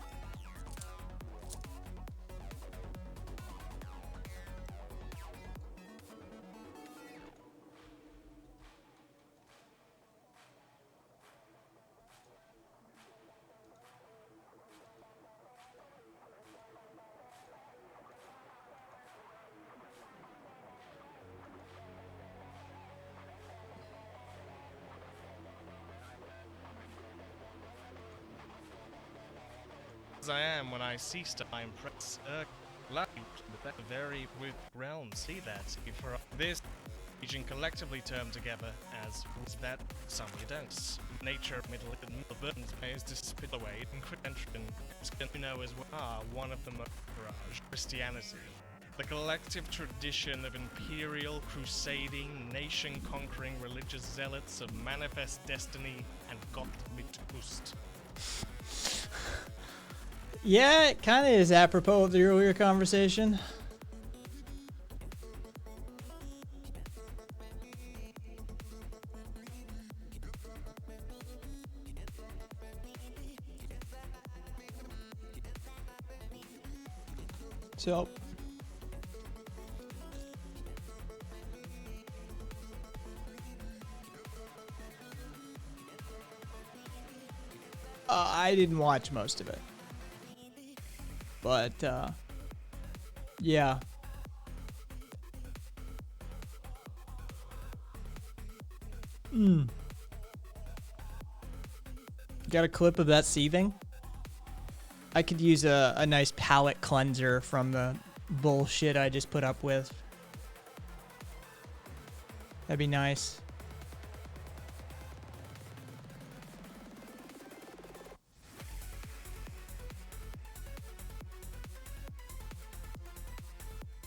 As I am when I cease to impress like the very with realm. See that? For this region collectively termed together as that some you don't. Nature middle burdens pays to spit away and credential you know as well one of the most Christianity. The collective tradition of imperial, crusading, nation-conquering religious zealots of manifest destiny and Gott mit Gust. Yeah, it kind of is apropos of the earlier conversation. So, I didn't watch most of it. But, yeah. Got a clip of that seething? I could use a nice palate cleanser from the bullshit I just put up with. That'd be nice.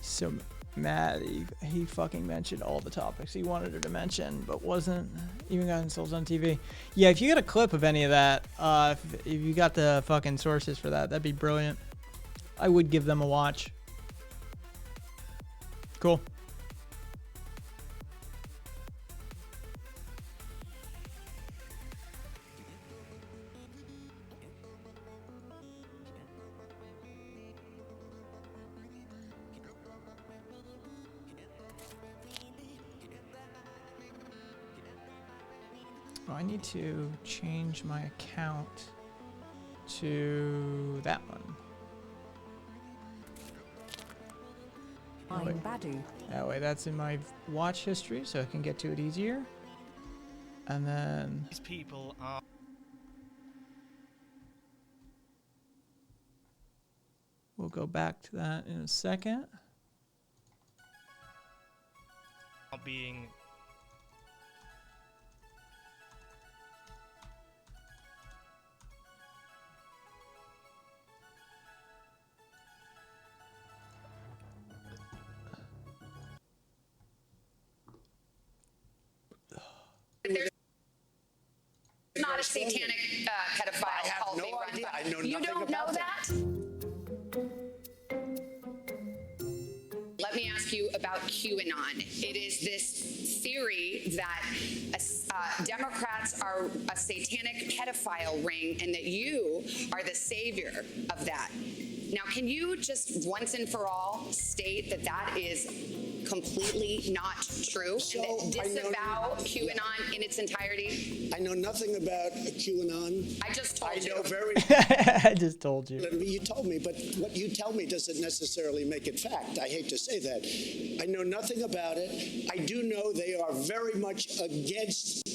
So mad he fucking mentioned all the topics he wanted her to mention, but wasn't even got insults on TV. Yeah, if you got a clip of any of that, if you got the fucking sources for that, that'd be brilliant. I would give them a watch. Cool. Oh, I need to change my account to that one. I'm Wait. Badu. That way that's in my watch history, so I can get to it easier. And then These people are we'll go back to that in a second. being not a satanic pedophile I have cult no being run idea. by. I know You nothing don't know about that? Let me ask you about QAnon. It is this theory that Democrats are a satanic pedophile ring and that you are the savior of that. Now, can you just once and for all state that that is completely not true So, and that I know- disavow QAnon in its entirety? I know nothing about QAnon. I just told I you. know very I just told you. You told me, but what you tell me doesn't necessarily make it fact. I hate to say that. I know nothing about it. I do know they are very much against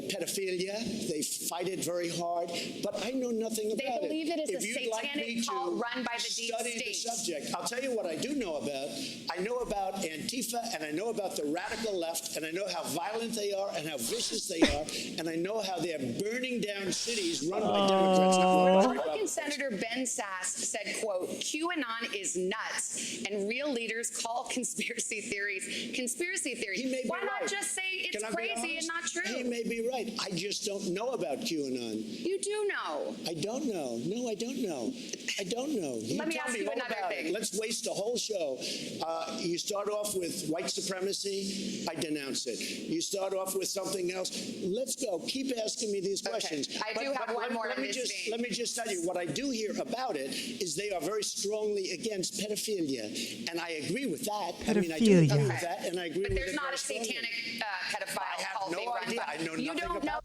pedophilia. They fight it very hard, but I know nothing They about it. believe it is If a you'd like satanic me to cult run by the deep study the state. subject, I'll tell you what I do know about. I know about Antifa, and I know about the radical left, and I know how violent they are and how vicious they are, and I know how they're burning down cities run by Democrats. not run by Republican Republicans. Senator Ben Sass said, quote, QAnon is nuts and real leaders call conspiracy theories conspiracy theories. He may be Why not right. just say it's Can I be crazy and honest? not true? He may be right. I just don't know about QAnon. You do know. I don't know. No, I don't know. I don't know. You Let me tell ask you all another about it. thing. Let's waste a whole show. You start off with white supremacy. I denounce it. You start off with something else. Let's go. Keep asking me these questions. I do have one more in this vein. Let me just tell you what I do hear about it is they are very strongly against pedophilia, and I agree with that. I mean, I do agree Pedophilia. with that, and I agree But with there's it not very a strongly. satanic pedophile I have cult no being run idea. by. I know you nothing don't know.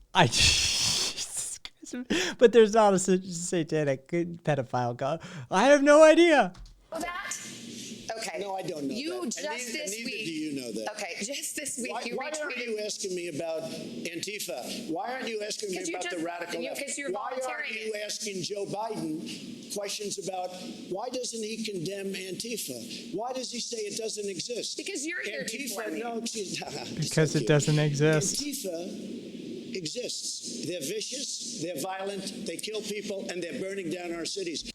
But there's not a satanic pedophile god. I have no idea. that? Okay. No, I don't know You that. And just neither- this neither week. do you know that. Okay, just this week Why, you why aren't retweeted. you asking me about Antifa? Why aren't you asking me 'Cause you about the just- radical left? 'cause you're Why aren't volunteering you asking Joe Biden questions about why doesn't he condemn Antifa? Why does he say it doesn't exist? Because you're here before Antifa, me. no, excuse Because it doesn't exist. Antifa exists. They're vicious, they're violent, they kill people, and they're burning down our cities.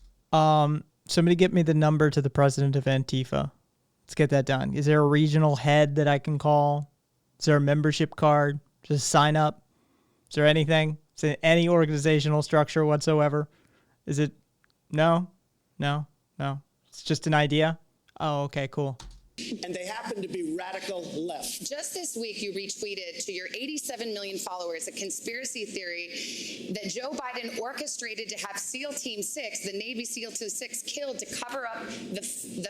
Somebody get me the number to the president of Antifa. Let's get that done. Is there a regional head that I can call? Is there a membership card? Just sign up. Is there anything? Is there any organizational structure whatsoever? Is it? No? No? No? It's just an idea? Oh, okay, cool. And they happen to be radical left. Just this week, you retweeted to your 87 million followers a conspiracy theory that Joe Biden orchestrated to have SEAL Team 6, the Navy SEAL Team 6, killed to cover up the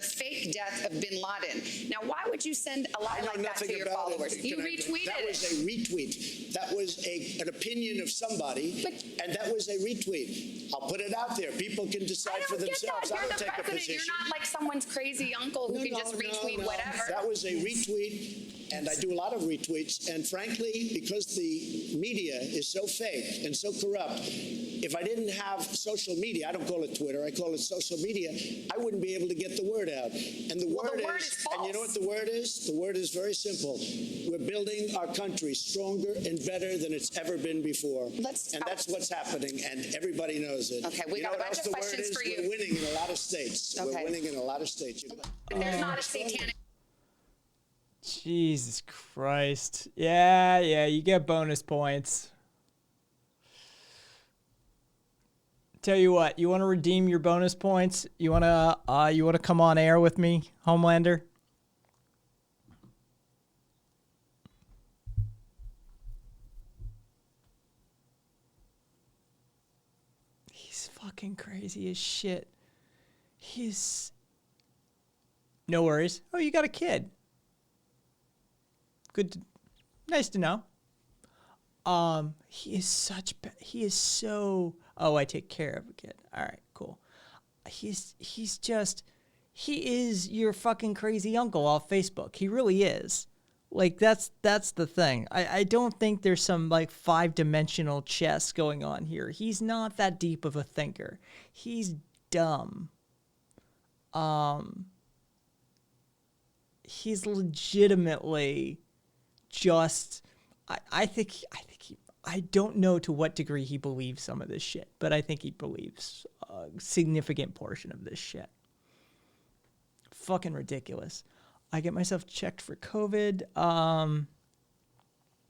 fake death of bin Laden. Now, why would you send a lie I know like that nothing to your about followers? it. You Can I- retweeted That was it. a retweet. That was an opinion of somebody, and that was a retweet. I'll put it out there. People can I decide for don't get themselves. that. I You're don't the take a president. position. You're not like someone's crazy uncle who can just retweet whatever. That was a retweet, and I do a lot of retweets. And frankly, because the media is so fake and so corrupt, if I didn't have social media, I don't call it Twitter, I call it social media, I wouldn't be able to get the word out. And the Well, word the word is, is and you know what false. the word is? The word is very simple. We're building our country stronger and better than it's ever been before. And that's what's happening, and everybody knows it. Okay, we You got know a what bunch else of the word questions is? for you. We're winning in a lot of states. Okay. We're winning in a lot of states. But there's not a satanic. Jesus Christ. Yeah, you get bonus points. Tell you what, you want to redeem your bonus points? You want to come on air with me, Homelander? He's fucking crazy as shit. He's no worries. Oh, you got a kid. Good. Nice to know. He is he is so, oh, I take care of a kid. All right, cool. He's just, he is your fucking crazy uncle off Facebook. He really is. Like, that's the thing. I don't think there's some like 5-dimensional chess going on here. He's not that deep of a thinker. He's dumb. He's legitimately just, I think he, I don't know to what degree he believes some of this shit, but I think he believes a significant portion of this shit. Fucking ridiculous. I get myself checked for COVID.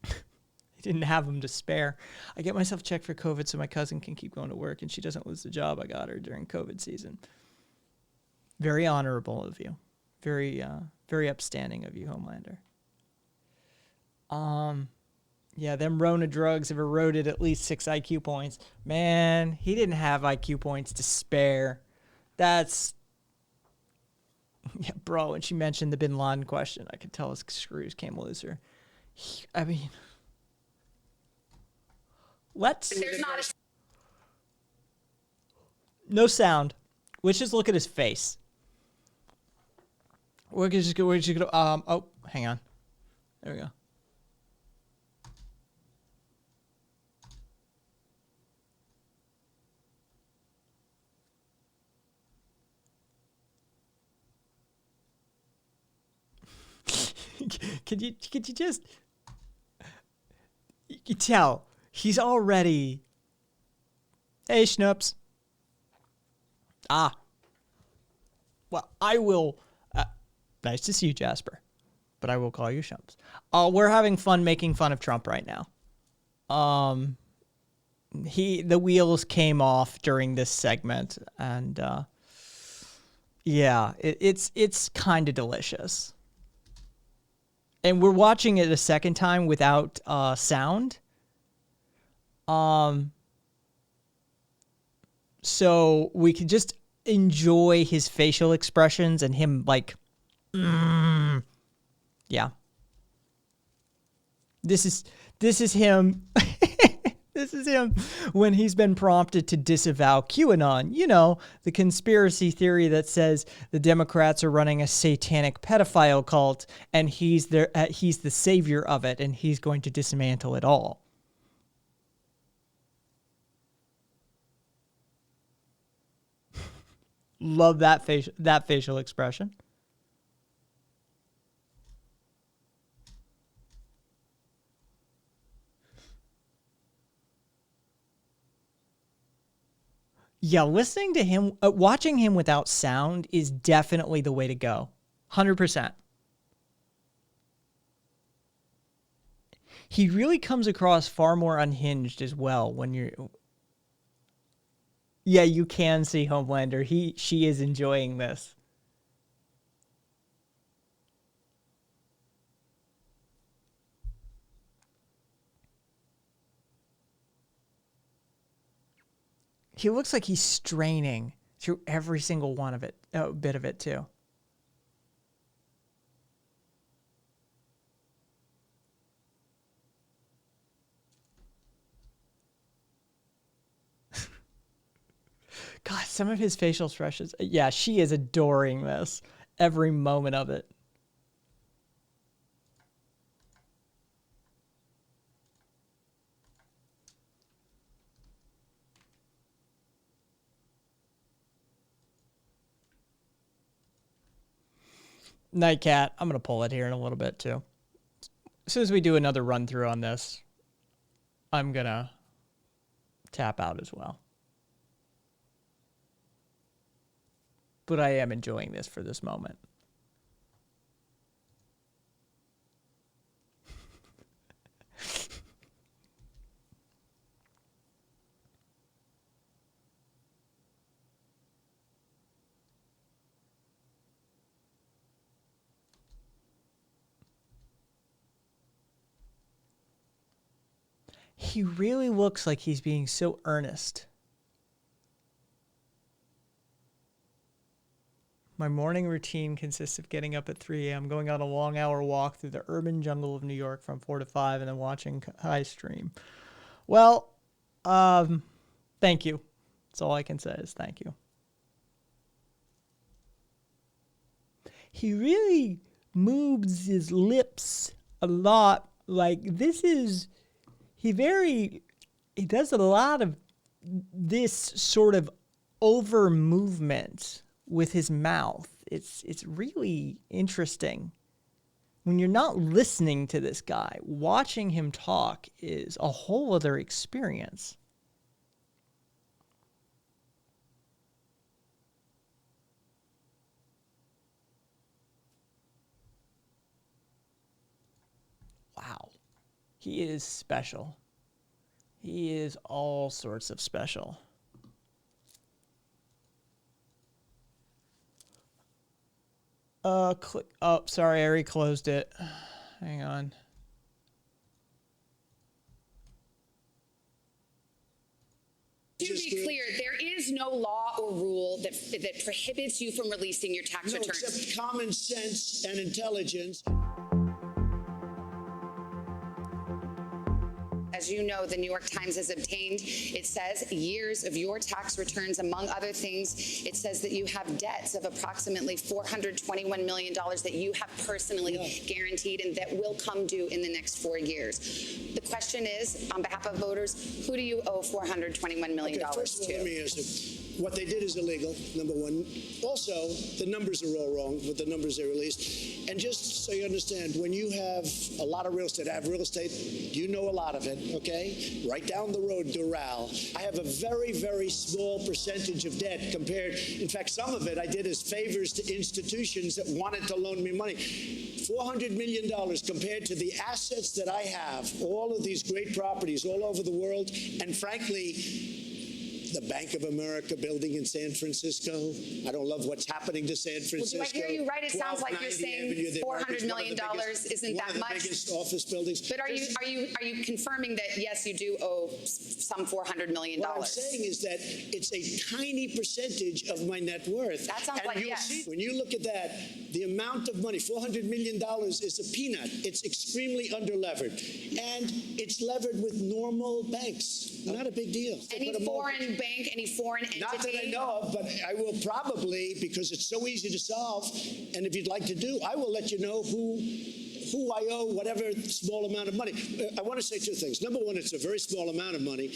He didn't have them to spare. I get myself checked for COVID so my cousin can keep going to work and she doesn't lose the job I got her during COVID season. Very honorable of you. Very, very upstanding of you, Homelander. Yeah, them Rona drugs have eroded at least 6 IQ points. Man, he didn't have IQ points to spare. That's... Yeah, bro, and she mentioned the Bin Laden question. I could tell his screws came looser. I mean... Let's... There's not a No sound. Let's just look at his face. We're just gonna, oh, hang on. There we go. Could you just, you can tell he's already, hey Schnoops. Well, I will, nice to see you, Jasper, but I will call you Schnoops. We're having fun making fun of Trump right now. The wheels came off during this segment, and yeah, it's kind of delicious. And we're watching it a second time without sound. So we can just enjoy his facial expressions and him like, yeah. This is him. This is him when he's been prompted to disavow QAnon. You know, the conspiracy theory that says the Democrats are running a satanic pedophile cult and he's the savior of it and he's going to dismantle it all. Love that facial expression. Yeah, listening to him, watching him without sound is definitely the way to go. 100%. He really comes across far more unhinged as well when you're... Yeah, you can see Homelander. She is enjoying this. He looks like he's straining through every single one of it, bit of it too. God, some of his facial expressions. Yeah, she is adoring this. Every moment of it. Nightcat, I'm going to pull it here in a little bit too. As soon as we do another run through on this, I'm going to tap out as well. But I am enjoying this for this moment. He really looks like he's being so earnest. My morning routine consists of getting up at 3 a.m., going on a long-hour walk through the urban jungle of New York from 4 to 5, and then watching High Stream. Well, thank you. That's all I can say is thank you. He really moves his lips a lot. Like, this is... He does a lot of this sort of over movement with his mouth. It's really interesting. When you're not listening to this guy, watching him talk is a whole other experience. Wow. He is special. He is all sorts of special. Click. Oh, sorry, I reclosed it. Hang on. To be clear, there is no law or rule that prohibits you from releasing your tax No, returns. except common sense and intelligence. As you know, the New York Times has obtained, it says, years of your tax returns. Among other things, it says that you have debts of approximately $421 million that you have personally guaranteed and that will come due in the next 4 years. The question is, on behalf of voters, who do you owe $421 million Okay, first of all, to? let me answer. What they did is illegal, number one. Also, the numbers are all wrong with the numbers they released. And just so you understand, when you have a lot of real estate, I have real estate, you know a lot of it, okay? Right down the road, Doral. I have a very, very small percentage of debt compared, in fact, some of it I did as favors to institutions that wanted to loan me money. $400 million compared to the assets that I have, all of these great properties all over the world, and frankly, the Bank of America building in San Francisco. I don't love what's happening to San Francisco. Well, do I hear you right? It sounds like you're 1290 saying Avenue, the $400 million biggest- isn't that One of much. the biggest office buildings. But are you confirming that yes, you do owe some $400 million? What I'm saying is that it's a tiny percentage of my net worth. That sounds and like you'll yes. see, when you look at that, the amount of money, $400 million, is a peanut. It's extremely underlevered. And it's levered with normal banks. Not a big deal. Any But a foreign mortgage. bank, any foreign entity? Not that I know of, but I will probably, because it's so easy to solve, and if you'd like to do, I will let you know who I owe whatever small amount of money. I want to say two things. Number one, it's a very small amount of money.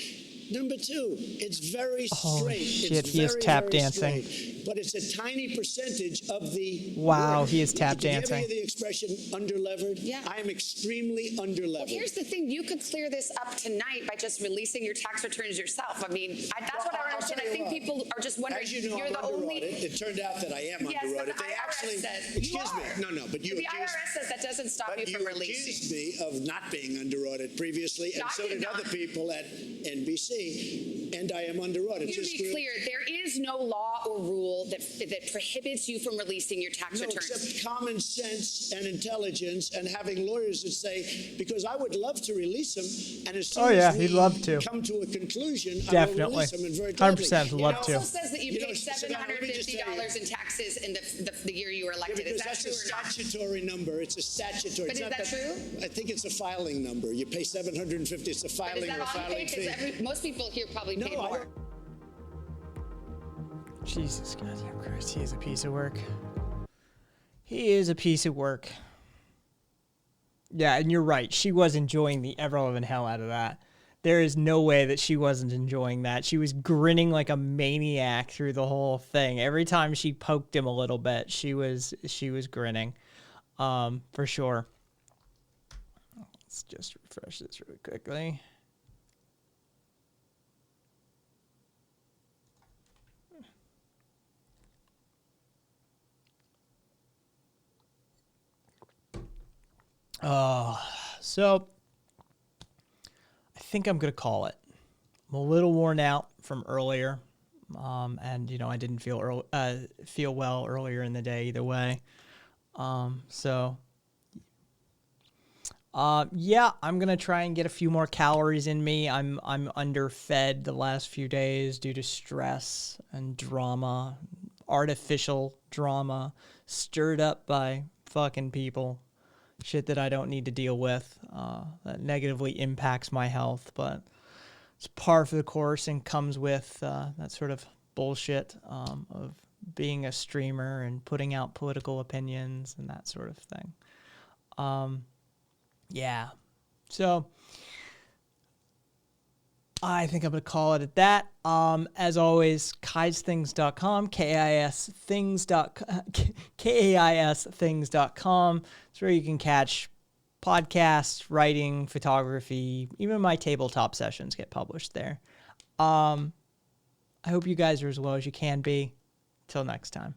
Number two, it's very straight. Holy shit, it's he is very, tap very dancing. straight. But it's a tiny percentage of the... Wow, work. he is tap Did you ever dancing. hear the expression underlevered? Yeah. I am extremely underlevered. Well, here's the thing. You could clear this up tonight by just releasing your tax returns yourself. I mean, that's what I don't I'll understand. tell I you think what. people are just wondering. As you know, you're I'm the under only... audit. It turned out that I am Yes, under but audit. the They IRS actually... says Excuse you me. are. No, but you The accused... IRS says that doesn't stop But you from releasing. accused me of not being under audit previously, and No, I so did did other not. people at NBC, and I am under audit. To be clear, there is no law or rule that prohibits you from releasing your tax No, returns. except common sense and intelligence and having lawyers that say, because I would love to release them, and as soon Oh, yeah, as we he'd love to. come to a conclusion, I Definitely. will release them, and very gladly. 100% would love It to. also says that you You know, paid Savannah, let me just tell you. $750 in taxes in the year you were Yeah, elected. because Is that that's true a or not? statutory number. It's a statutory. But it's is not that true? I think it's a filing number. You pay $750. It's a But is filing that or all you filing paid? fee. Because most people here probably No, paid I more. don't- Jesus goddamn Christ, he is a piece of work. He is a piece of work. Yeah, and you're right. She was enjoying the ever-loving hell out of that. There is no way that she wasn't enjoying that. She was grinning like a maniac through the whole thing. Every time she poked him a little bit, she was grinning, for sure. Let's just refresh this really quickly. So I think I'm gonna call it. I'm a little worn out from earlier, and I didn't feel well earlier in the day either way. Yeah, I'm gonna try and get a few more calories in me. I'm underfed the last few days due to stress and drama, artificial drama stirred up by fucking people. Shit that I don't need to deal with, that negatively impacts my health, but it's par for the course and comes with that sort of bullshit of being a streamer and putting out political opinions and that sort of thing. Yeah. So I think I'm going to call it at that. As always, kaisthings.com, kaisthings.com. It's where you can catch podcasts, writing, photography, even my tabletop sessions get published there. I hope you guys are as well as you can be. Till next time.